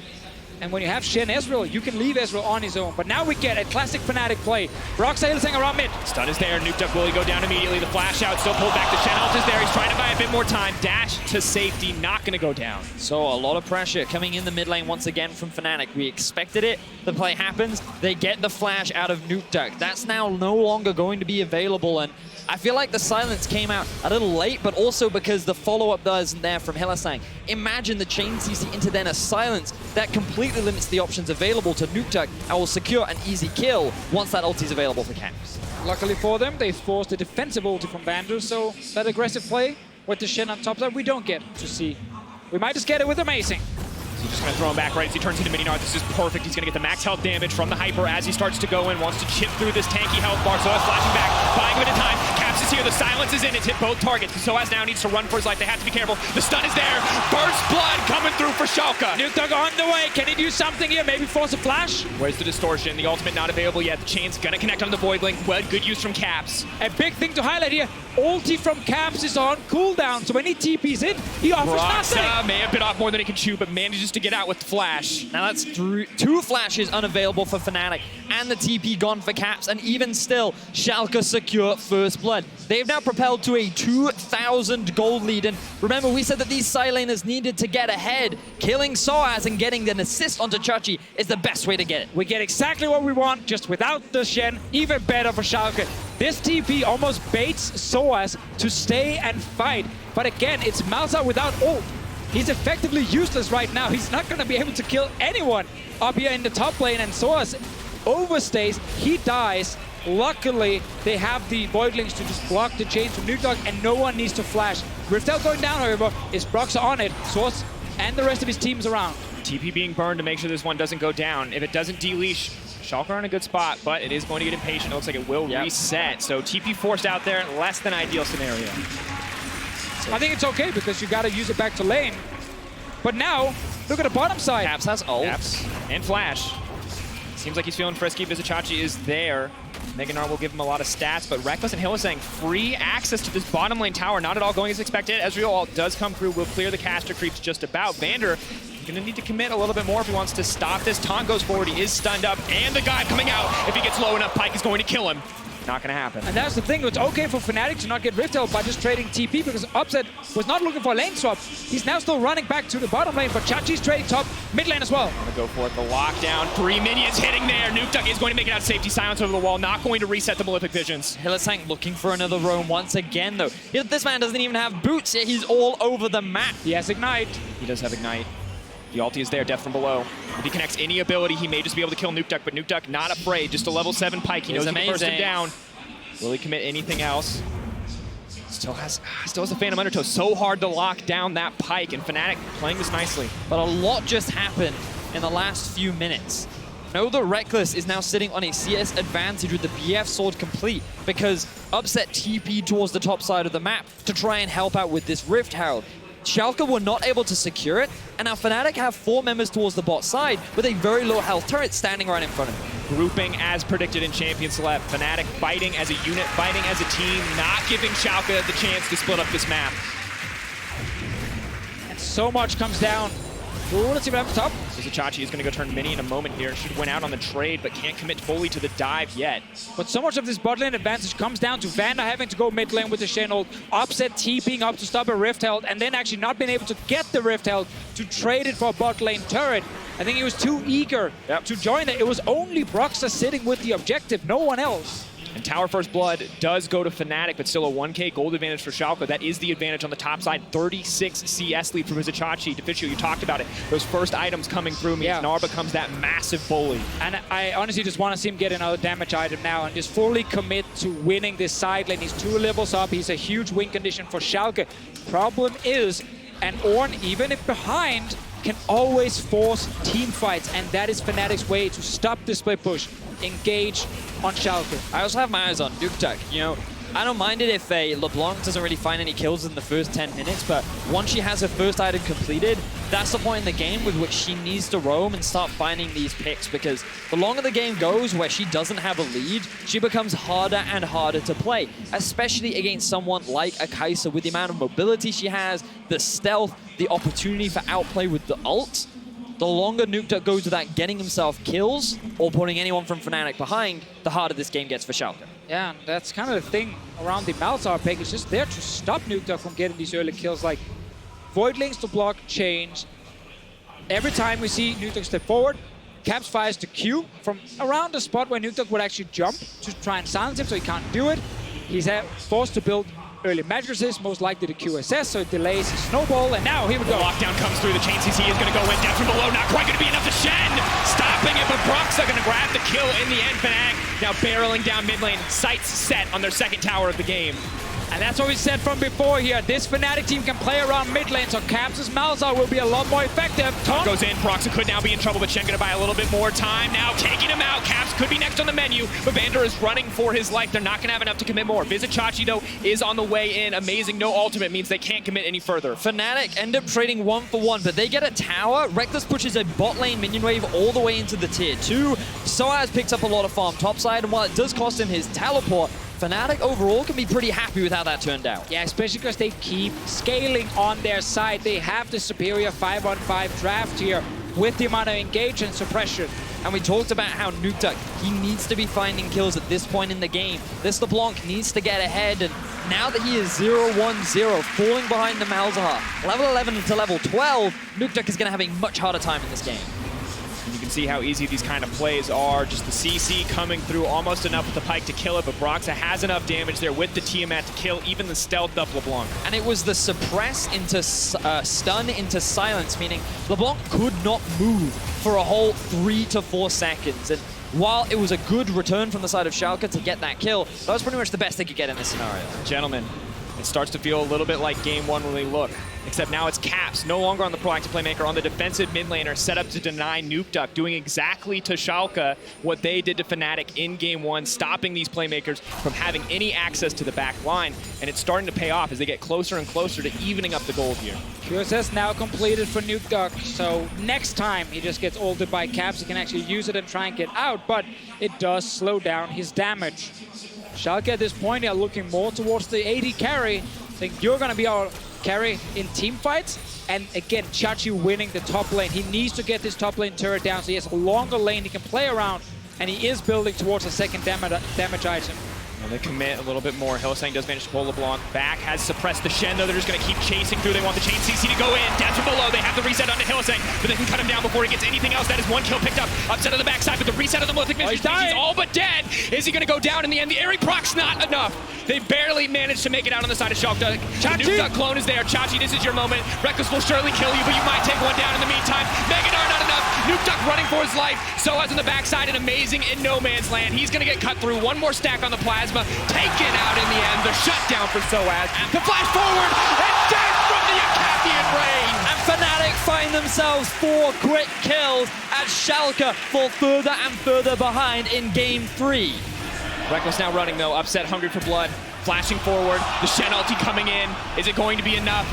And when you have Shen Ezreal, you can leave Ezreal on his own. But now we get a classic Fnatic play. Broxah Hillsang around mid. Stun is there. Nuke Duck will he go down immediately. The flash out still pulled back. The Shen ult is there. He's trying to buy a bit more time. Dash to safety. Not going to go down. So a lot of pressure coming in the mid lane once again from Fnatic. We expected it. The play happens. They get the flash out of Nuke Duck. That's now no longer going to be available. And I feel like the silence came out a little late, but also because the follow-up isn't there from Hylissang. Imagine the chain CC into then a silence that completely limits the options available to Nuke Duck and will secure an easy kill once that ulti is available for Caps. Luckily for them, they forced a defensive ulti from Vander, so that aggressive play with the Shen on top that we don't get to see. We might just get it with Amazing. He's just going to throw him back right as he turns into Mini-Nard. This is perfect. He's going to get the max health damage from the Hyper as he starts to go in. Wants to chip through this tanky health bar. Soaz flashing back, buying a bit of time. Caps is here. The silence is in. It's hit both targets. Soaz now needs to run for his life. They have to be careful. The stun is there. Burst blood coming through for Schalke. Nuke Dog on the way. Can he do something here? Maybe force a flash? Where's the distortion? The ultimate not available yet. The chain's going to connect on the Void Link. Well, good use from Caps. A big thing to highlight here. Ulti from Caps is on cooldown. So when he TP's in, he offers nothing. May have bit off more than he can chew, but manages to get out with the flash. Now that's two flashes unavailable for Fnatic and the TP gone for Caps, and even still, Schalke secure first blood. They've now propelled to a 2,000 gold lead, and remember we said that these side laners needed to get ahead. Killing Soaz and getting an assist onto Chachi is the best way to get it. We get exactly what we want, just without the Shen, even better for Schalke. This TP almost baits Soaz to stay and fight, but again, it's Malzahar without ult. He's effectively useless right now. He's not going to be able to kill anyone up here in the top lane, and Soaz overstays. He dies. Luckily, they have the Void Links to just block the chains from Nuke Dog, and no one needs to flash. Riftel going down, however, is Broxah on it. Soaz and the rest of his team's around. TP being burned to make sure this one doesn't go down. If it doesn't deleash, Schalke are in a good spot, but it is going to get impatient. It looks like it will reset. So TP forced out there, less than ideal scenario. I think it's okay because you got to use it back to lane. But now, look at the bottom side. Caps has ult. Caps and flash. Seems like he's feeling frisky. Vizichachi is there. Meganar will give him a lot of stats, but Reckless and Hylissang free access to this bottom lane tower. Not at all going as expected. Ezreal ult does come through. Will clear the caster creeps just about. Vander gonna need to commit a little bit more if he wants to stop this. Taunt goes forward. He is stunned up, and the guy coming out. If he gets low enough, Pyke is going to kill him. Not gonna happen. And that's the thing, it's okay for Fnatic to not get Riftel by just trading TP because Upset was not looking for a lane swap. He's now still running back to the bottom lane, but Chachi's trading top mid lane as well. Gonna go for it, the lockdown. 3 minions hitting there. Nuke Duck is going to make it out safety. Silence over the wall, not going to reset the Malefic Visions. Hylissang looking for another roam once again, though. This man doesn't even have boots, yet he's all over the map. He has Ignite. He does have Ignite. The ulti is there, death from below. If he connects any ability, he may just be able to kill Nuke Duck, but Nuke Duck not afraid. Just a level 7 Pyke. He knows he can burst him down. Will he commit anything else? Still has the Phantom Undertow. So hard to lock down that Pyke, and Fnatic playing this nicely. But a lot just happened in the last few minutes. Know the Reckless is now sitting on a CS advantage with the BF sword complete because Upset TP'd towards the top side of the map to try and help out with this Rift Herald. Schalke were not able to secure it, and now Fnatic have 4 members towards the bot side with a very low health turret standing right in front of them. Grouping as predicted in Champion Select. Fnatic fighting as a unit, fighting as a team, not giving Schalke the chance to split up this map. And so much comes down. Ooh, let's see what happens top. Vizichachi is going to go turn mini in a moment here. Should win out on the trade, but can't commit fully to the dive yet. But so much of this bot lane advantage comes down to Vander having to go mid lane with the Shen ult, Upset TPing up to stop a Rift Herald, and then actually not being able to get the Rift Herald to trade it for a bot lane turret. I think he was too eager to join it. It was only Broxah sitting with the objective, no one else. And Tower First Blood does go to Fnatic, but still a 1k gold advantage for Schalke. That is the advantage on the top side. 36 CS lead for Vizichachi. Deficio, you talked about it. Those first items coming through means Gnar becomes that massive bully. And I honestly just want to see him get another damage item now and just fully commit to winning this side lane. He's 2 levels up. He's a huge win condition for Schalke. Problem is, and Ornn, even if behind, can always force team fights, and that is Fnatic's way to stop the split push, engage on Schalke. I also have my eyes on Nuke Duck. You know, I don't mind it if LeBlanc doesn't really find any kills in the first 10 minutes, but once she has her first item completed, that's the point in the game with which she needs to roam and start finding these picks, because the longer the game goes where she doesn't have a lead, she becomes harder and harder to play, especially against someone like a Kai'Sa with the amount of mobility she has, the stealth, the opportunity for outplay with the ult. The longer Nukeduck goes without getting himself kills or putting anyone from Fnatic behind, the harder this game gets for Schalke. Yeah, and that's kind of the thing around the Malzahar pick. It's just there to stop Nukeduck from getting these early kills. Like, Voidlings to block change. Every time we see Nukeduck step forward, Caps fires the Q from around the spot where Nukeduck would actually jump to try and silence him, so he can't do it. He's forced to build early mattresses, most likely the QSS, so it delays his snowball, and now here we go. The lockdown comes through, the chain CC is gonna go in, down from below, not quite gonna be enough to Shen! Stopping it, but Broxah gonna grab the kill in the end. Fnatic now barreling down mid lane, sights set on their second tower of the game. And that's what we said from before here. This Fnatic team can play around mid lane, so Caps' Malzahar will be a lot more effective. Taunt goes in, Broxah could now be in trouble, but Shen gonna buy a little bit more time. Now taking him out, Caps could be next on the menu, but Vander is running for his life. They're not gonna have enough to commit more. Visit Chachi though is on the way in. Amazing, no ultimate means they can't commit any further. Fnatic end up trading 1-for-1, but they get a tower. Reckless pushes a bot lane minion wave all the way into the tier 2. Soaz picks up a lot of farm topside, and while it does cost him his teleport, Fnatic overall can be pretty happy with how that turned out. Yeah, especially because they keep scaling on their side. They have the superior 5-on-5 draft here with the amount of engage and suppression. And we talked about how Nukeduck, he needs to be finding kills at this point in the game. This LeBlanc needs to get ahead, and now that he is 0-1-0, falling behind the Malzahar, level 11 to level 12, Nukeduck is going to have a much harder time in this game. And you can see how easy these kind of plays are. Just the CC coming through, almost enough with the Pike to kill it, but Broxah has enough damage there with the Tiamat to kill even the stealthed up LeBlanc. And it was the suppress into stun into silence, meaning LeBlanc could not move for a whole 3 to 4 seconds. And while it was a good return from the side of Schalke to get that kill, that was pretty much the best they could get in this scenario. Gentlemen, it starts to feel a little bit like game one when we look. Except now it's Caps, no longer on the proactive playmaker, on the defensive mid laner, set up to deny Nukeduck, doing exactly to Schalke what they did to Fnatic in game one, stopping these playmakers from having any access to the back line. And it's starting to pay off as they get closer and closer to evening up the gold here. QSS now completed for Nukeduck, so next time he just gets ulted by Caps, he can actually use it and try and get out, but it does slow down his damage. Schalke at this point are looking more towards the AD carry, saying you're gonna be our carry in team fights. And again, Chachi winning the top lane. He needs to get this top lane turret down so he has a longer lane he can play around, and he is building towards a second damage item. And they commit a little bit more. Hylissang does manage to pull LeBlanc back, has suppressed the Shen, though they're just going to keep chasing through. They want the chain CC to go in, down from below. They have the reset onto Hylissang, but they can cut him down before he gets anything else. That is one kill picked up. Upset on the backside, but the reset of the Mythic Mystery Species all but dead. Is he going to go down in the end? The Airy proc's not enough. They barely managed to make it out on the side of Schalke. The Nukeduck clone is there. Chachi, this is your moment. Reckless will surely kill you, but you might take one down in the meantime. Megadar not enough. Nukeduck running for his life. Soaz on the backside and Amazing in no man's land. He's going to get cut through. One more stack on the plasma. Taken out in the end. The shutdown for Soaz. The flash forward and death from the Acathian rain. And Fnatic find themselves 4 quick kills as Schalke fall further and further behind in game 3. Reckless now running though, upset, hungry for blood. Flashing forward, the Shen ulti coming in. Is it going to be enough?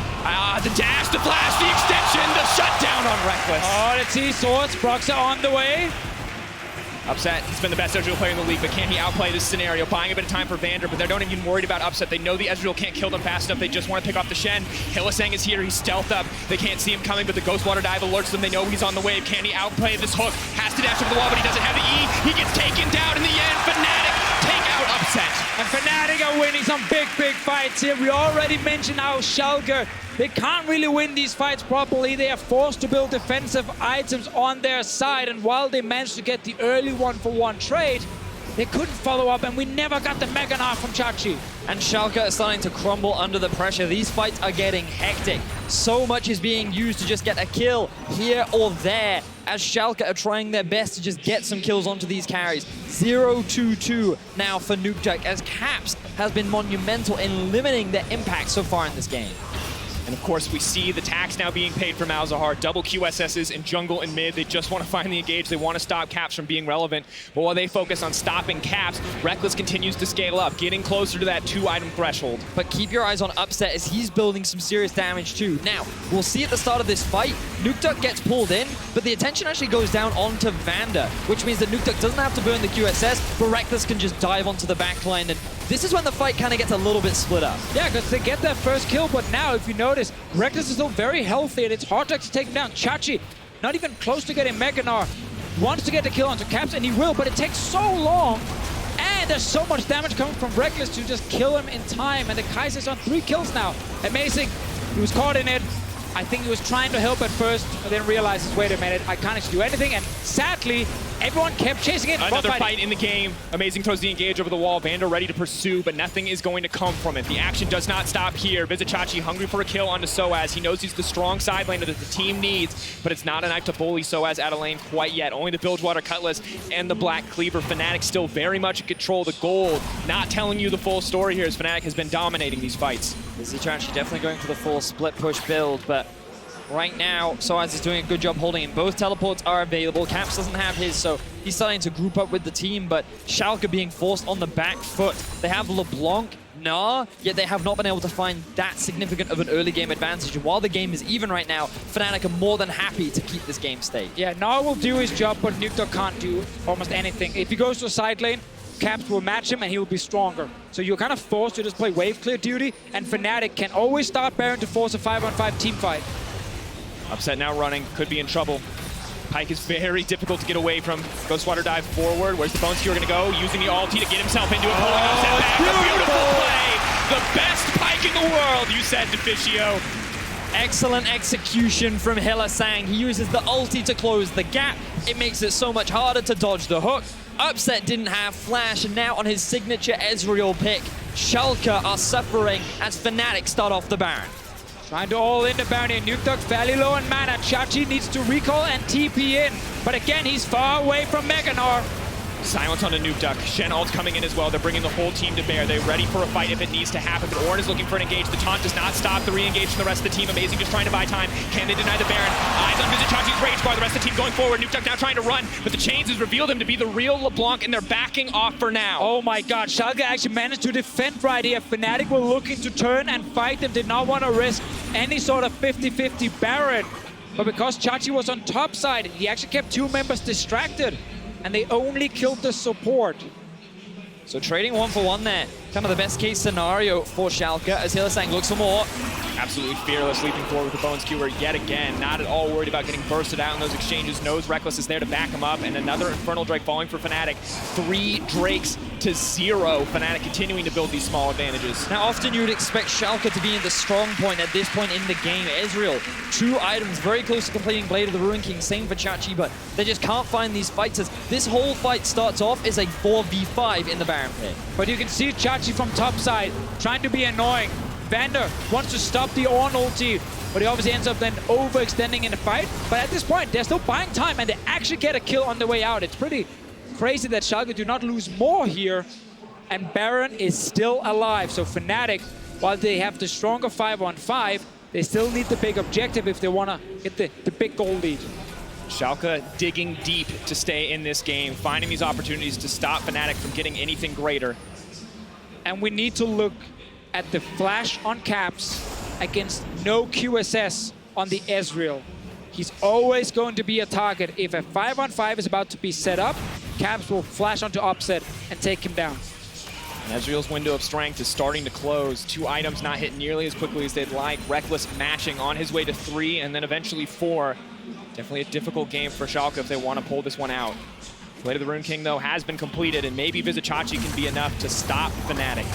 The dash, the flash, the extension, the shutdown on Reckless. Oh, let's see, Swords, Broxah on the way. Upset, he's been the best Ezreal player in the league, but can he outplay this scenario? Buying a bit of time for Vander, but they don't even worried about Upset. They know the Ezreal can't kill them fast enough. They just want to pick off the Shen. Hylissang is here, he's stealthed up. They can't see him coming, but the Ghostwater dive alerts them. They know he's on the wave. Can he outplay this hook? Has to dash over the wall, but he doesn't have the E. He gets taken down in the end. Fnatic take out Upset. And Fnatic are winning some big fights here. We already mentioned how Schalke, they can't really win these fights properly. They are forced to build defensive items on their side, and while they managed to get the early 1-for-1 trade, they couldn't follow up, and we never got the Mega Knife from Chachi. And Schalke is starting to crumble under the pressure. These fights are getting hectic. So much is being used to just get a kill here or there, as Schalke are trying their best to just get some kills onto these carries. 0-2-2 now for Nukeduck, as Caps has been monumental in limiting their impact so far in this game. And of course, we see the tax now being paid for Malzahar. Double QSSs in jungle and mid. They just want to find the engage. They want to stop Caps from being relevant. But while they focus on stopping Caps, Rekkles continues to scale up, getting closer to that 2-item threshold. But keep your eyes on Upset as he's building some serious damage too. Now, we'll see at the start of this fight, Nukeduck gets pulled in, but the attention actually goes down onto Vander, which means that Nukeduck doesn't have to burn the QSS, but Rekkles can just dive onto the backline, and this is when the fight kind of gets a little bit split up. Yeah, because they get that first kill, but now, if you notice, Rekkles is still very healthy, and it's hard to actually take him down. Chachi, not even close to getting Meganar, wants to get the kill onto Caps, and he will, but it takes so long, and there's so much damage coming from Rekkles to just kill him in time, and the Kaiser's on 3 kills now. Amazing. He was caught in it. I think he was trying to help at first, but then realizes, wait a minute, I can't actually do anything, and sadly, everyone kept chasing it. Another fight in the game. Amazing throws the engage over the wall. Vander ready to pursue, but nothing is going to come from it. The action does not stop here. Vizicachi hungry for a kill onto Soaz. He knows he's the strong side laner that the team needs, but it's not enough to bully Soaz out of lane quite yet. Only the Bilgewater Cutlass and the Black Cleaver. Fnatic still very much in control. The gold not telling you the full story here as Fnatic has been dominating these fights. Vizicachi definitely going for the full split push build, but right now, Soaz is doing a good job holding him. Both teleports are available. Caps doesn't have his, so he's starting to group up with the team, but Schalke being forced on the back foot. They have LeBlanc, Gnar, yet they have not been able to find that significant of an early game advantage. And while the game is even right now, Fnatic are more than happy to keep this game stayed. Yeah, Gnar will do his job, but Nukeduck can't do almost anything. If he goes to a side lane, Caps will match him and he will be stronger. So you're kind of forced to just play wave clear duty, and Fnatic can always start Baron to force a 5-on-5 team fight. Upset now running, could be in trouble. Pyke is very difficult to get away from. Ghostwater dive forward. Where's the Bone Skewer gonna go? Using the ulti to get himself into it. Pulling Upset back. A beautiful play. The best Pyke in the world, you said, Deficio. Excellent execution from Hillasang. He uses the ulti to close the gap. It makes it so much harder to dodge the hook. Upset didn't have flash, and now on his signature Ezreal pick, Schalke are suffering as Fnatic start off the Baron. Trying to all in the Baron here. Nukeduck fairly low on mana. Chachi needs to recall and TP in. But again, he's far away from Meganar. Silence on the Nukeduck. Shen ult coming in as well. They're bringing the whole team to bear. They're ready for a fight if it needs to happen. But Ornn is looking for an engage. The taunt does not stop the re-engage from the rest of the team. Amazing just trying to buy time. Can they deny the Baron? Eyes on Vizicachi's rage bar. The rest of the team going forward. Nukeduck now trying to run. But the chains has revealed him to be the real LeBlanc, and they're backing off for now. Oh my god, Schalke actually managed to defend right here. Fnatic were looking to turn and fight them. Did not want to risk any sort of 50-50 Baron. But because Chachi was on top side, he actually kept 2 members distracted. And they only killed the support. So trading 1-for-1 there. Kind of the best case scenario for Schalke as Hillasang looks for more. Absolutely fearless, leaping forward with the Bone Skewer yet again. Not at all worried about getting bursted out in those exchanges. Knows Rekkles is there to back him up, and another Infernal Drake falling for Fnatic. 3 Drakes to 0. Fnatic continuing to build these small advantages. Now, often you would expect Schalke to be in the strong point at this point in the game. Ezreal, 2 items, very close to completing Blade of the Ruin King. Same for Chachi, but they just can't find these fights as this whole fight starts off as a 4v5 in the Baron pit. But you can see Chachi from top side trying to be annoying. Vander wants to stop the Ornn ulti, but he obviously ends up then overextending in the fight. But at this point, they're still buying time, and they actually get a kill on the way out. It's pretty crazy that Schalke do not lose more here, and Baron is still alive. So Fnatic, while they have the stronger 5-on-5, they still need the big objective if they want to get the big goal lead. Schalke digging deep to stay in this game, finding these opportunities to stop Fnatic from getting anything greater. And we need to look at the flash on Caps against no QSS on the Ezreal. He's always going to be a target. If a 5-on-5 is about to be set up, Caps will flash onto Upset and take him down. And Ezreal's window of strength is starting to close. 2 items not hit nearly as quickly as they'd like. Rekkles matching on his way to 3 and then eventually 4. Definitely a difficult game for Schalke if they want to pull this one out. Blade of the Rune King, though, has been completed, and maybe Vizicachi can be enough to stop Fnatic.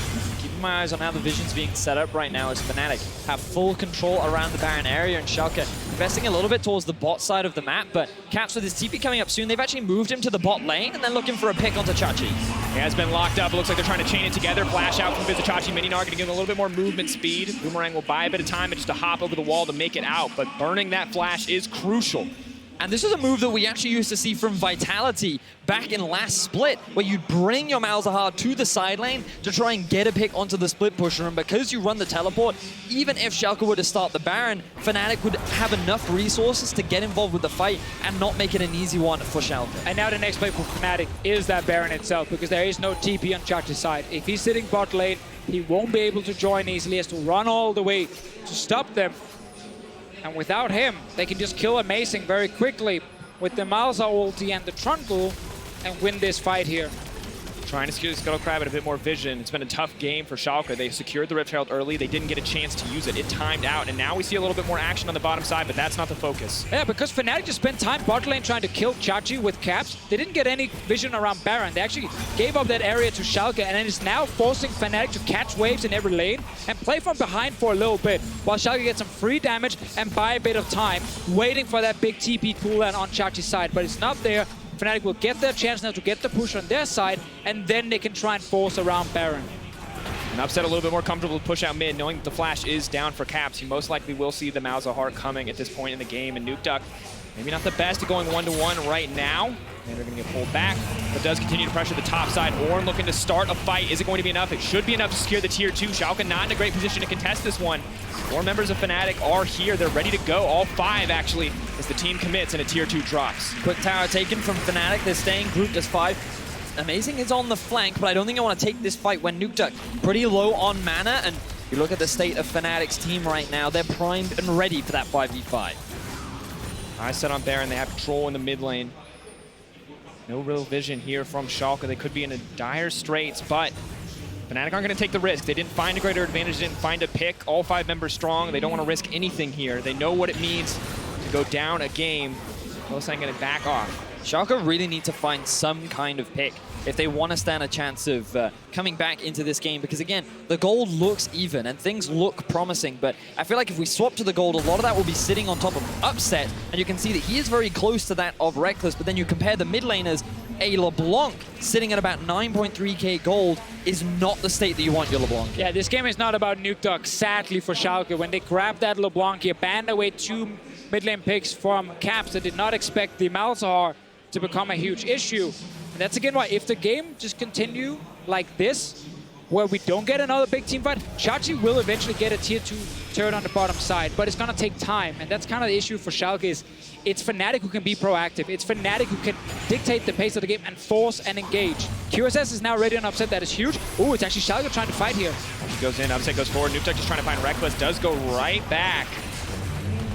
Keeping my eyes on how the vision's being set up right now as Fnatic have full control around the Baron area, and Schalke investing a little bit towards the bot side of the map, but Caps with his TP coming up soon, they've actually moved him to the bot lane and then looking for a pick onto Chachi. He has been locked up. It looks like they're trying to chain it together. Flash out from Vizicachi. Mininar going to give him a little bit more movement speed. Boomerang will buy a bit of time just to hop over the wall to make it out, but burning that flash is crucial. And this is a move that we actually used to see from Vitality back in last split, where you'd bring your Malzahar to the side lane to try and get a pick onto the split pusher. And because you run the teleport, even if Schalke were to start the Baron, Fnatic would have enough resources to get involved with the fight and not make it an easy one for Schalke. And now the next play for Fnatic is that Baron itself, because there is no TP on Chachi's side. If he's sitting bot lane, he won't be able to join easily. He has to run all the way to stop them. And without him, they can just kill Amazing very quickly with the Malza ulti and the Trundle and win this fight here. Trying to secure the Scuttle Crab at a bit more vision. It's been a tough game for Schalke. They secured the Rift Herald early. They didn't get a chance to use it. It timed out, and now we see a little bit more action on the bottom side, but that's not the focus. Yeah, because Fnatic just spent time bot lane trying to kill Chachi with caps. They didn't get any vision around Baron. They actually gave up that area to Schalke, and then it's now forcing Fnatic to catch waves in every lane and play from behind for a little bit, while Schalke gets some free damage and buy a bit of time, waiting for that big TP cooldown on Chachi's side, but it's not there. Fnatic will get their chance now to get the push on their side, and then they can try and force around Baron. And Upset a little bit more comfortable to push out mid, knowing that the flash is down for caps. He most likely will see the Malzahar coming at this point in the game, and Nukeduck, maybe not the best at going 1-to-1 right now. And they're going to get pulled back, but does continue to pressure the top side. Ornn looking to start a fight. Is it going to be enough? It should be enough to secure the tier 2. Schalke not in a great position to contest this one. 4 members of Fnatic are here. They're ready to go. All 5, actually, as the team commits and a tier 2 drops. Quick tower taken from Fnatic. They're staying grouped as 5. Amazing is on the flank, but I don't think I want to take this fight when Nukeduck pretty low on mana. And you look at the state of Fnatic's team right now. They're primed and ready for that 5v5. I set on Baron. They have control in the mid lane. No real vision here from Schalke. They could be in a dire straits, but Fnatic aren't going to take the risk. They didn't find a greater advantage, didn't find a pick. All 5 members strong. They don't want to risk anything here. They know what it means to go down a game. Hylissang going to back off. Schalke really need to find some kind of pick if they want to stand a chance of coming back into this game, because again, the gold looks even and things look promising, but I feel like if we swap to the gold, a lot of that will be sitting on top of Upset, and you can see that he is very close to that of Reckless, but then you compare the mid laners, a LeBlanc sitting at about 9.3k gold is not the state that you want your LeBlanc in. Yeah, this game is not about Nukeduck, sadly for Schalke. When they grabbed that LeBlanc, he banned away 2 mid lane picks from caps that did not expect the Malzahar to become a huge issue. And that's again why, if the game just continue like this, where we don't get another big team fight, Chachi will eventually get a tier 2 turret on the bottom side, but it's gonna take time, and that's kind of the issue for Schalke. Is it's Fnatic who can be proactive. It's Fnatic who can dictate the pace of the game and force and engage. QSS is now ready on Upset. That is huge. Ooh, it's actually Schalke trying to fight here. He goes in, Upset goes forward. Nukeduck just trying to find Reckless. Does go right back.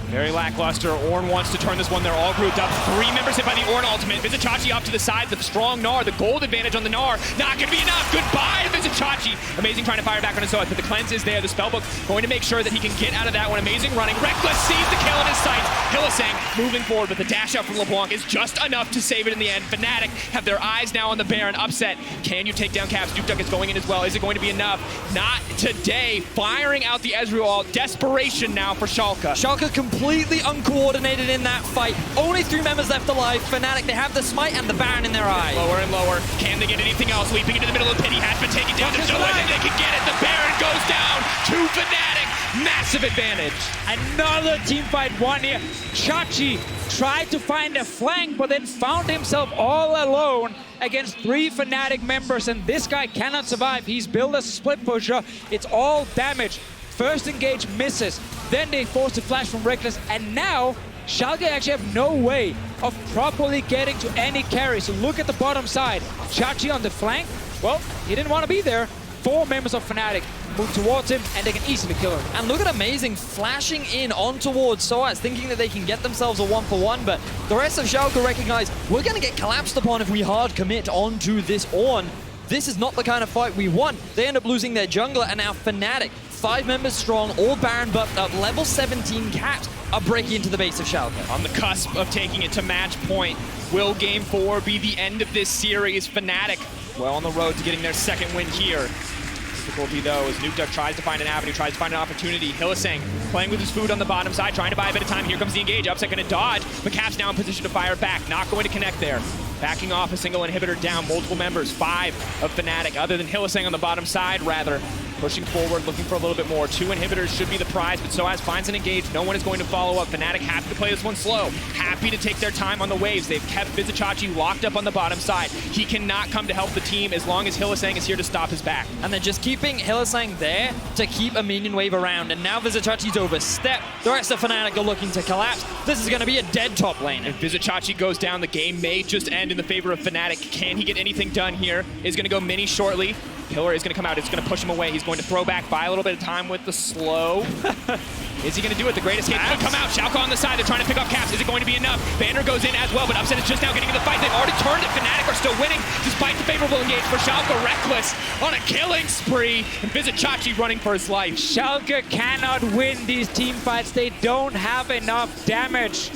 Very lackluster. Ornn wants to turn this one. They're all grouped up. 3 members hit by the Ornn ultimate. Vizicachi up to the side. The strong Gnar. The gold advantage on the Gnar. Not going to be enough. Goodbye, Vizicachi. Amazing trying to fire back on his Zoeth, but the cleanse is there. The spellbook going to make sure that he can get out of that one. Amazing running. Reckless sees the kill in his sights. Hylissang moving forward, but the dash out from LeBlanc is just enough to save it in the end. Fnatic have their eyes now on the Baron. Upset. Can you take down Caps? Nukeduck is going in as well. Is it going to be enough? Not today. Firing out the Ezreal. Desperation now for Schalke. Schalke completely uncoordinated in that fight. Only 3 members left alive. Fnatic, they have the smite and the Baron in their eye. Lower and lower. Can they get anything else? Leaping into the middle of the pit. He has been taken down. There's no way that they can get it. The Baron goes down to Fnatic. Massive advantage. Another team fight won here. Chachi tried to find a flank, but then found himself all alone against 3 Fnatic members, and this guy cannot survive. He's built as a split pusher. It's all damage. First engage misses, then they force the flash from Reckless, and now Schalke actually have no way of properly getting to any carry. So look at the bottom side. Chachi on the flank, well, he didn't want to be there. 4 members of Fnatic move towards him, and they can easily kill him. And look at Amazing flashing in on towards Soaz, thinking that they can get themselves a 1-for-1, but the rest of Schalke recognize we're going to get collapsed upon if we hard commit onto this Ornn. This is not the kind of fight we want. They end up losing their jungler, and now Fnatic, 5 members strong, all Baron buffed up, level 17 caps, are breaking into the base of Schalke. On the cusp of taking it to match point. Will Game 4 be the end of this series? Fnatic well on the road to getting their 2nd win here. Difficulty though, as Nukeduck tries to find an avenue, tries to find an opportunity. Hylissang playing with his food on the bottom side, trying to buy a bit of time. Here comes the engage. Upset going to dodge, but Cap's now in position to fire back. Not going to connect there. Backing off a single inhibitor down, multiple members, 5 of Fnatic, other than Hylissang on the bottom side, rather. pushing forward, looking for a little bit more. 2 inhibitors should be the prize, but Soaz finds an engage. No one is going to follow up. Fnatic happy to play this one slow, happy to take their time on the waves. They've kept Vizicachi locked up on the bottom side. He cannot come to help the team as long as Hylissang is here to stop his back. And they're just keeping Hylissang there to keep a minion wave around. And now Vizicachi's overstepped. The rest of Fnatic are looking to collapse. This is going to be a dead top lane. If Vizicachi goes down, the game may just end in the favor of Fnatic. Can he get anything done here? Is going to go mini shortly. Killer is going to come out. It's going to push him away. He's going to throw back, buy a little bit of time with the slow. Is he going to do it? The great escape could come out. Schalke on the side. They're trying to pick up caps. Is it going to be enough? Vander goes in as well, but Upset is just now getting in the fight. They've already turned it. Fnatic are still winning despite the favorable engage for Schalke. Reckless on a killing spree. And Vizicachi running for his life. Schalke cannot win these team fights. They don't have enough damage.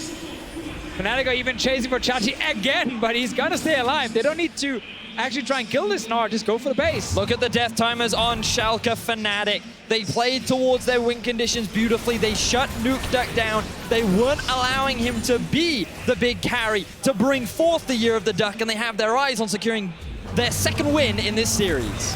Fnatic are even chasing for Chachi again, but he's gonna stay alive. They don't need to actually try and kill this Gnar, just go for the base. Look at the death timers on Schalke Fnatic. They played towards their win conditions beautifully. They shut Nukeduck down. They weren't allowing him to be the big carry to bring forth the Year of the Duck, and they have their eyes on securing their second win in this series.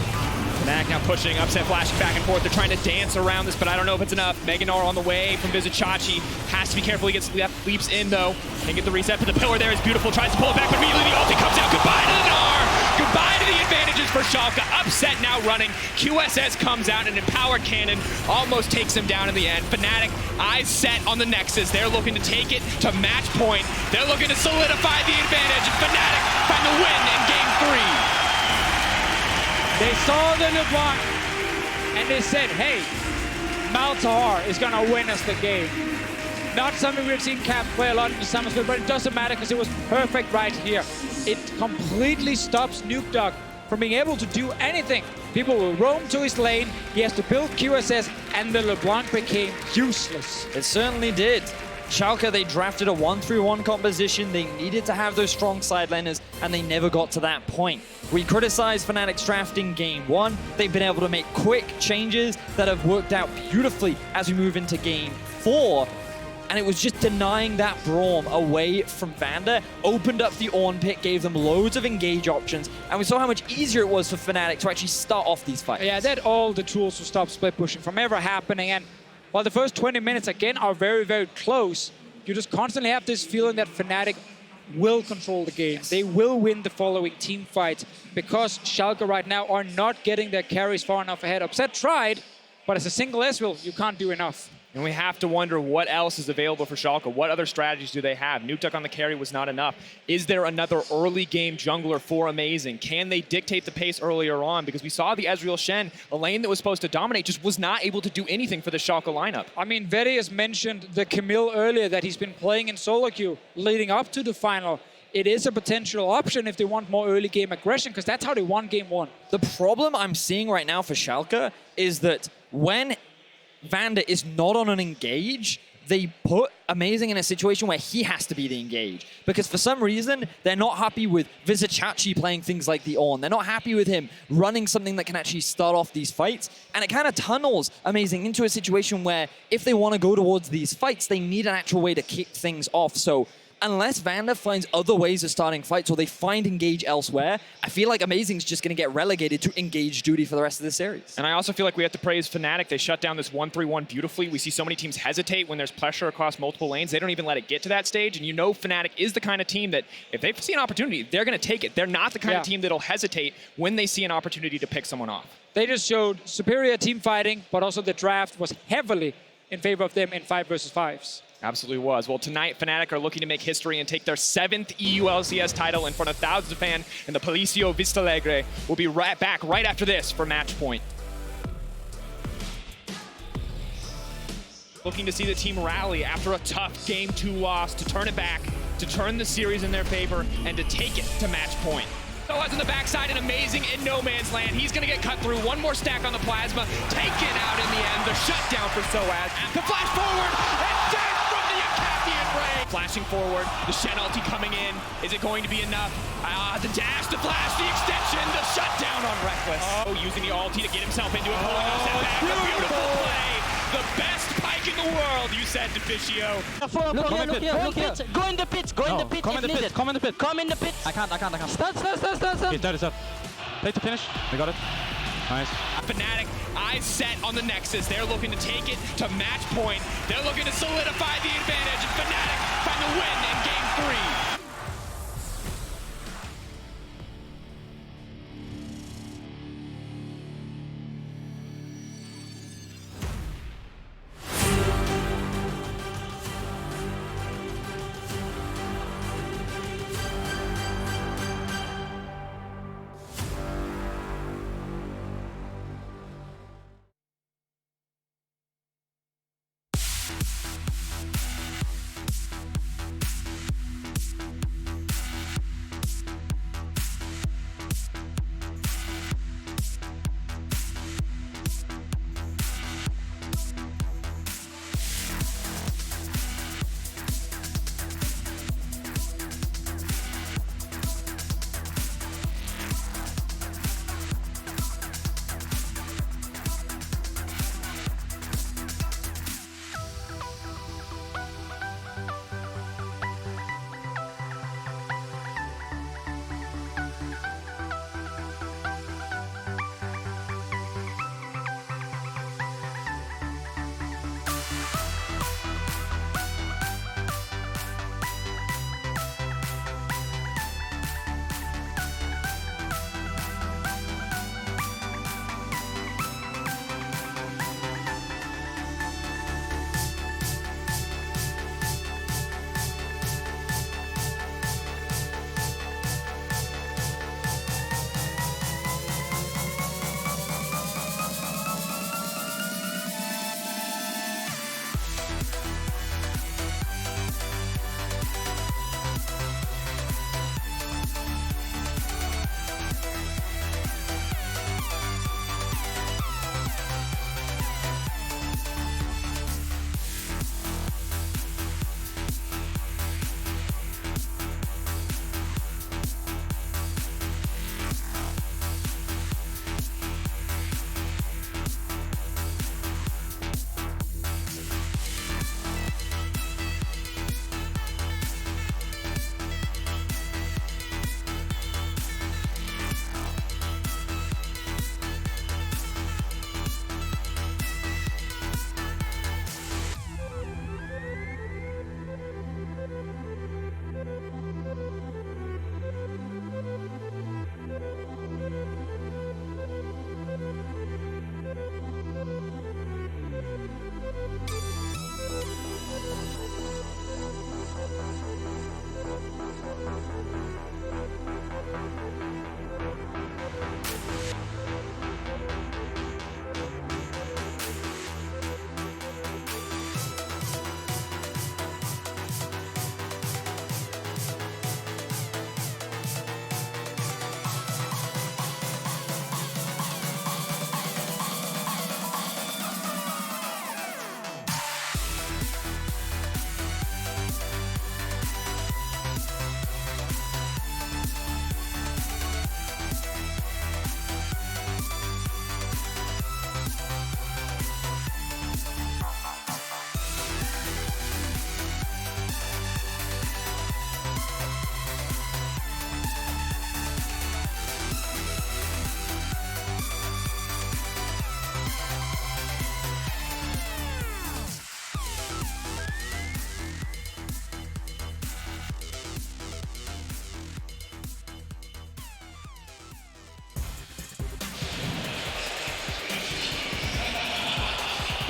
Fnatic now pushing, Upset flashing back and forth. They're trying to dance around this, but I don't know if it's enough. Mega Gnar on the way from Vizicachi. Has to be careful. He gets leaps in, though. Can't get the reset, but the pillar there is beautiful. Tries to pull it back, but immediately the ulti comes out. Goodbye to the Gnar! Goodbye to the advantages for Schalke. Upset now running. QSS comes out, and Empowered Cannon almost takes him down in the end. Fnatic, eyes set on the Nexus. They're looking to take it to match point. They're looking to solidify the advantage, and Fnatic find the win in Game 3. They saw the LeBlanc and they said, hey, Maltahar is gonna win us the game. Not something we've seen Cap play a lot in the summer split, but it doesn't matter because it was perfect right here. It completely stops Nukeduck from being able to do anything. People will roam to his lane, he has to build QSS, and the LeBlanc became useless. It certainly did. Schalke, they drafted a 1-3-1 composition. They needed to have those strong side laners, and they never got to that point. We criticized Fnatic's drafting game 1. They've been able to make quick changes that have worked out beautifully as we move into game 4. And it was just denying that Braum away from Vander, opened up the Ornn pit, gave them loads of engage options, and we saw how much easier it was for Fnatic to actually start off these fights. Yeah, they had all the tools to stop split pushing from ever happening, and while the first 20 minutes, again, are very, very close, you just constantly have this feeling that Fnatic will control the game. They will win the following team fights because Schalke right now are not getting their carries far enough ahead. Upset tried, but as a single S-Will, you can't do enough. And we have to wonder what else is available for Schalke. What other strategies do they have? Nukeduck on the carry was not enough. Is there another early game jungler for Amazing? Can they dictate the pace earlier on? Because we saw the Ezreal Shen, a lane that was supposed to dominate, just was not able to do anything for the Schalke lineup. I mean, Veri has mentioned the Camille earlier that he's been playing in solo queue leading up to the final. It is a potential option if they want more early game aggression, because that's how they won game 1. The problem I'm seeing right now for Schalke is that when Vander is not on an engage, they put Amazing in a situation where he has to be the engage. Because for some reason, they're not happy with Vizicachi playing things like the Ornn. They're not happy with him running something that can actually start off these fights. And it kind of tunnels Amazing into a situation where if they want to go towards these fights, they need an actual way to kick things off. So unless Vander finds other ways of starting fights or they find engage elsewhere, I feel like Amazing's just going to get relegated to engage duty for the rest of the series. And I also feel like we have to praise Fnatic. They shut down this 1-3-1 beautifully. We see so many teams hesitate when there's pressure across multiple lanes. They don't even let it get to that stage. And you know Fnatic is the kind of team that if they see an opportunity, they're going to take it. They're not the kind of team that'll hesitate when they see an opportunity to pick someone off. They just showed superior team fighting, but also the draft was heavily in favor of them in 5 versus 5s. Absolutely was. Well, tonight, Fnatic are looking to make history and take their 7th EU LCS title in front of thousands of fans in the Palacio Vistalegre. We'll be right back right after this for Match Point. Looking to see the team rally after a tough Game 2 loss to turn it back, to turn the series in their favor, and to take it to Match Point. Soaz on the backside and Amazing in no man's land. He's going to get cut through. One more stack on the plasma. Taken out in the end. The shutdown for Soaz. The flash forward and death from the Acapian Ray. Flashing forward. The Shen ulti coming in. Is it going to be enough? The dash, the flash, the extension, the shutdown on Reckless. Oh, using the ulti to get himself into it. Pulling us back. A beautiful play. The best pike in the world, you said, Deficio. Look here. Go in the pits. Go in the pits. Come in the pit. Come in the pit. Come in the pits. I can't. Stun. Okay, 30 set. Play to finish. We got it. Nice. Fnatic, eyes set on the Nexus. They're looking to take it to match point. They're looking to solidify the advantage, and Fnatic find the win in Game 3.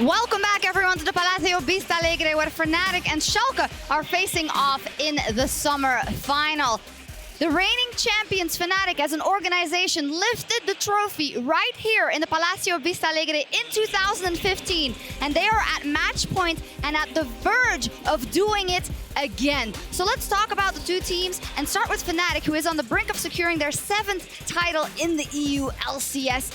Welcome back, everyone, to the Palacio Vista Alegre, where Fnatic and Schalke are facing off in the summer final. The reigning champions, Fnatic, as an organization, lifted the trophy right here in the Palacio Vista Alegre in 2015, and they are at match point and at the verge of doing it again. So let's talk about the two teams and start with Fnatic, who is on the brink of securing their 7th title in the EU LCS.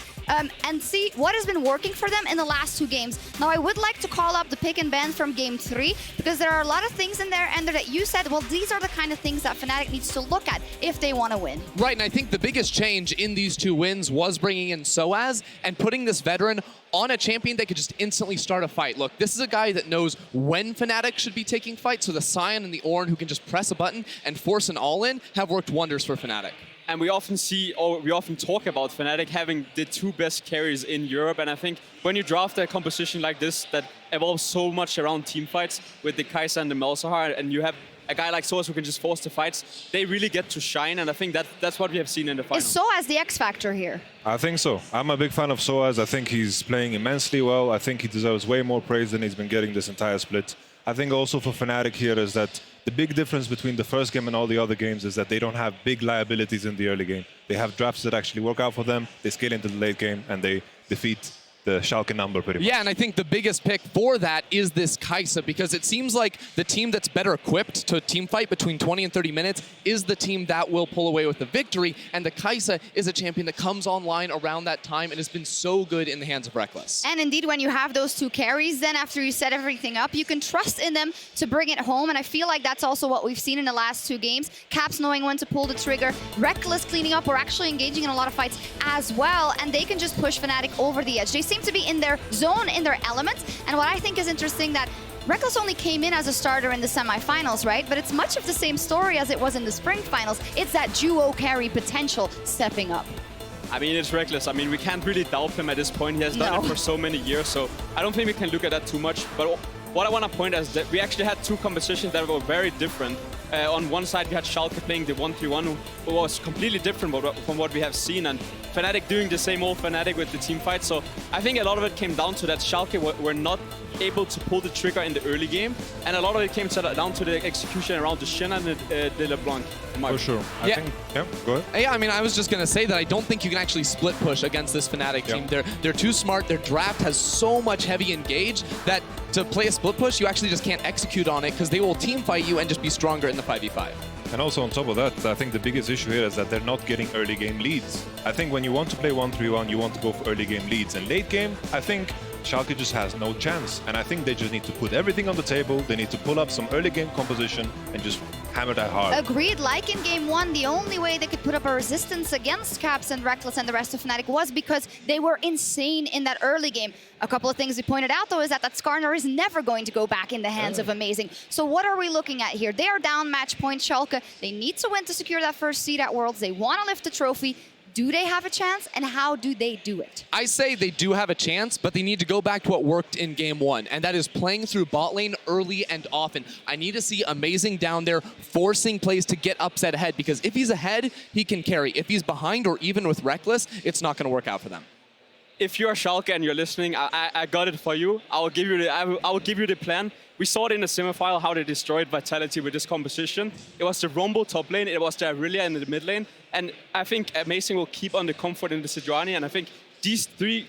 And see what has been working for them in the last 2 games. Now, I would like to call up the pick and ban from Game 3, because there are a lot of things in there, Ender, that you said, well, these are the kind of things that Fnatic needs to look at if they want to win. Right, and I think the biggest change in these 2 wins was bringing in Soaz and putting this veteran on a champion that could just instantly start a fight. Look, this is a guy that knows when Fnatic should be taking fight, so the Sion and the Ornn, who can just press a button and force an all-in, have worked wonders for Fnatic. And we often see, or we often talk about Fnatic having the 2 best carries in Europe. And I think when you draft a composition like this that evolves so much around team fights with the Kai'Sa and the Malzahar, and you have a guy like Soaz who can just force the fights, they really get to shine. And I think that's what we have seen in the finals. Is Soaz the X factor here? I think so. I'm a big fan of Soaz. I think he's playing immensely well. I think he deserves way more praise than he's been getting this entire split. I think also for Fnatic here is that the big difference between the first game and all the other games is that they don't have big liabilities in the early game. They have drafts that actually work out for them. They scale into the late game and they defeat the Schalke number pretty much. Yeah, and I think the biggest pick for that is this Kai'Sa, because it seems like the team that's better equipped to team fight between 20 and 30 minutes is the team that will pull away with the victory, and the Kai'Sa is a champion that comes online around that time and has been so good in the hands of Reckless. And indeed, when you have those 2 carries, then after you set everything up, you can trust in them to bring it home, and I feel like that's also what we've seen in the last 2 games. Caps knowing when to pull the trigger, Reckless cleaning up, or actually engaging in a lot of fights as well, and they can just push Fnatic over the edge. They seem to be in their zone, in their element, and what I think is interesting that Reckless only came in as a starter in the semifinals, right? But it's much of the same story as it was in the spring finals. It's that duo carry potential stepping up. I mean, it's Reckless. I mean, we can't really doubt him at this point. He has done it for so many years, so I don't think we can look at that too much. But what I want to point out is that we actually had 2 compositions that were very different. On one side, we had Schalke playing the 1-3-1, who was completely different from what we have seen, and Fnatic doing the same old Fnatic with the team fight. So I think a lot of it came down to that Schalke were not able to pull the trigger in the early game, and a lot of it came down to the execution around the Shen and the LeBlanc. For sure. I think, go ahead. Yeah, I mean, I was just going to say that I don't think you can actually split push against this Fnatic team. They're too smart. Their draft has so much heavy engage that to play a split push, you actually just can't execute on it because they will team fight you and just be stronger in the 5v5. And also on top of that, I think the biggest issue here is that they're not getting early game leads. I think when you want to play 1-3-1, you want to go for early game leads. And late game, I think Schalke just has no chance. And I think they just need to put everything on the table. They need to pull up some early game composition and just hammer that hard. Agreed. Like in game 1, the only way they could put up a resistance against Caps and Reckless and the rest of Fnatic was because they were insane in that early game. A couple of things we pointed out, though, is that Skarner is never going to go back in the hands of Amazing. So what are we looking at here? They are down match point, Schalke. They need to win to secure that first seed at Worlds. They want to lift the trophy. Do they have a chance, and how do they do it? I say they do have a chance, but they need to go back to what worked in game 1, and that is playing through bot lane early and often. I need to see Amazing down there forcing plays to get upset ahead, because if he's ahead, he can carry. If he's behind or even with Reckless, it's not going to work out for them. If you're Schalke and you're listening, I got it for you. I will give you the plan. We saw it in the semifinal how they destroyed Vitality with this composition. It was the Rumble top lane, it was the Aurelia in the mid lane, and I think Amazing will keep on the comfort in the Sejuani, and I think these three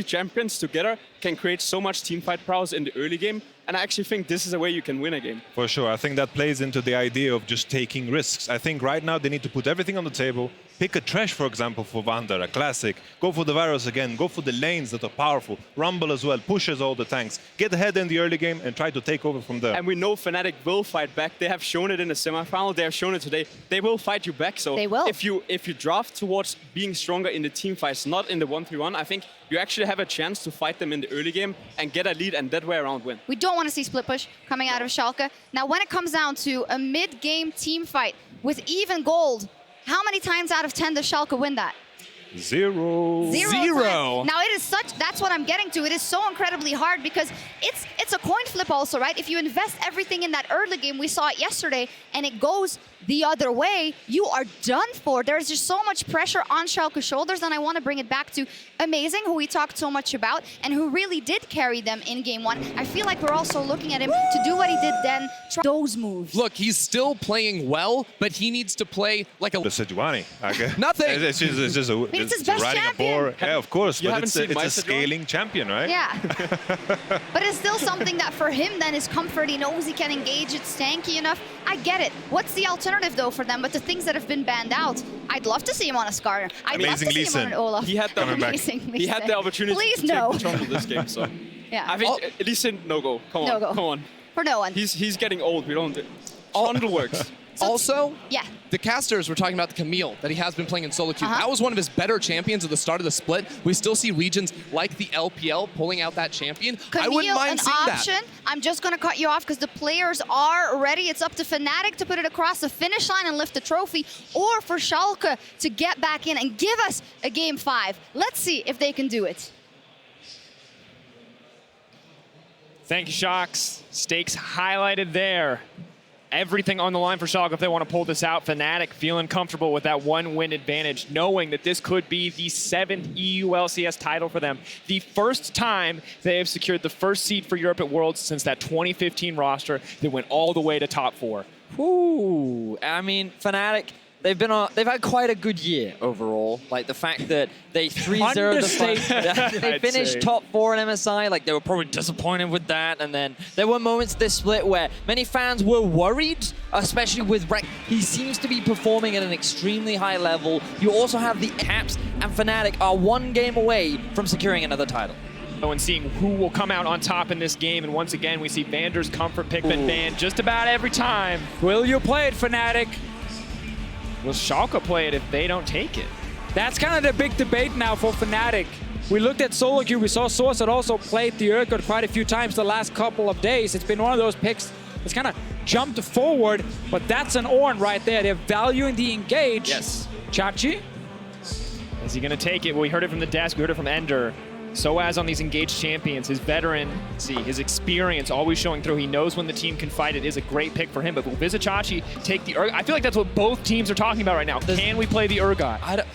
champions together can create so much teamfight prowess in the early game, and I actually think this is a way you can win a game. For sure. I think that plays into the idea of just taking risks. I think right now they need to put everything on the table. Pick a Trash, for example, for Vander, a classic. Go for the Varus again. Go for the lanes that are powerful. Rumble as well. Pushes all the tanks. Get ahead in the early game and try to take over from there. And we know Fnatic will fight back. They have shown it in the semifinal. They have shown it today. They will fight you back. So they will. If you draft towards being stronger in the team fights, not in the 1-3-1, I think you actually have a chance to fight them in the early game and get a lead and that way around win. We don't want to see split push coming out of Schalke. Now, when it comes down to a mid-game team fight with even gold, how many times out of 10 does Schalke win that? Zero. Now it is that's what I'm getting to. It is so incredibly hard because it's a coin flip also, right? If you invest everything in that early game, we saw it yesterday, and it goes the other way, you are done for. There's just so much pressure on Schalke's shoulders, and I want to bring it back to Amazing, who we talked so much about, and who really did carry them in game 1. I feel like we're also looking at him to do what he did then, try those moves. Look, he's still playing well, but he needs to play like a... The Sejuani. Okay. Nothing. It's just it's his best riding champion. a boar. Yeah, of course, You but haven't seen it's my a Sejuani? scaling champion, right? Yeah. But it's still something that for him then is comfort. He knows he can engage. It's tanky enough. I get it. What's the alternative though for them? But the things that have been banned out, I'd love to see him on a Skarner. I'd love to see him on an Olaf. He had the opportunity Please to no. take the control this game, so Yeah. I think Lee Sin, no go. Come on, No go. come on. For no one. He's getting old. We don't. Trundle works. Also, yeah. the casters were talking about the Camille that he has been playing in solo queue. That was one of his better champions at the start of the split. We still see regions like the LPL pulling out that champion. I wouldn't mind seeing option. I'm just going to cut you off because the players are ready. It's up to Fnatic to put it across the finish line and lift the trophy, or for Schalke to get back in and give us a game 5. Let's see if they can do it. Thank you, Shocks. Stakes highlighted there. Everything on the line for Schalke if they want to pull this out. Fnatic feeling comfortable with that 1-win advantage, knowing that this could be the 7th EU LCS title for them. The first time they have secured the first seed for Europe at Worlds since that 2015 roster that went all the way to top 4. Ooh, I mean, Fnatic, they've had quite a good year overall. Like the fact that they 3-0 they finished top 4 in MSI, like they were probably disappointed with that. And then there were moments this split where many fans were worried, especially with Rek. He seems to be performing at an extremely high level. You also have the Caps, and Fnatic are 1 game away from securing another title. And seeing who will come out on top in this game. And once again, we see Vander's comfort pick been banned just about every time. Will you play it, Fnatic? Will Schalke play it if they don't take it? That's kind of the big debate now for Fnatic. We looked at solo queue. We saw Source had also played the Urgot quite a few times the last couple of days. It's been one of those picks that's kind of jumped forward, but that's an Ornn right there. They're valuing the engage. Yes. Chachi? Is he going to take it? Well, we heard it from the desk. We heard it from Ender. Soaz on these engaged champions, his veterancy, his experience always showing through. He knows when the team can fight. It is a great pick for him. But will Vizichachi take the Urgot? I feel like that's what both teams are talking about right now. Can we play the Urgot?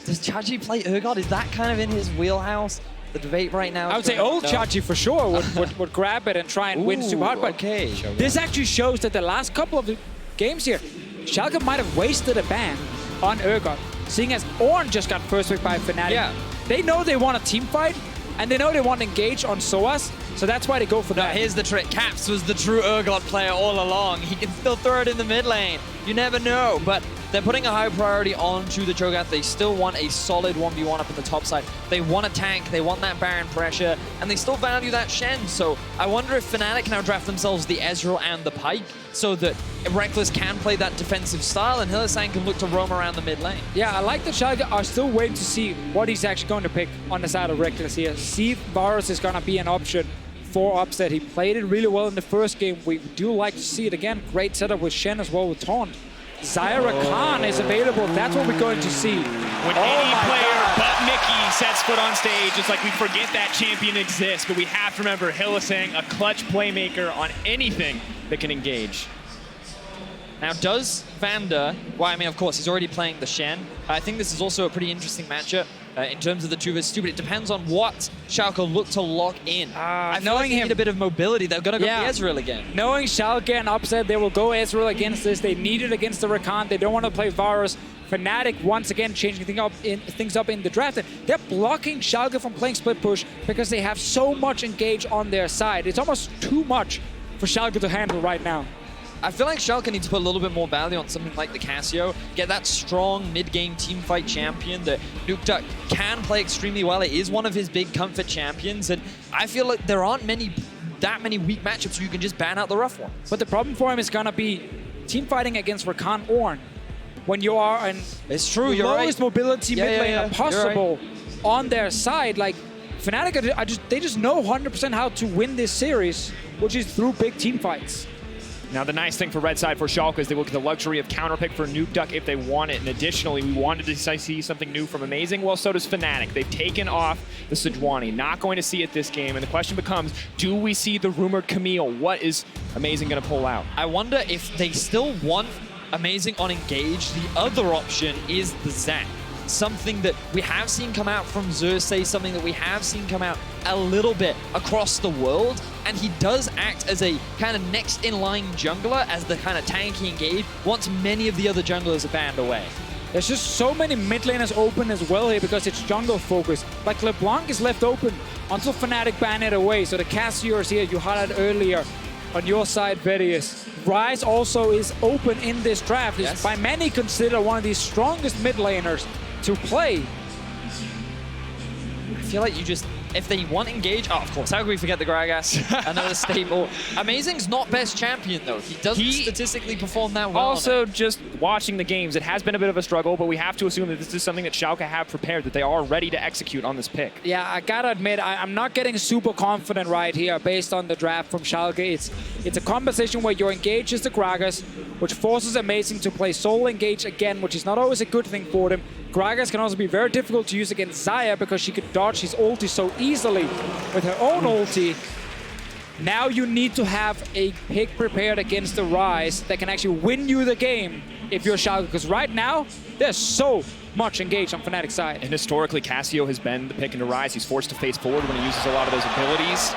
Does Chachi play Urgot? Is that kind of in his wheelhouse? The debate right now. I would say old Chachi for sure would grab it and try and win super hard. But this actually shows that the last couple of the games here, Schalke might have wasted a ban on Urgot, seeing as Ornn just got first pick by Fnatic. Yeah. They know they want a team fight, and they know they want to engage on Soaz, so that's why they go for that. Here's the trick. Caps was the true Urgot player all along. He can still throw it in the mid lane. You never know, but they're putting a high priority onto the Cho'Gath. They still want a solid 1v1 up in the top side. They want a tank, they want that Baron pressure, and they still value that Shen. So I wonder if Fnatic can now draft themselves the Ezreal and the Pyke so that Reckless can play that defensive style and Hylissang can look to roam around the mid lane. Yeah, I like that Schalke are still waiting to see what he's actually going to pick on the side of Reckless here. See if Varus is going to be an option for Upset. He played it really well in the first game. We do like to see it again. Great setup with Shen as well with Taunt. Zyra Khan is available. That's what we're going to see. When any player but Mickey sets foot on stage, it's like we forget that champion exists, but we have to remember Hylissang, a clutch playmaker on anything that can engage. Now, does Vander, well, I mean, of course, he's already playing the Shen. I think this is also a pretty interesting matchup in terms of the 2v2, but it depends on what Schalke look to lock in. I knowing him, need a bit of mobility. They're going to go for Ezreal again. Knowing Schalke and Upset, they will go Ezreal against this. They need it against the Rakan. They don't want to play Varus. Fnatic once again changing things up in the draft. And they're blocking Schalke from playing split push because they have so much engage on their side. It's almost too much for Schalke to handle right now. I feel like Schalke needs to put a little bit more value on something like the Casio, get that strong mid-game teamfight champion that Nukeduck can play extremely well. It is one of his big comfort champions, and I feel like there aren't that many weak matchups where you can just ban out the rough ones. But the problem for him is gonna be teamfighting against Rakan Ornn when you are in it's true, the lowest mobility mid laner possible on their side. Like Fnatic, they just know 100% how to win this series, which is through big team fights. Now, the nice thing for red side for Schalke is they will get the luxury of counterpick for Nukeduck if they want it. And additionally, we wanted to see something new from Amazing. Well, so does Fnatic. They've taken off the Sejuani. Not going to see it this game. And the question becomes, do we see the rumored Camille? What is Amazing going to pull out? I wonder if they still want Amazing on Engage. The other option is the Zac. Something that we have seen come out from Xerxes, something that we have seen come out a little bit across the world, and he does act as a kind of next in line jungler as the kind of tanky engage once many of the other junglers are banned away. There's just so many mid laners open as well here because it's jungle focused. Like LeBlanc is left open until Fnatic ban it away, so the Cassiors here you highlighted earlier on your side, Verius. Ryze also is open in this draft. Is by many considered one of the strongest mid laners to play. I feel like you just if they want engage, oh, of course, how could we forget the Gragas? Another staple. Amazing's not best champion, though. He doesn't statistically perform that well. Also, just watching the games, it has been a bit of a struggle, but we have to assume that this is something that Schalke have prepared, that they are ready to execute on this pick. Yeah, I gotta admit, I'm not getting super confident right here based on the draft from Schalke. It's a composition where your engage is the Gragas, which forces Amazing to play solo engage again, which is not always a good thing for them. Gragas can also be very difficult to use against Xayah because she could dodge his ulti so easily with her own ulti. Now you need to have a pick prepared against the Ryze that can actually win you the game if you're Schalke, because right now, there's so much engaged on Fnatic's side. And historically, Cassio has been the pick into Ryze. He's forced to face forward when he uses a lot of those abilities.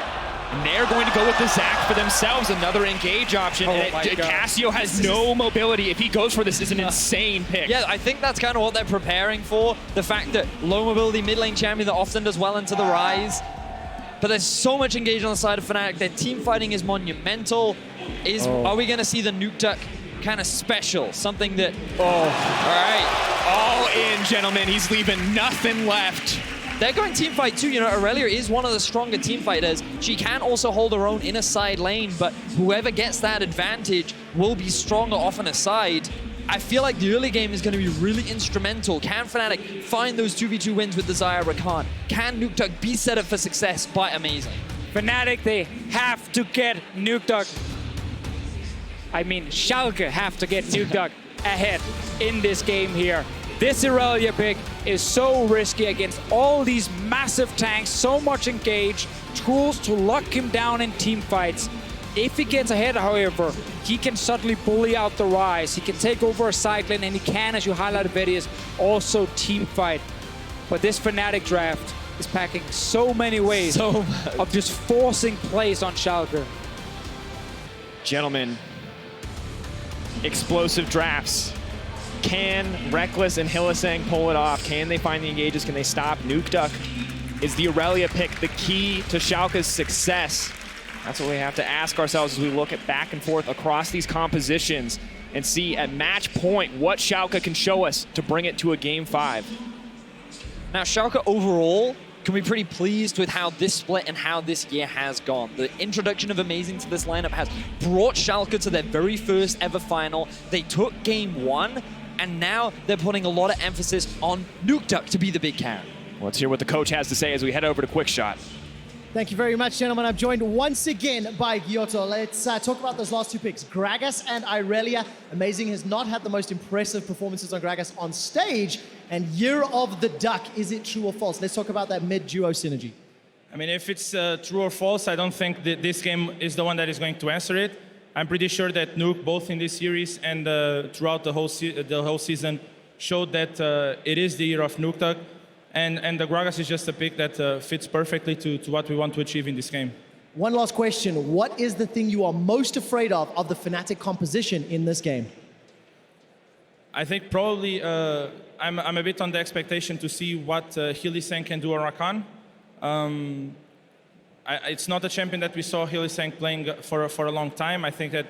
And they're going to go with the Zac for themselves, another engage option. Cassio has no mobility. If he goes for this, it's an insane pick. Yeah, I think that's kind of what they're preparing for. The fact that low mobility mid lane champion that often does well into the Ryze. But there's so much engagement on the side of Fnatic. Their team fighting is monumental. Are we going to see the Nuke Duck kind of special? Something that... all right. All in, gentlemen. He's leaving nothing left. They're going team fight too. You know, Aurelia is one of the stronger team fighters. She can also hold her own in a side lane, but whoever gets that advantage will be stronger off on a side. I feel like the early game is going to be really instrumental. Can Fnatic find those 2v2 wins with the Xayah Rakan? Can Nuke Duck be set up for success by Amazing? Fnatic, they have to get Nuke Duck. I mean, Schalke have to get Nuke Duck ahead in this game here. This Aurelia pick is so risky against all these massive tanks, so much engaged, tools to lock him down in team fights. If he gets ahead, however, he can suddenly bully out the Ryze. He can take over a side lane, and he can, as you highlighted, Vedius, also team fight. But this Fnatic draft is packing so many ways of just forcing plays on Schalke. Gentlemen, explosive drafts. Can Reckless and Hylissang pull it off? Can they find the engages? Can they stop? Nuke Duck is the Aurelia pick, the key to Schalke's success. That's what we have to ask ourselves as we look at back and forth across these compositions and see at match point what Schalke can show us to bring it to a game 5. Now, Schalke overall can be pretty pleased with how this split and how this year has gone. The introduction of Amazing to this lineup has brought Schalke to their very first ever final. They took game 1, and now they're putting a lot of emphasis on Nuke Duck to be the big carry. Let's hear what the coach has to say as we head over to Quick Shot. Thank you very much, gentlemen. I'm joined once again by Giotto. Let's talk about those last two picks, Gragas and Irelia. Amazing has not had the most impressive performances on Gragas on stage. And Year of the Duck, is it true or false? Let's talk about that mid-duo synergy. I mean, if it's true or false, I don't think that this game is the one that is going to answer it. I'm pretty sure that Nuke, both in this series and throughout the whole season, showed that it is the year of Nuke Duck. And the Gragas is just a pick that fits perfectly to what we want to achieve in this game. One last question. What is the thing you are most afraid of the Fnatic composition in this game? I think probably I'm a bit on the expectation to see what Hylissang can do on Rakan. It's not a champion that we saw Hylissang playing for a long time. I think that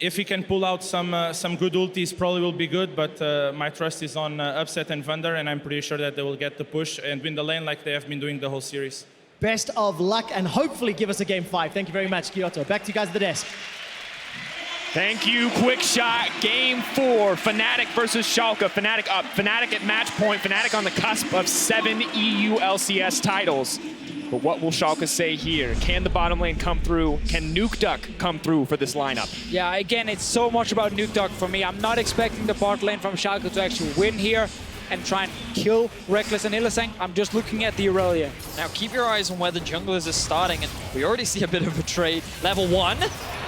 if he can pull out some good ultis, probably will be good, but my trust is on Upset and Vander, and I'm pretty sure that they will get the push and win the lane like they have been doing the whole series. Best of luck, and hopefully give us a game 5. Thank you very much, Giotto. Back to you guys at the desk. Thank you, Quick Shot. Game 4, Fnatic versus Schalke. Fnatic up, Fnatic at match point, Fnatic on the cusp of 7 EU LCS titles. But what will Schalke say here? Can the bottom lane come through? Can Nuke Duck come through for this lineup? Yeah, again, it's so much about Nuke Duck for me. I'm not expecting the bot lane from Schalke to actually win here and try and kill Reckless and Hylissang. I'm just looking at the Aurelia. Now keep your eyes on where the junglers are starting, and we already see a bit of a trade. Level 1.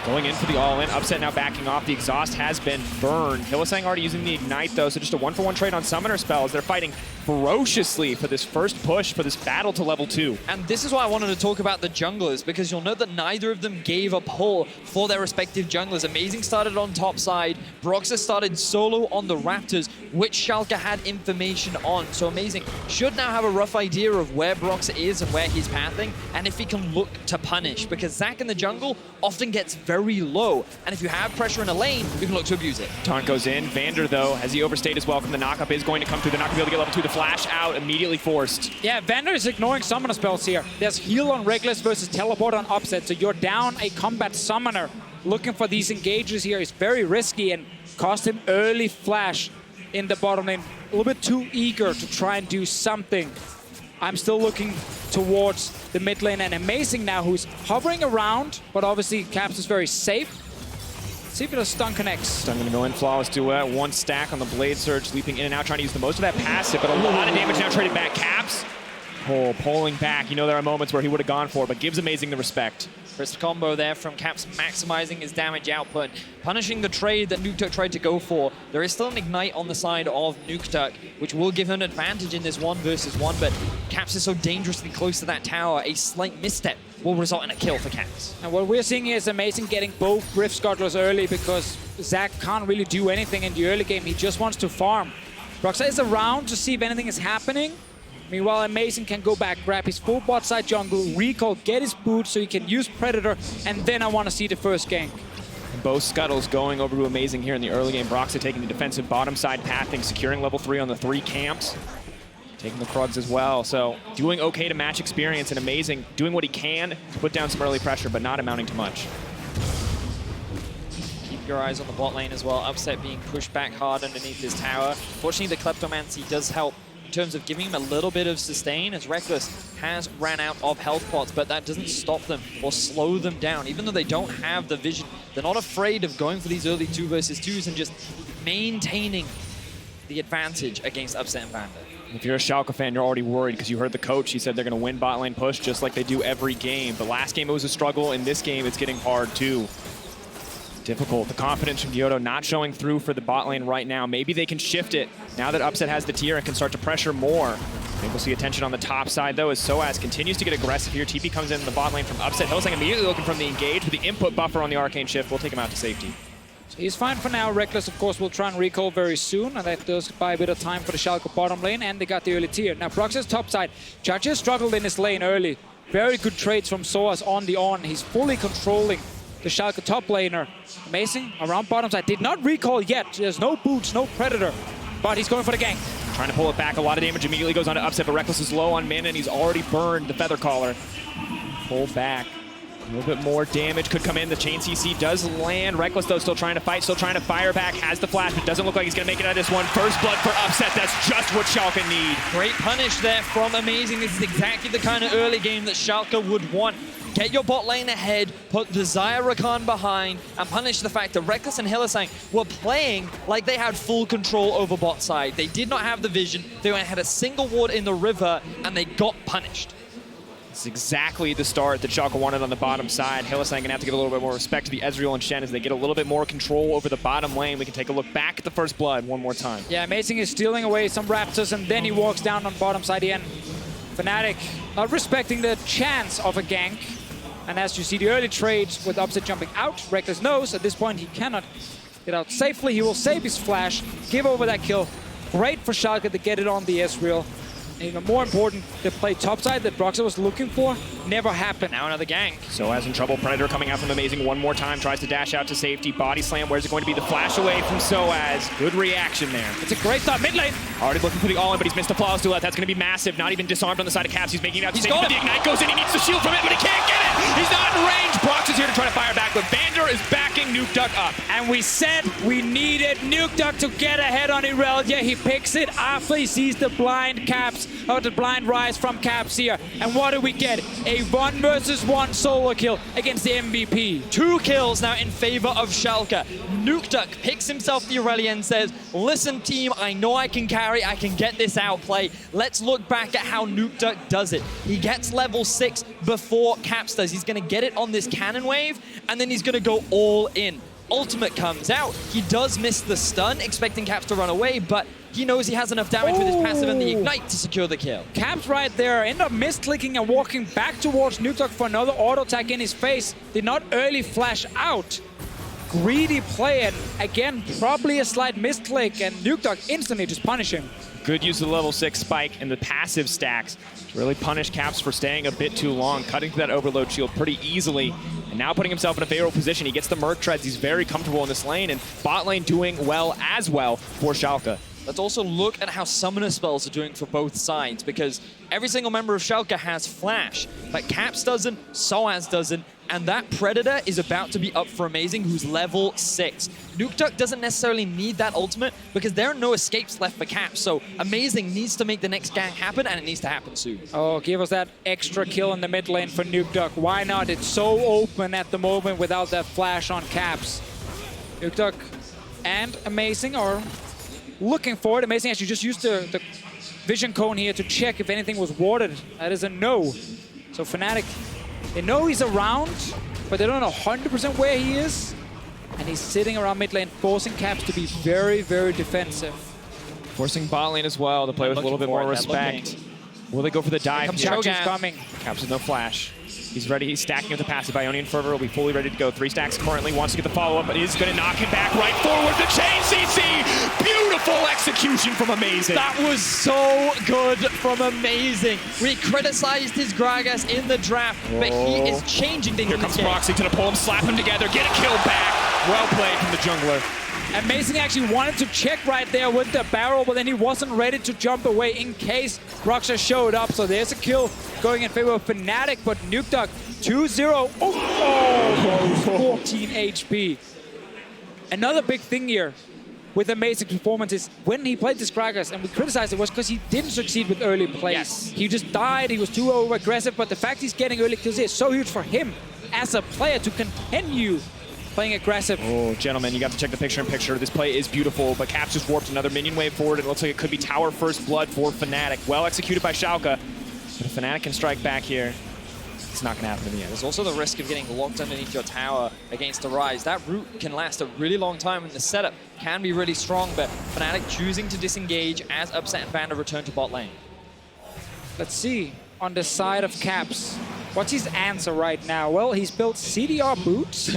Going in for the all-in. Upset now backing off. The exhaust has been burned. Hylissang already using the ignite, though, so just a 1-for-1 trade on summoner spells. They're fighting ferociously for this first push, for this battle to level 2. And this is why I wanted to talk about the junglers, because you'll note that neither of them gave a pull for their respective junglers. Amazing started on top side. Broxah started solo on the Raptors, which Schalke had information on. So Amazing should now have a rough idea of where Broxah is and where he's pathing, and if he can look to punish, because Zac in the jungle often gets very very low. And if you have pressure in a lane, you can look to abuse it. Taunt goes in. Vander, though, has he overstayed his welcome? The knockup is going to come through. They're not going to be able to get level 2. The flash out, immediately forced. Yeah, Vander is ignoring summoner spells here. There's heal on Reckless versus teleport on Upset, so you're down a combat summoner. Looking for these engages here is very risky and cost him early flash in the bottom lane. A little bit too eager to try and do something. I'm still looking towards the mid lane, and Amazing now, who's hovering around, but obviously Caps is very safe. Let's see if the stun connects. Stun gonna go in, flawless duet, 1 stack on the Blade Surge, leaping in and out, trying to use the most of that passive, but a lot of damage now traded back. Caps, pulling back. You know there are moments where he would have gone for it, but gives Amazing the respect. First combo there from Caps, maximizing his damage output, punishing the trade that Nukeduck tried to go for. There is still an Ignite on the side of Nukeduck, which will give him an advantage in this 1 versus 1, but Caps is so dangerously close to that tower, a slight misstep will result in a kill for Caps. And what we're seeing here is Amazing getting both Rift Scuttlers early because Zach can't really do anything in the early game. He just wants to farm. Broxah is around to see if anything is happening. Meanwhile, Amazing can go back, grab his full bot side jungle, recall, get his boot so he can use Predator, and then I want to see the first gank. Both scuttles going over to Amazing here in the early game. Broxah taking the defensive bottom side pathing, securing level 3 on the 3 camps. Taking the Krugs as well, so doing okay to match experience, and Amazing doing what he can to put down some early pressure, but not amounting to much. Keep your eyes on the bot lane as well. Upset being pushed back hard underneath his tower. Fortunately, the Kleptomancy does help in terms of giving him a little bit of sustain, as Reckless has ran out of health pots, but that doesn't stop them or slow them down. Even though they don't have the vision, they're not afraid of going for these early 2 versus 2s and just maintaining the advantage against Upset and Vander. If you're a Schalke fan, you're already worried because you heard the coach. He said they're going to win bot lane push just like they do every game. But last game it was a struggle. In this game, it's getting hard too. Difficult. The confidence from Kyoto not showing through for the bot lane right now. Maybe they can shift it now that Upset has the tier and can start to pressure more. I think we'll see attention on the top side though as Soaz continues to get aggressive here. TP comes in the bot lane from Upset. Hillsang immediately looking from the engage with the input buffer on the Arcane Shift. We'll take him out to safety. So he's fine for now. Reckless, of course, will try and recall very soon, and that does buy a bit of time for the Schalke bottom lane, and they got the early tier. Now, Broxah's top side. Judges struggled in his lane early. Very good trades from Soaz on the on. He's fully controlling the Schalke top laner. Amazing around bottom side. Did not recall yet. There's no boots, no Predator, but he's going for the gank. Trying to pull it back. A lot of damage immediately goes on to Upset, but Reckless is low on mana, and he's already burned the Feather Collar. Pull back. A little bit more damage could come in. The chain CC does land. Reckless, though, still trying to fight, still trying to fire back. Has the flash, but doesn't look like he's going to make it out of this one. First blood for Upset. That's just what Schalke need. Great punish there from Amazing. This is exactly the kind of early game that Schalke would want. Get your bot lane ahead, put the Xayah Rakan behind, and punish the fact that Reckless and Hillsang were playing like they had full control over bot side. They did not have the vision. They had a single ward in the river, and they got punished. It's exactly the start that Schalke wanted on the bottom side. Hillsang gonna have to give a little bit more respect to the Ezreal and Shen as they get a little bit more control over the bottom lane. We can take a look back at the first blood one more time. Yeah, Amazing is stealing away some Raptors, and then he walks down on bottom side again. Fnatic not respecting the chance of a gank. And as you see the early trades with Upset jumping out, Reckless knows at this point he cannot get out safely. He will save his flash, give over that kill. Great for Schalke to get it on the Ezreal. And even more important, the play topside that Broxah was looking for never happened. Now another gank. Soaz in trouble. Predator coming out from Amazing one more time. Tries to dash out to safety. Body slam. Where's it going to be? The flash away from Soaz. Good reaction there. It's a great thought. Mid lane. Already looking for the all-in, but he's missed the flawless duet. That's going to be massive. Not even disarmed on the side of Caps. He's making it out to safety. The Ignite goes in. He needs the shield from it, but he can't get it. He's not in range. Brox is here to try to fire back, but Vander is backing Nukeduck up. And we said we needed Nukeduck to get ahead on Irelia. He picks it after he sees the blind Caps, or the blind rise from Caps here. And what do we get? A 1 versus 1 solo kill against the MVP. 2 kills now in favor of Schalke. Nukeduck picks himself the Irelia and says, listen team, I know I can carry, I can get this outplay. Let's look back at how Nukeduck does it. He gets level 6 before Caps does. He's going to get it on this cannon wave, and then he's going to go all in. Ultimate comes out. He does miss the stun, expecting Caps to run away, but he knows he has enough damage with his passive and the Ignite to secure the kill. Caps right there end up misclicking and walking back towards Nukeduck for another auto attack in his face. Did not early flash out. Greedy play, and again, probably a slight misclick, and Nukeduck instantly just punish him. Good use of the level 6 spike and the passive stacks to really punish Caps for staying a bit too long, cutting through that overload shield pretty easily. And now putting himself in a favorable position. He gets the Merc Treads. He's very comfortable in this lane. And bot lane doing well as well for Schalke. Let's also look at how summoner spells are doing for both sides, because every single member of Schalke has flash, but Caps doesn't, Soaz doesn't, and that Predator is about to be up for Amazing, who's level 6. Nukeduck doesn't necessarily need that ultimate because there are no escapes left for Caps, so Amazing needs to make the next gang happen, and it needs to happen soon. Oh, give us that extra kill in the mid lane for Nukeduck. Why not? It's so open at the moment without that flash on Caps. Nukeduck and Amazing are looking for it. Amazing actually just used the vision cone here to check if anything was warded. That is a no. So Fnatic, they know he's around, but they don't know 100% where he is. And he's sitting around mid lane, forcing Caps to be very, very defensive. Forcing bot lane as well to play with a little bit more respect. Will they go for the dive? Caps is coming. Caps with no flash. He's ready. He's stacking with the passive. Ionian Fervor will be fully ready to go. 3 stacks currently. Wants to get the follow-up, but is going to knock him back right forward. The chain CC! Beautiful execution from Amazing. That was so good from Amazing. We criticized his Gragas in the draft, but he is changing things. Here comes Proxy to the pull him, slap him together, get a kill back. Well played from the jungler. Amazing actually wanted to check right there with the barrel, but then he wasn't ready to jump away in case Broxah showed up. So there's a kill going in favor of Fnatic, but Nukeduck 2-0. Oh, 14 HP. Another big thing here with Amazing's performance is when he played this Gragas, and we criticized it, was because he didn't succeed with early plays. Yes. He just died, he was too over-aggressive, but the fact he's getting early kills is so huge for him as a player to continue playing aggressive. Oh, gentlemen, you got to check the picture-in-picture. This play is beautiful, but Caps just warped another minion wave forward. It looks like it could be tower first blood for Fnatic. Well executed by Schalke, but if Fnatic can strike back here, it's not going to happen in the end. There's also the risk of getting locked underneath your tower against the Rise. That root can last a really long time, and the setup can be really strong, but Fnatic choosing to disengage as Upset and Vander return to bot lane. Let's see, on the side of Caps, what's his answer right now? Well, he's built CDR boots.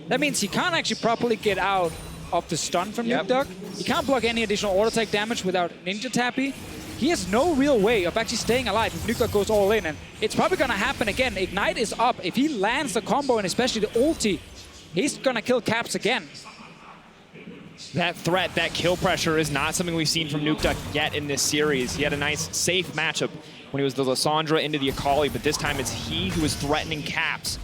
That means he can't actually properly get out of the stun from Nukeduck. He can't block any additional auto attack damage without Ninja Tappy. He has no real way of actually staying alive if Nukeduck goes all in, and it's probably gonna happen again. Ignite is up. If he lands the combo, and especially the ulti, he's gonna kill Caps again. That threat, that kill pressure is not something we've seen from Nukeduck yet in this series. He had a nice, safe matchup when he was the Lissandra into the Akali, but this time it's he who is threatening Caps.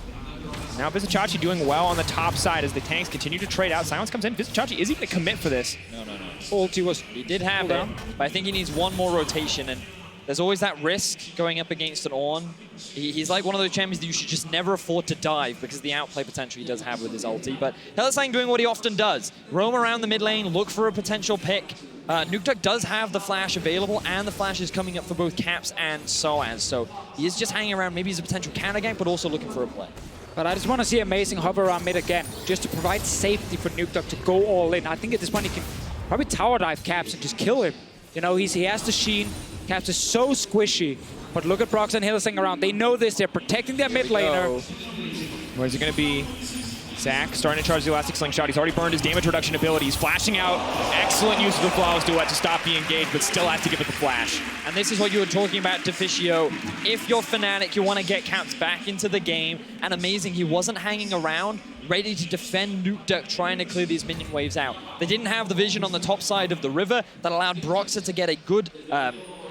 Now Vizicachi doing well on the top side as the tanks continue to trade out. Silence comes in. Vizicachi, is he going to commit for this? No. Ulti was... He did have it, but I think he needs one more rotation, and there's always that risk going up against an Ornn. He's like one of those champions that you should just never afford to dive because of the outplay potential he does have with his ulti. But Hellsang doing what he often does. Roam around the mid lane, look for a potential pick. Nukeduck does have the flash available, and the flash is coming up for both Caps and Soaz. So he is just hanging around. Maybe he's a potential counter gank, but also looking for a play. But I just want to see Amazing hover around mid again, just to provide safety for Nukeduck to go all in. I think at this point he can probably tower dive Caps and just kill him. You know, he has the Sheen. Caps is so squishy. But look at Brox and Hillsing around. They know this. They're protecting their mid laner. Where's it going to be? Zac starting to charge the Elastic Slingshot. He's already burned his damage reduction ability. He's flashing out. Excellent use of the Flawless Duet to stop the engage, but still has to give it the flash. And this is what you were talking about, Deficio. If you're Fnatic, you want to get Caps back into the game. And Amazing, he wasn't hanging around, ready to defend Nukeduck, trying to clear these minion waves out. They didn't have the vision on the top side of the river that allowed Broxah to get a good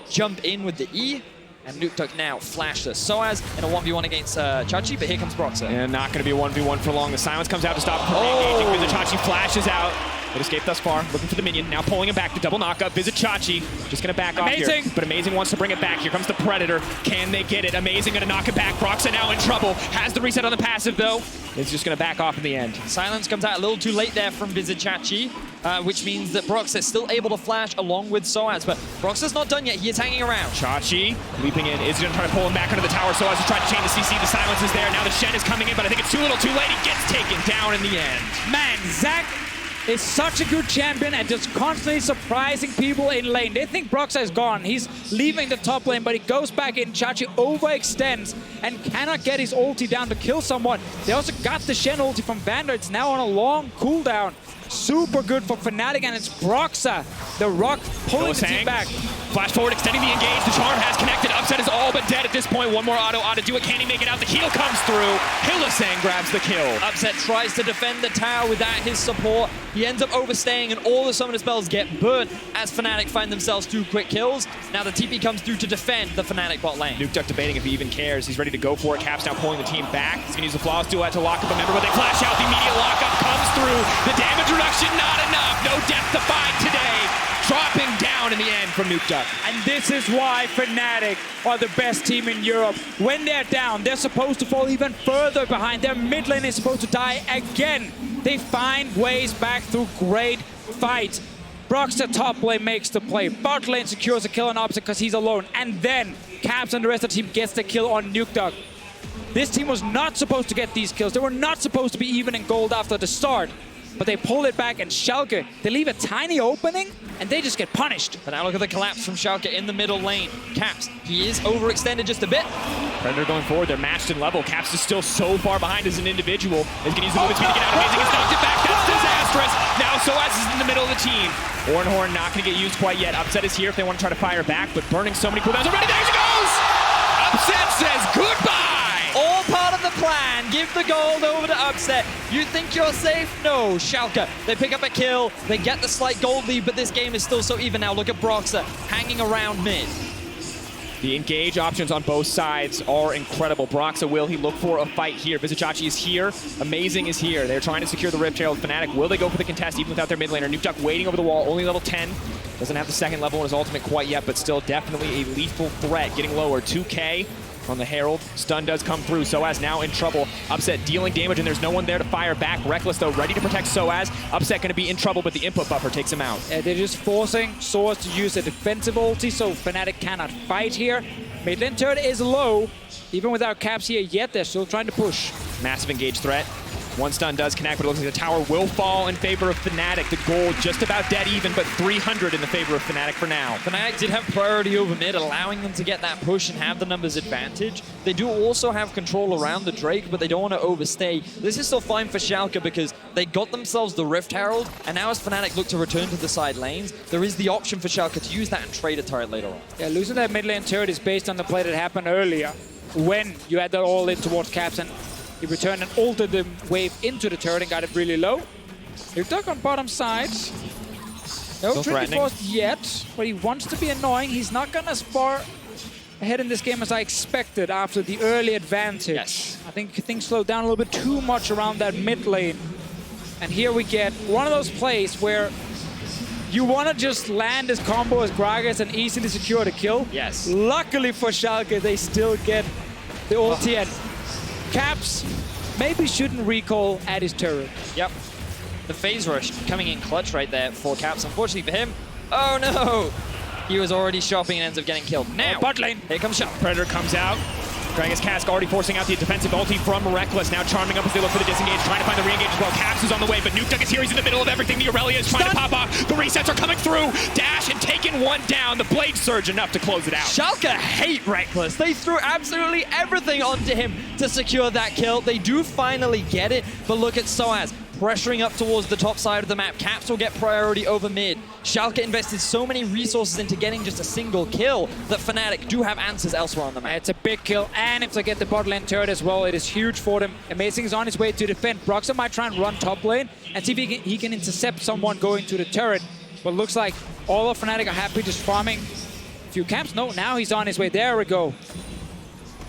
jump in with the E. And Nukeduck now flashless. Soaz in a 1v1 against Chachi, but here comes Broxah. And not going to be a 1v1 for long. The silence comes out to stop engaging. Vizicachi flashes out. It escaped thus far, looking for the minion. Now pulling him back, the double knockup. Vizicachi just going to back off here. But Amazing wants to bring it back. Here comes the Predator. Can they get it? Amazing going to knock it back. Broxah now in trouble. Has the reset on the passive, though. It's just going to back off in the end. Silence comes out a little too late there from Vizicachi, which means that Broxah is still able to flash along with Soaz. But Broxah's not done yet. He is hanging around. Chachi leaping in. Is going to try to pull him back under the tower. Soaz is trying to chain the CC. The silence is there. Now the Shen is coming in, but I think it's too little too late. He gets taken down in the end. Man, Zac is such a good champion and just constantly surprising people in lane. They think Broxah is gone. He's leaving the top lane, but he goes back in. Chachi overextends and cannot get his ulti down to kill someone. They also got the Shen ulti from Vander. It's now on a long cooldown. super good for Fnatic, and it's Broxa, the Rock, pulling the team back. Flash forward, extending the engage. The charm has connected. Upset is all but dead at this point. One more auto do it. Can he make it out? The heal comes through. Hylissang grabs the kill. Upset tries to defend the tower without his support. He ends up overstaying, and all the summoner spells get burnt as Fnatic find themselves 2 quick kills. Now the TP comes through to defend the Fnatic bot lane. Nukeduck debating if he even cares. He's ready to go for it. Cap's now pulling the team back. He's going to use the Flawless Duel to lock up a member, but they flash out. The immediate lockup comes through. The damage reduction, not enough. No death to find today. Dropping down in the end from Nukeduck. And this is why Fnatic are the best team in Europe. When they're down, they're supposed to fall even further behind. Their mid lane is supposed to die again. They find ways back through great fights. Broxa top lane makes the play. Bot lane secures a kill on Upset because he's alone. And then Caps and the rest of the team gets the kill on Nukeduck. This team was not supposed to get these kills. They were not supposed to be even in gold after the start. But they pull it back, and Schalke, they leave a tiny opening, and they just get punished. But now look at the collapse from Schalke in the middle lane. Caps, he is overextended just a bit. Predator going forward, they're matched in level. Caps is still so far behind as an individual. He's going to use the movement speed to get out. Amazing has knocked it back. That's disastrous. Now Soaz is in the middle of the team. Horn not going to get used quite yet. Upset is here if they want to try to fire back, but burning so many cooldowns already. There she goes! Upset says goodbye! All part of the plan. Give the gold over to Upset. You think you're safe? No. Schalke, they pick up a kill. They get the slight gold lead, but this game is still so even now. Look at Broxa hanging around mid. The engage options on both sides are incredible. Broxa, will he look for a fight here? Vizicachi is here. Amazing is here. They're trying to secure the Rift Herald. Fnatic, will they go for the contest even without their mid laner? Nukeduck waiting over the wall, only level 10. Doesn't have the second level in his ultimate quite yet, but still definitely a lethal threat. Getting lower, 2K on the Herald. Stun does come through. Soaz now in trouble. Upset dealing damage, and there's no one there to fire back. Reckless, though, ready to protect Soaz. Upset going to be in trouble, but the input buffer takes him out. They're just forcing Soaz to use a defensive ulti, so Fnatic cannot fight here. Mid lane turret is low. Even without Caps here yet, they're still trying to push. Massive engage threat. One stun does connect, but it looks like the tower will fall in favor of Fnatic. The gold just about dead even, but 300 in the favor of Fnatic for now. Fnatic did have priority over mid, allowing them to get that push and have the numbers advantage. They do also have control around the Drake, but they don't want to overstay. This is still fine for Schalke because they got themselves the Rift Herald, and now as Fnatic look to return to the side lanes, there is the option for Schalke to use that and trade a turret later on. Yeah, losing that mid lane turret is based on the play that happened earlier when you had that all in towards Caps, and he returned and altered the wave into the turret and got it really low. Nukeduck on bottom side. No Trinity Force yet, but he wants to be annoying. He's not gone as far ahead in this game as I expected after the early advantage. Yes. I think things slowed down a little bit too much around that mid lane. And here we get one of those plays where you want to just land this combo as Gragas and easily secure the kill. Yes. Luckily for Schalke, they still get the ulti, and Caps maybe shouldn't recall at his turret. Yep. The phase rush coming in clutch right there for Caps. Unfortunately for him, oh no! He was already shopping and ends up getting killed. Now, bot lane. Here comes Schalke. Predator comes out. Gragas Cask already forcing out the defensive ulti from Reckless. Now charming up as they look for the disengage, trying to find the re-engage as well. Caps is on the way, but Nukeduck is here. He's in the middle of everything. The Aurelia is trying to pop off. The resets are coming through. Dash and taking one down. The Blade Surge enough to close it out. Schalke hate Reckless. They threw absolutely everything onto him to secure that kill. They do finally get it, but look at Soaz pressuring up towards the top side of the map. Caps will get priority over mid. Schalke invested so many resources into getting just a single kill that Fnatic do have answers elsewhere on the map. It's a big kill, and if they get the bot lane turret as well, it is huge for them. Amazing is on his way to defend. Broxa might try and run top lane and see if he can intercept someone going to the turret. But looks like all of Fnatic are happy just farming a few camps. No, now he's on his way. There we go.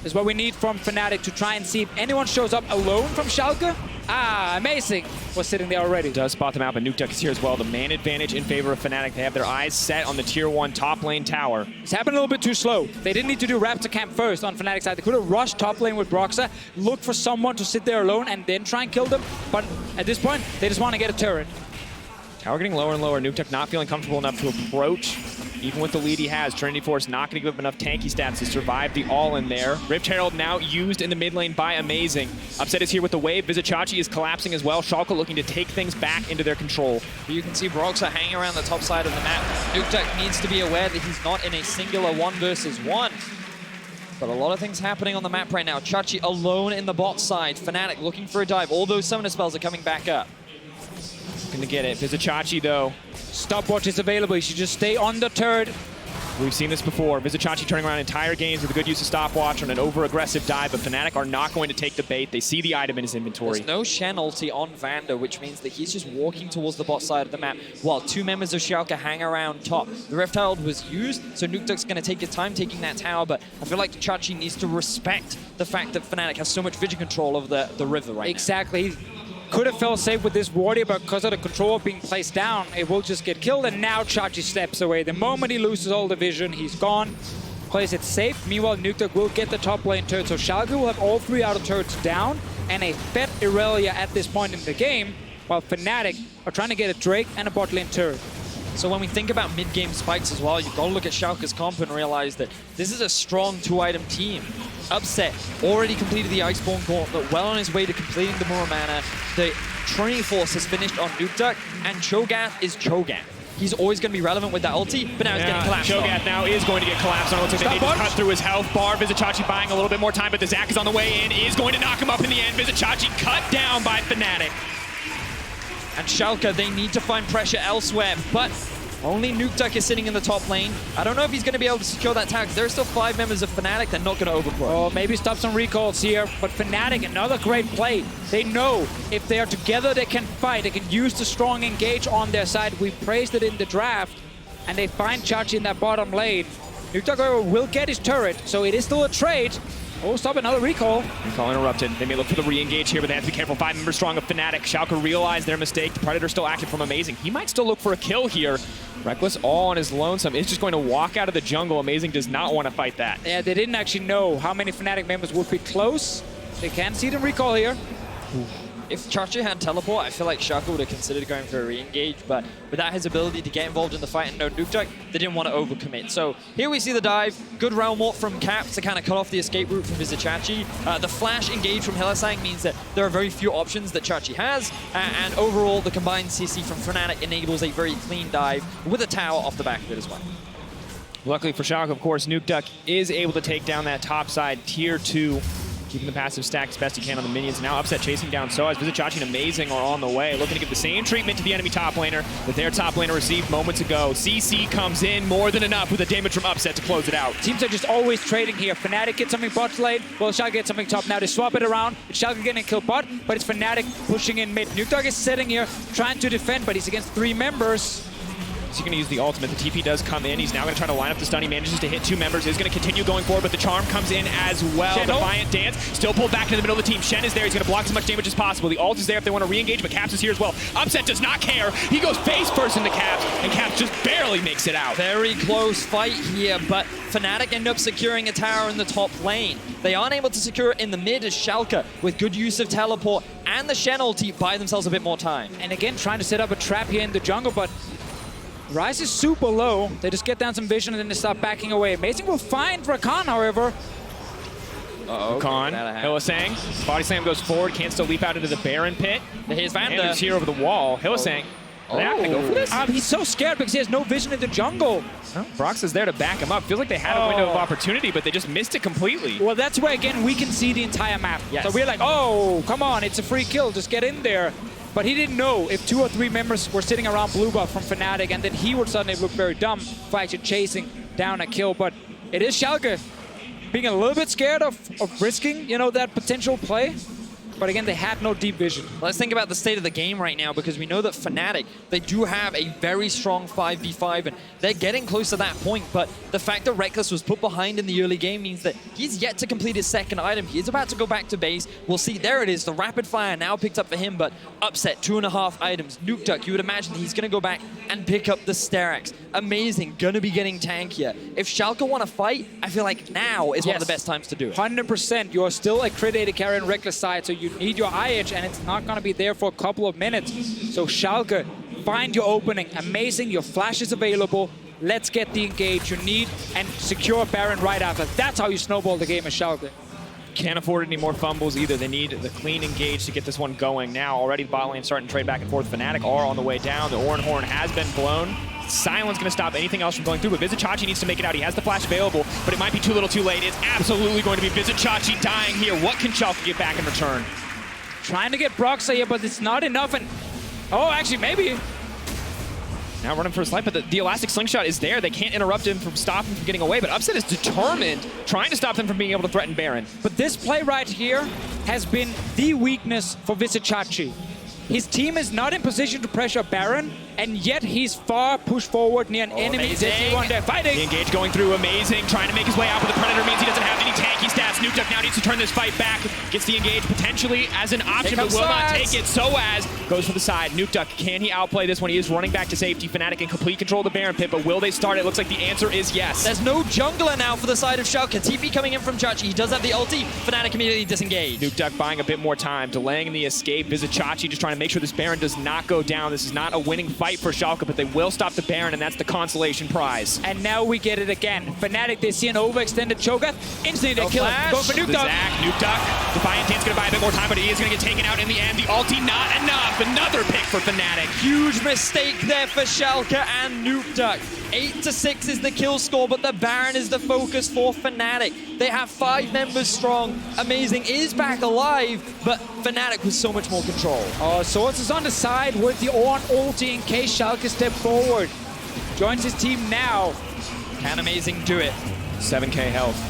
This is what we need from Fnatic to try and see if anyone shows up alone from Schalke. Ah, Amazing was sitting there already. Does spot them out, but Nukeduck is here as well. The man advantage in favor of Fnatic. They have their eyes set on the tier 1 top lane tower. It's happened a little bit too slow. They didn't need to do Raptor Camp first on Fnatic's side. They could have rushed top lane with Broxa, look for someone to sit there alone and then try and kill them. But at this point, they just want to get a turret. Tower getting lower and lower. Nukeduck not feeling comfortable enough to approach. Even with the lead he has, Trinity Force not going to give up enough tanky stats to survive the all-in there. Rift Herald now used in the mid lane by Amazing. Upset is here with the wave. Vizicachi is collapsing as well. Schalke looking to take things back into their control. You can see Broxa hanging around the top side of the map. Nukeduck needs to be aware that he's not in a singular 1 versus 1. But a lot of things happening on the map right now. Chachi alone in the bot side. Fnatic looking for a dive. All those summoner spells are coming back up. Gonna get it. Vizicachi, though. Stopwatch is available. You should just stay on the turret. We've seen this before. Vizicachi turning around entire games with a good use of stopwatch on an over-aggressive dive, but Fnatic are not going to take the bait. They see the item in his inventory. There's no Shen ulti on Vander, which means that he's just walking towards the bot side of the map while two members of Schalke hang around top. The Rift Herald was used, so Nukduk's going to take his time taking that tower, but I feel like Chachi needs to respect the fact that Fnatic has so much vision control over the river right Exactly. He could have felt safe with this warrior, but because of the control being placed down, it will just get killed, and now Chachi steps away. The moment he loses all the vision, he's gone. Plays it safe. Meanwhile, Nukduk will get the top lane turret, so Schalke will have all three outer turrets down and a fed Irelia at this point in the game, while Fnatic are trying to get a Drake and a bot lane turret. So when we think about mid-game spikes as well, you've got to look at Schalke's comp and realize that this is a strong two-item team. Upset already completed the Iceborne Gauntlet, well on his way to completing the Muramana. The Trinity Force has finished on Nukduk, and Cho'Gath is Cho'Gath. He's always going to be relevant with that ulti, but now he's getting collapsed Cho'Gath now is going to get collapsed on. It looks like they need to cut through his health bar. Vizicachi buying a little bit more time, but the Zac is on the way in, is going to knock him up in the end. Vizicachi cut down by Fnatic. And Schalke, they need to find pressure elsewhere, but only Nukduk is sitting in the top lane. I don't know if he's going to be able to secure that tag. There are still 5 members of Fnatic. They're not going to overplay. Oh, maybe stop some recalls here. But Fnatic, another great play. They know if they are together, they can fight. They can use the strong engage on their side. We praised it in the draft. And they find Chachi in that bottom lane. Nukduk, however, will get his turret. So it is still a trade. Oh, stop, another recall. Recall interrupted. They may look for the re-engage here, but they have to be careful. 5 members strong of Fnatic. Schalke realized their mistake. The Predator still active from Amazing. He might still look for a kill here. Reckless all on his lonesome. Is just going to walk out of the jungle. Amazing does not want to fight that. Yeah, they didn't actually know how many Fnatic members would be close. They can see them recall here. If Chachi had teleport, I feel like Schalke would have considered going for a re-engage, but without his ability to get involved in the fight and no Nukduk, they didn't want to overcommit. So here we see the dive. Good realm walk from Cap to kind of cut off the escape route from Vizicachi. The flash engage from Hylissang means that there are very few options that Chachi has, and overall the combined CC from Fnatic enables a very clean dive with a tower off the back of it as well. Luckily for Schalke, of course, Nukduk is able to take down that top side tier 2. Keeping the passive stack as best he can on the minions. Now Upset chasing down Soaz. Vizicachi and Amazing are on the way, looking to give the same treatment to the enemy top laner that their top laner received moments ago. CC comes in more than enough with the damage from Upset to close it out. Teams are just always trading here. Fnatic gets something bot lane, well, Schalke gets something top. Now they swap it around. It's Schalke getting a kill bot, but it's Fnatic pushing in mid. Nukduk is sitting here trying to defend, but he's against 3 members. He's going to use the ultimate. The TP does come in. He's now going to try to line up the stun. He manages to hit 2 members. He's going to continue going forward, but the charm comes in as well. Shen Defiant Dance still pulled back into the middle of the team. Shen is there. He's going to block as much damage as possible. The ult is there if they want to re-engage, but Caps is here as well. Upset does not care. He goes face first into Caps, and Caps just barely makes it out. Very close fight here, but Fnatic end up securing a tower in the top lane. They aren't able to secure it in the mid as Schalke, with good use of teleport and the Shen ulti, buy themselves a bit more time. And again, trying to set up a trap here in the jungle, but Ryze is super low. They just get down some vision and then they start backing away. Amazing will find Rakan, however. Rakan, Hylissang, body slam goes forward, can't still leap out into the Baron pit. Here's Vander. Vander's here over the wall. Hylissang, are they not going to go for this? He's so scared because he has no vision in the jungle. Well, Brox is there to back him up. Feels like they had a window of opportunity, but they just missed it completely. Well, that's where, again, we can see the entire map. Yes. So we're like, oh, come on, it's a free kill. Just get in there. But he didn't know if 2 or 3 members were sitting around blue buff from Fnatic, and then he would suddenly look very dumb for actually chasing down a kill. But it is Schalke being a little bit scared of risking, you know, that potential play. But again, they had no deep vision. Let's think about the state of the game right now, because we know that Fnatic, they do have a very strong 5v5, and they're getting close to that point. But the fact that Reckless was put behind in the early game means that he's yet to complete his second item. He is about to go back to base. We'll see. There it is. The rapid fire now picked up for him, but Upset, 2.5 items. Nukduk, you would imagine he's going to go back and pick up the Sterak's. Amazing. Going to be getting tankier. If Schalke want to fight, I feel like now is one of the best times to do it. 100%. You're still a crit AD carry on Reckless side, so you need your IH, and it's not going to be there for a couple of minutes. So Schalke, find your opening. Amazing, your flash is available. Let's get the engage you need and secure Baron right after. That's how you snowball the game as Schalke. Can't afford any more fumbles either. They need the clean engage to get this one going. Now already the bot lane starting to trade back and forth. Fnatic are on the way down. The Oran Horn has been blown. Silence going to stop anything else from going through, but Vizicachi needs to make it out. He has the flash available, but it might be too little too late. It's absolutely going to be Vizicachi dying here. What can Schalke get back in return? Trying to get Broxa here, but it's not enough, and Oh, actually, maybe. Now running for his life, but the elastic slingshot is there. They can't interrupt him from stop him from getting away, but Upset is determined, trying to stop them from being able to threaten Baron. But this play right here has been the weakness for Vizicachi. His team is not in position to pressure Baron, and yet he's far pushed forward near an enemy. They're fighting. The engage going through, amazing. Trying to make his way out, but the Predator means he doesn't have any tanky stats. Nukeduck now needs to turn this fight back. Gets the engage potentially as an option, but will not take it. Soaz goes for the side. Nukeduck, can he outplay this one? He is running back to safety. Fnatic in complete control of the Baron pit, but will they start? It looks like the answer is yes. There's no jungler now for the side of Schalke. TP coming in from Chachi. He does have the ulti. Fnatic immediately disengage. Nukeduck buying a bit more time, delaying the escape. Vizicachi just trying to make sure this Baron does not go down. This is not a winning fight for Schalke, but they will stop the Baron, and that's the consolation prize. And now we get it again. Fnatic, they see an overextended Cho'Gath. Instantly they kill him. Go for Nukeduck. Nukeduck. Defiant Tant's going to buy a bit more time, but he is going to get taken out in the end. The ulti not enough. Another pick for Fnatic. Huge mistake there for Schalke and Nukeduck. 8-6 is the kill score, but the Baron is the focus for Fnatic. They have 5 members strong. Amazing is back alive, but Fnatic with so much more control. Oh, Swords is on the side with the Ornn ulti in case Schalke step forward. Joins his team now. Can Amazing do it? 7k health.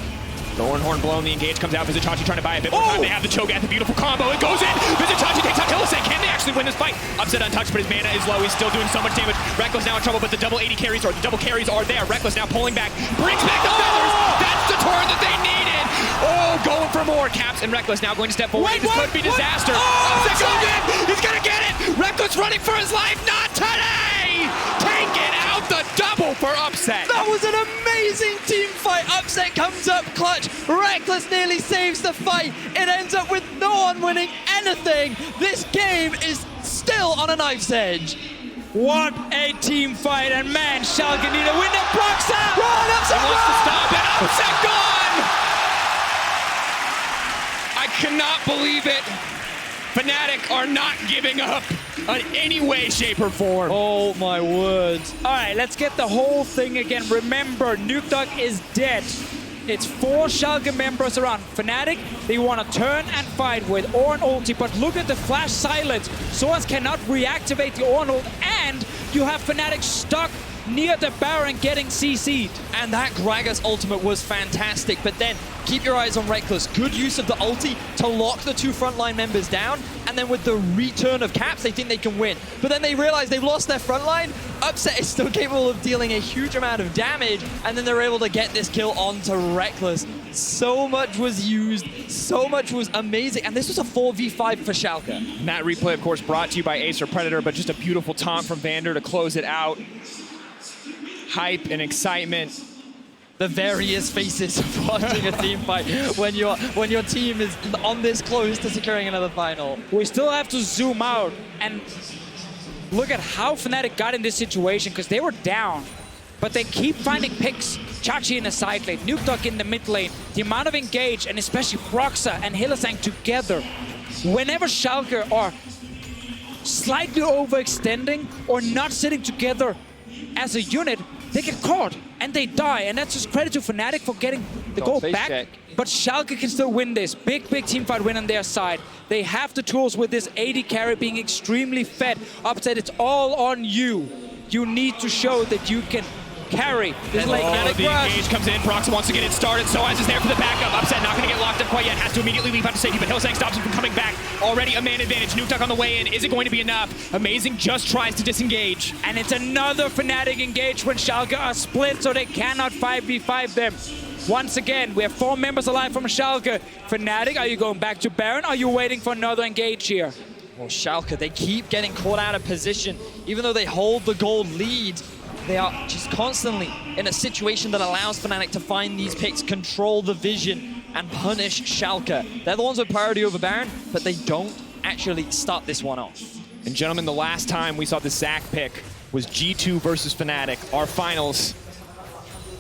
The Horn blown, the engage comes out. Vizicachi trying to buy a bit more time. They have the Cho'Gath, the beautiful combo. It goes in. Vizicachi takes out Hylissang. Can they actually win this fight? Upset untouched, but his mana is low. He's still doing so much damage. Reckless now in trouble, but the double 80 carries or the double carries are there. Reckless now pulling back. Brings back the feathers. That's the turn that they needed. Oh, going for more. Caps and Reckless now going to step forward. This could be disaster. Upset goes in. He's going to get it. Reckless running for his life. Not today. Taking out the double for Upset. That was an amazing team fight. Upset comes up clutch. Reckless nearly saves the fight. It ends up with no one winning anything. This game is still on a knife's edge. What a team fight, and man, Schalke need a win at Broxa! Run, Upset, He wants to stop it. Upset gone! I cannot believe it. Fnatic are not giving up in any way, shape, or form. Oh my words. All right, let's get the whole thing again. Remember, Nukeduck is dead. It's 4 Schalke members around. Fnatic, they want to turn and fight with Ornn ulti, but look at the flash silence. Soaz cannot reactivate the Ornn ult, and you have Fnatic stuck near the Baron getting CC'd. And that Gragas ultimate was fantastic, but then keep your eyes on Reckless. Good use of the ulti to lock the 2 frontline members down, and then with the return of Caps, they think they can win. But then they realize they've lost their frontline. Upset is still capable of dealing a huge amount of damage, and then they're able to get this kill onto Reckless. So much was used, so much was amazing, and this was a 4v5 for Schalke. And that replay, of course, brought to you by Acer Predator, but just a beautiful taunt from Vander to close it out. Hype and excitement. The various faces of watching a team fight when your team is on this close to securing another final. We still have to zoom out and look at how Fnatic got in this situation, because they were down, but they keep finding picks. Chachi in the side lane, Nukeduck in the mid lane. The amount of engage, and especially Broxa and Hylissang together. Whenever Schalke are slightly overextending or not sitting together as a unit, they get caught and they die, and that's just credit to Fnatic for getting the goal back. check. But Schalke can still win this. Big team fight win on their side. They have the tools with this AD carry being extremely fed. Upset, it's all on you. You need to show that you can carry this late Fnatic the rush. engage comes in. Broxa wants to get it started. Soaz is there for the backup. Upset not going to get locked up quite yet. Has to immediately leave out to safety, but Hylissang stops him from coming back. Already a man advantage. Nukeduck on the way in. Is it going to be enough? Amazing just tries to disengage. And it's another Fnatic engage when Schalke are split, so they cannot 5v5 them. Once again, we have 4 members alive from Schalke. Fnatic, are you going back to Baron? Are you waiting for another engage here? Well, Schalke, they keep getting caught out of position. Even though they hold the gold lead, they are just constantly in a situation that allows Fnatic to find these picks, control the vision, and punish Schalke. They're the ones with priority over Baron, but they don't actually start this one off. And gentlemen, the last time we saw the Zac pick was G2 versus Fnatic, our finals.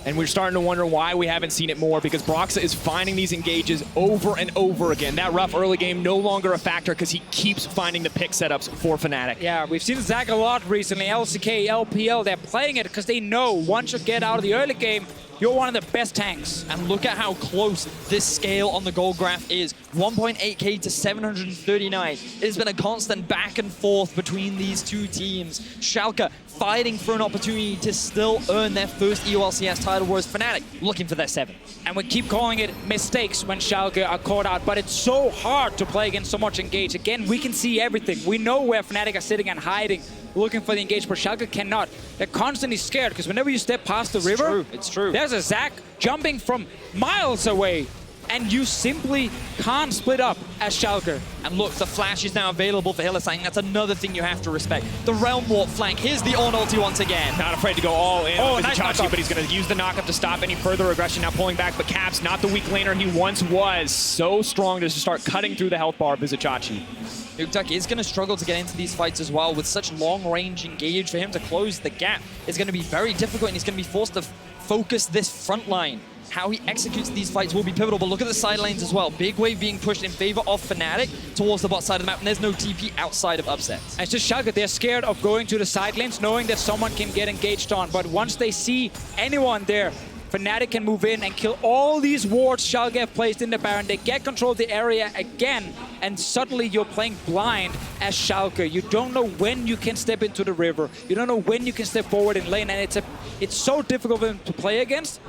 And we're starting to wonder why we haven't seen it more, because Broxa is finding these engages over and over again. That rough early game no longer a factor because he keeps finding the pick setups for Fnatic. Yeah, we've seen Zac a lot recently. LCK, LPL, they're playing it because they know once you get out of the early game, you're one of the best tanks. And look at how close this scale on the gold graph is. 1.8k to 739. It has been a constant back and forth between these two teams. Schalke fighting for an opportunity to still earn their first EULCS title, whereas Fnatic looking for their 7th. And we keep calling it mistakes when Schalke are caught out, but it's so hard to play against so much engage. Again, we can see everything. We know where Fnatic are sitting and hiding, looking for the engage, but Schalke cannot. They're constantly scared, because whenever you step past the river, it's true. There's a Zac jumping from miles away, and you simply can't split up as Schalke. And look, the flash is now available for Hylissang. That's another thing you have to respect. The Realm Warp flank. Here's the Ornn ulti once again. Not afraid to go all in on nice Vizicsacsi, but he's going to use the knockup to stop any further aggression. Now pulling back, but Caps, not the weak laner he once was. So strong to just start cutting through the health bar of Vizicsacsi. Nukeduck is going to struggle to get into these fights as well. With such long-range engage, for him to close the gap is going to be very difficult, and he's going to be forced to focus this front line. How he executes these fights will be pivotal, but look at the side lanes as well. Big wave being pushed in favor of Fnatic towards the bot side of the map, and there's no TP outside of Upset. And it's just Schalke, they're scared of going to the side lanes, knowing that someone can get engaged on, but once they see anyone there, Fnatic can move in and kill all these wards Schalke have placed in the Baron. They get control of the area again, and suddenly you're playing blind as Schalke. You don't know when you can step into the river. You don't know when you can step forward in lane, and it's so difficult for them to play against.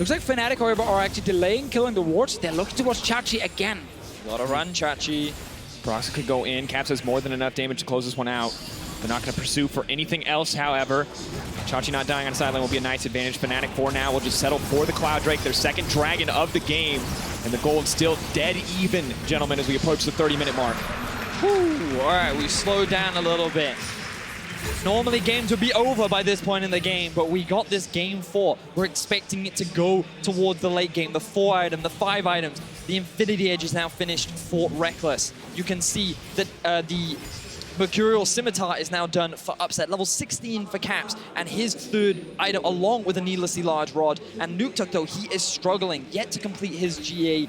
Looks like Fnatic, however, are actually delaying killing the wards. They're looking towards Chachi again. Gotta run, Chachi. Broxah could go in. Caps has more than enough damage to close this one out. They're not going to pursue for anything else, however. Chachi not dying on the sideline will be a nice advantage. Fnatic for now will just settle for the Cloud Drake, their second dragon of the game. And the gold still dead even, gentlemen, as we approach the 30-minute mark. Whew. All right, we slowed down a little bit. Normally games would be over by this point in the game, but we got this game 4. We're expecting it to go towards the late game. The 4 item, the 5 items. The Infinity Edge is now finished for Reckless. You can see that the Mercurial Scimitar is now done for Upset. Level 16 for Caps, and his 3rd item along with a needlessly large rod. And Nukeduck, though, he is struggling yet to complete his GA.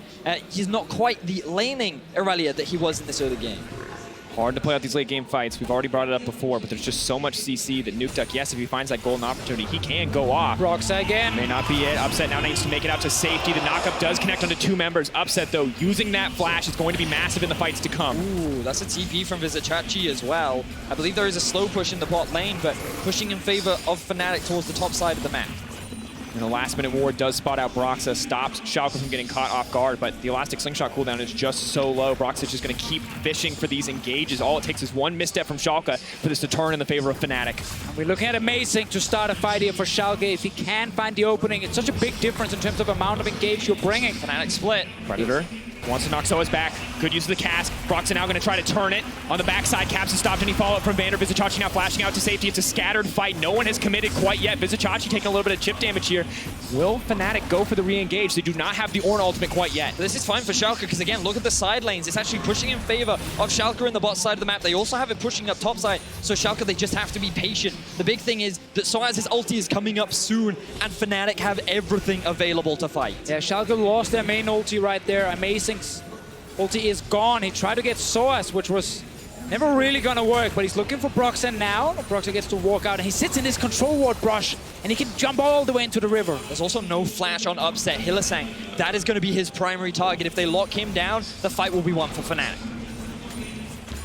He's not quite the laning Irelia that he was in this early game. Hard to play out these late game fights. We've already brought it up before, but there's just so much CC that Nukeduck, yes, if he finds that golden opportunity, he can go off. Broxah again. May not be it. Upset now needs to make it out to safety. The knockup does connect onto 2 members. Upset, though, using that flash is going to be massive in the fights to come. Ooh, that's a TP from Vizicsacsi as well. I believe there is a slow push in the bot lane, but pushing in favor of Fnatic towards the top side of the map. And the last-minute ward does spot out Broxah, stops Schalke from getting caught off guard, but the Elastic Slingshot cooldown is just so low. Broxah is just going to keep fishing for these engages. All it takes is one misstep from Schalke for this to turn in the favor of Fnatic. We're looking at Amazing to start a fight here for Schalke. If he can find the opening, it's such a big difference in terms of amount of engage you're bringing. Fnatic split. Predator wants to knock Soas back. Good use of the cast. Broxah now going to try to turn it. On the backside, Caps has stopped any follow-up from Vander. Vizicsacsi now flashing out to safety. It's a scattered fight. No one has committed quite yet. Vizicsacsi taking a little bit of chip damage here. Will Fnatic go for the re-engage? They do not have the Ornn ultimate quite yet. This is fine for Schalke because, again, look at the side lanes. It's actually pushing in favor of Schalke in the bot side of the map. They also have it pushing up top side, so Schalke, they just have to be patient. The big thing is that Soaz's ulti is coming up soon, and Fnatic have everything available to fight. Yeah, Schalke lost their main ulti right there. Amazing's ulti is gone. He tried to get Soaz, which was never really gonna work, but he's looking for Broxah now. Broxah gets to walk out, and he sits in his control ward brush, and he can jump all the way into the river. There's also no flash on Upset. Hylissang, that is going to be his primary target. If they lock him down, the fight will be won for Fnatic.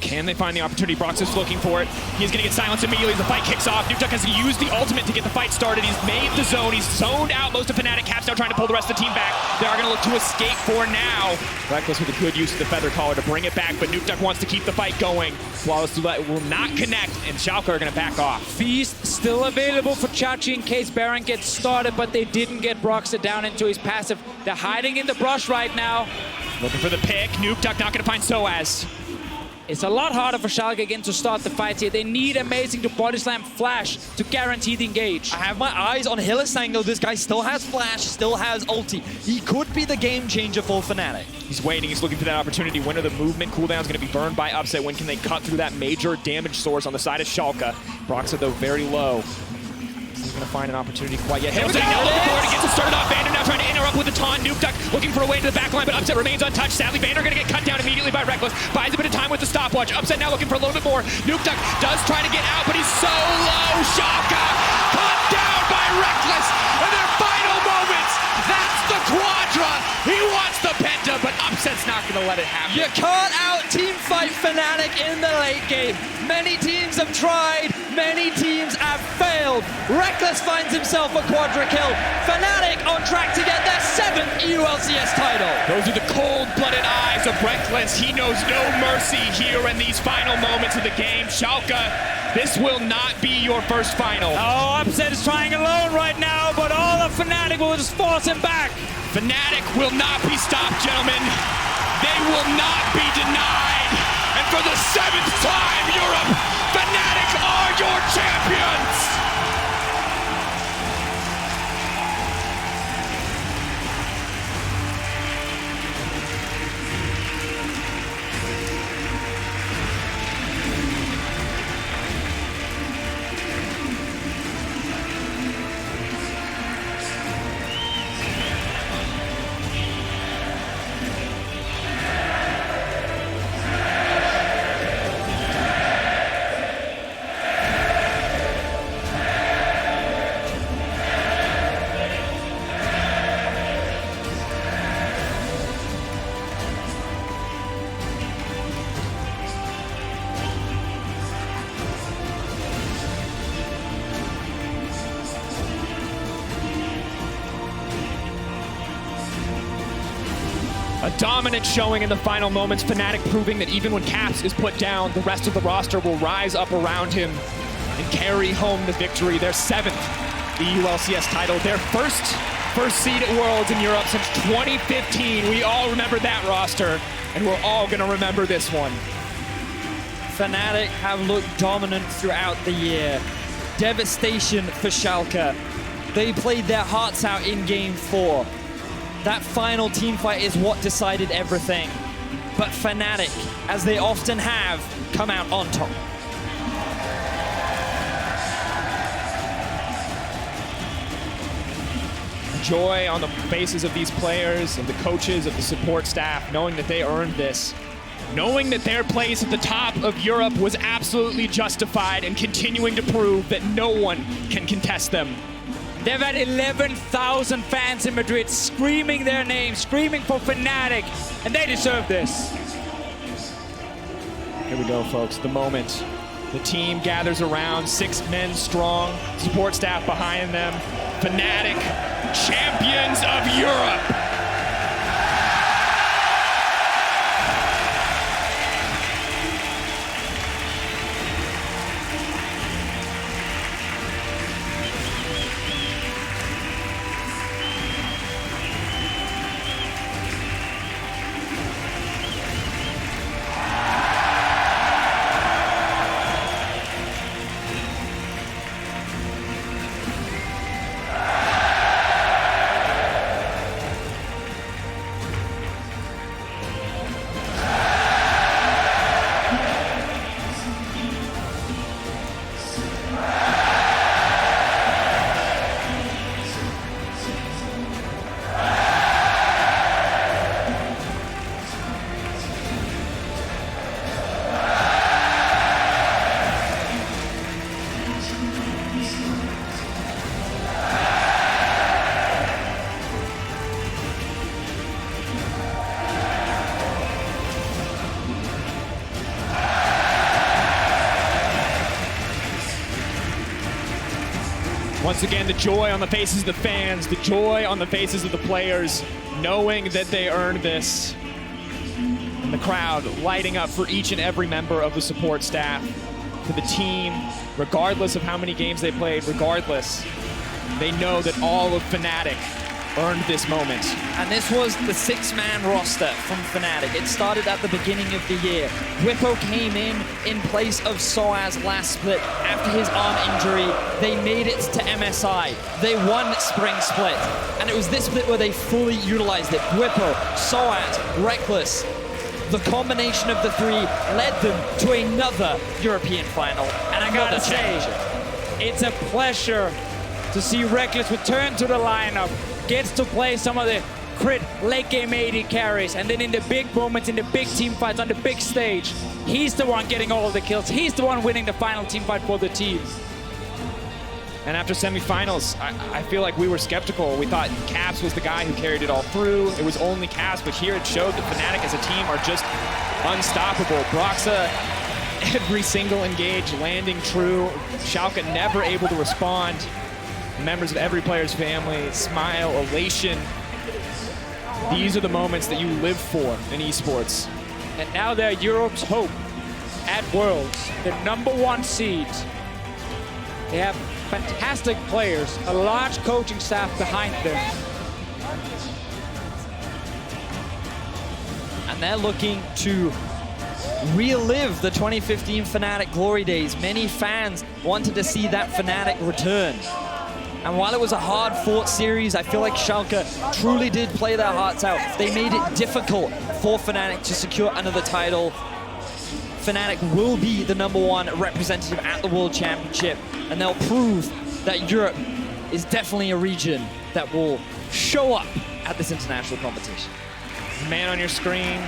Can they find the opportunity? Broxah's looking for it. He's going to get silenced immediately as the fight kicks off. Nukeduck has used the ultimate to get the fight started. He's made the zone. He's zoned out most of Fnatic. Caps now trying to pull the rest of the team back. They are going to look to escape for now. Reckless with a good use of the Feather Collar to bring it back, but Nukeduck wants to keep the fight going. Flawless Roulette will not connect, and Schalke are going to back off. Feast still available for Chachi in case Baron gets started, but they didn't get Broxah down into his passive. They're hiding in the brush right now. Looking for the pick. Nukeduck not going to find Soaz. It's a lot harder for Schalke again to start the fight here. They need Amazing to body slam Flash to guarantee the engage. I have my eyes on Hylissang, though. This guy still has Flash, still has ulti. He could be the game changer for Fnatic. He's waiting, he's looking for that opportunity. When are the movement cooldowns going to be burned by Upset? When can they cut through that major damage source on the side of Schalke? Broxah, though, very low. He's going to find an opportunity quite yet. Hylissang now looking forward, gets it started off. Vander now trying to interrupt with the taunt. Nukeduck looking for a way to the back line, but Upset remains untouched. Sadly, Vander going to get cut down immediately by Reckless. Buys a bit of time with the stopwatch. Upset now looking for a little bit more. Nukeduck does try to get out, but he's so low. Schalke cut down by Reckless in their final moments. 100% not going to let it happen. You can't out-teamfight Fnatic in the late game. Many teams have tried, many teams have failed. Reckless finds himself a quadra kill. Fnatic on track to get their 7th EULCS title. Those are the cold-blooded eyes of Reckless. He knows no mercy here in these final moments of the game. Schalke, this will not be your first final. Oh, Upset is trying alone right now, but all of Fnatic will just force him back. Fnatic will not be stopped, gentlemen. They will not be denied. And for the 7th time, Europe, Fnatic are your champions. A dominant showing in the final moments. Fnatic proving that even when Caps is put down, the rest of the roster will rise up around him and carry home the victory. Their 7th EULCS title, their first seed at Worlds in Europe since 2015. We all remember that roster, and we're all gonna remember this one. Fnatic have looked dominant throughout the year. Devastation for Schalke. They played their hearts out in Game 4. That final team fight is what decided everything. But Fnatic, as they often have, come out on top. Joy on the faces of these players, of the coaches, of the support staff, knowing that they earned this. Knowing that their place at the top of Europe was absolutely justified and continuing to prove that no one can contest them. They've had 11,000 fans in Madrid screaming their name, screaming for Fnatic, and they deserve this. Here we go, folks, the moment. The team gathers around, 6 men strong, support staff behind them. Fnatic, champions of Europe. Once again, the joy on the faces of the fans, the joy on the faces of the players, knowing that they earned this. And the crowd lighting up for each and every member of the support staff, for the team, regardless of how many games they played, regardless. They know that all of Fnatic earned this moment. And this was the 6-man roster from Fnatic. It started at the beginning of the year. Whippo came in place of Soaz last split. After his arm injury, they made it to MSI. They won Spring Split. And it was this split where they fully utilized it. Whippo, Soaz, Reckless. The combination of the 3 led them to another European final. And I gotta say, it's a pleasure to see Reckless return to the lineup. Gets to play some of the crit late game AD carries, and then in the big moments, in the big team fights, on the big stage, he's the one getting all of the kills. He's the one winning the final team fight for the team. And after semifinals, I feel like we were skeptical. We thought Caps was the guy who carried it all through. It was only Caps, but here it showed that Fnatic as a team are just unstoppable. Broxa, every single engage landing true. Schalke never able to respond. Members of every player's family, smile, elation. These are the moments that you live for in esports. And now they're Europe's hope at Worlds, the #1 seed. They have fantastic players, a large coaching staff behind them. And they're looking to relive the 2015 Fnatic glory days. Many fans wanted to see that Fnatic return. And while it was a hard-fought series, I feel like Schalke truly did play their hearts out. They made it difficult for Fnatic to secure another title. Fnatic will be the #1 representative at the World Championship, and they'll prove that Europe is definitely a region that will show up at this international competition. Man on your screen,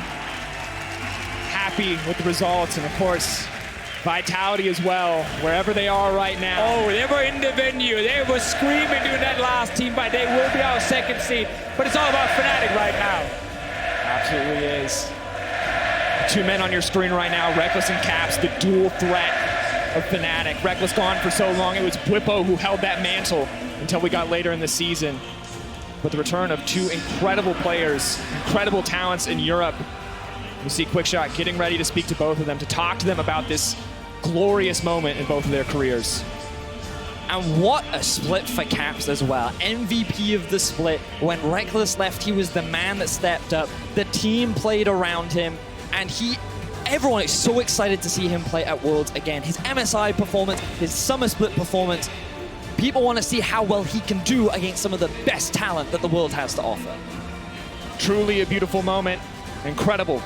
happy with the results, and of course, Vitality as well, wherever they are right now. Oh, they were in the venue. They were screaming during that last team fight. They will be our second seed, but it's all about Fnatic right now. Absolutely is. Two men on your screen right now, Reckless and Caps, the dual threat of Fnatic. Reckless gone for so long, it was Bwipo who held that mantle until we got later in the season. But the return of two incredible players, incredible talents in Europe. We see Quickshot getting ready to speak to both of them, to talk to them about this glorious moment in both of their careers. And what a split for Caps as well. MVP of the split. When Reckless left, he was the man that stepped up. The team played around him, and everyone is so excited to see him play at Worlds again. His MSI performance, his summer split performance, people want to see how well he can do against some of the best talent that the world has to offer. Truly a beautiful moment, incredible.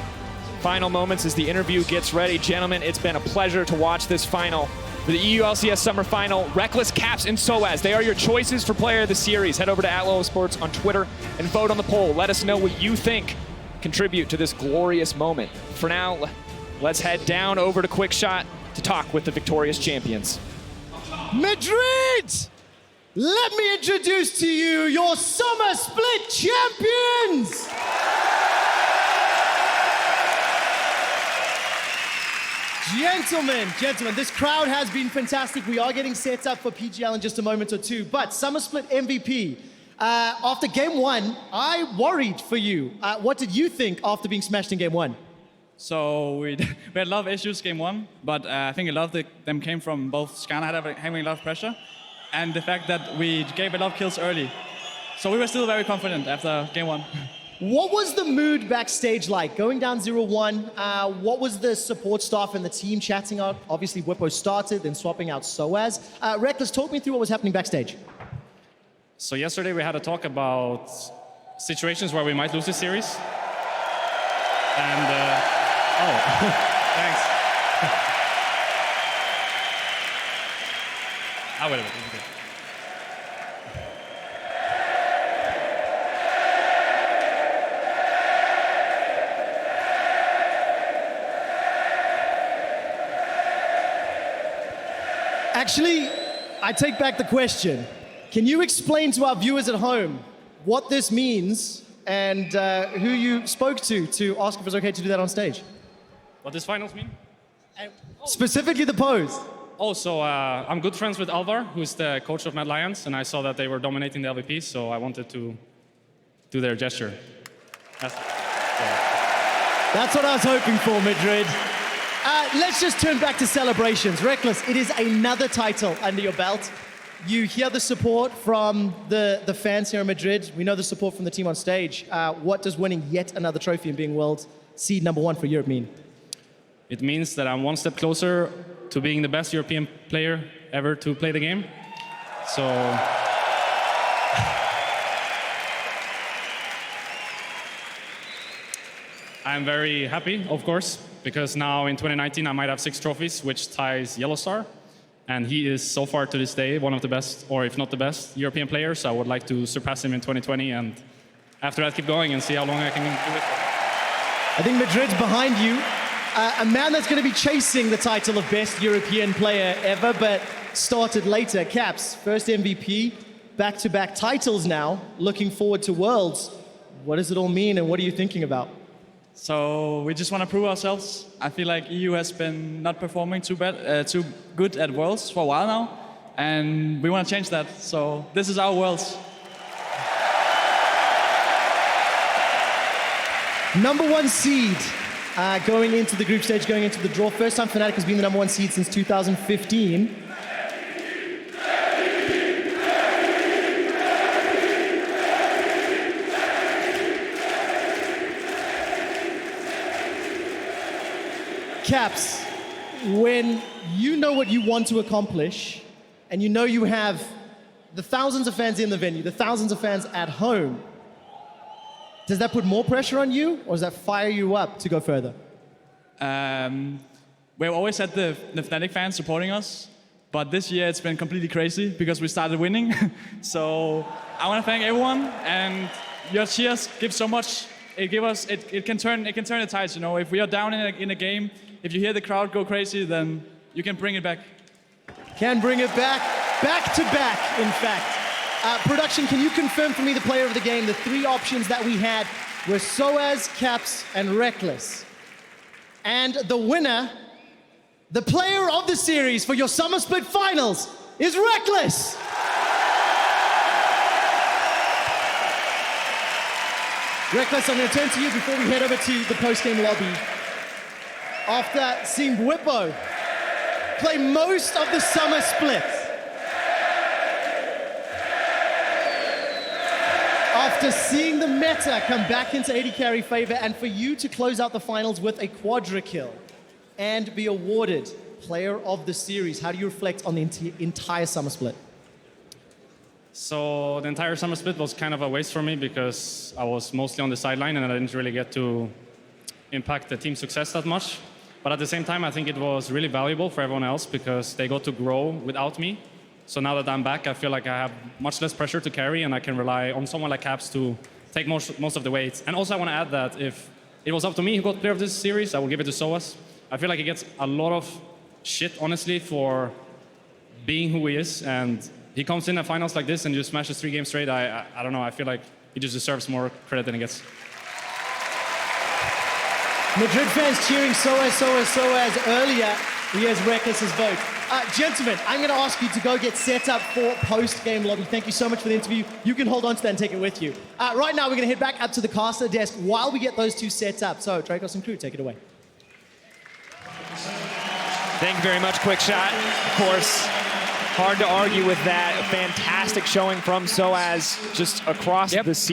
Final moments as the interview gets ready. Gentlemen, it's been a pleasure to watch this final for the EU LCS Summer Final. Reckless, Caps, and Soaz. They are your choices for Player of the Series. Head over to @LoWSports on Twitter and vote on the poll. Let us know what you think. Contribute to this glorious moment. For now, let's head down over to Quickshot to talk with the victorious champions. Madrid! Let me introduce to you your Summer Split champions! Gentlemen, this crowd has been fantastic. We are getting set up for PGL in just a moment or two, but Summer Split MVP, after game 1, I worried for you. What did you think after being smashed in game 1? So we had a lot of issues game 1, but I think a lot of them came from both Scana having a lot of pressure, and the fact that we gave a lot of kills early. So we were still very confident after game 1. What was the mood backstage like? Going down 0-1, what was the support staff and the team chatting out? Obviously, Bwipo started, then swapping out Soaz. Reckless, talk me through what was happening backstage. So yesterday we had a talk about situations where we might lose this series. And, thanks. Wait a minute. Actually, I take back the question. Can you explain to our viewers at home what this means and who you spoke to ask if it was okay to do that on stage? What does finals mean? Specifically the pose. Oh, so I'm good friends with Alvar, who's the coach of Mad Lions, and I saw that they were dominating the LVP, so I wanted to do their gesture. That's what I was hoping for, Madrid. Let's just turn back to celebrations. Reckless, it is another title under your belt. You hear the support from the fans here in Madrid. We know the support from the team on stage. What does winning yet another trophy and being world seed #1 for Europe mean? It means that I'm one step closer to being the best European player ever to play the game. So I'm very happy, of course, because now in 2019 I might have 6 trophies, which ties Yellowstar. And he is so far to this day one of the best, or if not the best, European players. I would like to surpass him in 2020, and after that keep going and see how long I can do it. I think Madrid's behind you. A man that's going to be chasing the title of best European player ever, but started later. Caps, first MVP, back-to-back titles now, looking forward to Worlds. What does it all mean and what are you thinking about? So we just want to prove ourselves. I feel like EU has been not performing too good at Worlds for a while now, and we want to change that. So this is our Worlds. Number 1 seed going into the group stage, going into the draw. First time Fnatic has been the number 1 seed since 2015. Caps, when you know what you want to accomplish, and you know you have the thousands of fans in the venue, the thousands of fans at home, does that put more pressure on you, or does that fire you up to go further? We've always had the Fnatic fans supporting us, but this year it's been completely crazy because we started winning. So I want to thank everyone, and your cheers give so much. It can turn the tides. You know, if we are down in a game, if you hear the crowd go crazy, then you can bring it back. Can bring it back to back, in fact. Production, can you confirm for me the player of the game? The 3 options that we had were Soaz, Caps, and Reckless. And the winner, the player of the series for your Summer Split Finals is Reckless! Reckless, I'm going to turn to you before we head over to the post-game lobby. After seeing Whippo play most of the Summer Split, after seeing the meta come back into AD carry favor, and for you to close out the finals with a quadra kill and be awarded player of the series, how do you reflect on the entire Summer Split? So the entire Summer Split was kind of a waste for me because I was mostly on the sideline and I didn't really get to impact the team's success that much. But at the same time, I think it was really valuable for everyone else because they got to grow without me. So now that I'm back, I feel like I have much less pressure to carry and I can rely on someone like Caps to take most of the weight. And also I want to add that if it was up to me who got player of this series, I will give it to Soaz. I feel like he gets a lot of shit, honestly, for being who he is. And he comes in at finals like this and just smashes 3 games straight. I don't know, I feel like he just deserves more credit than he gets. Madrid fans cheering Soaz earlier. He has Reckless's vote. Gentlemen, I'm going to ask you to go get set up for post-game lobby. Thank you so much for the interview. You can hold on to that and take it with you. Right now, we're going to head back up to the caster desk while we get those 2 set up. So, Dracos and crew, take it away. Thank you very much, Quick Shot. Of course, hard to argue with that. A fantastic showing from Soaz just across the series.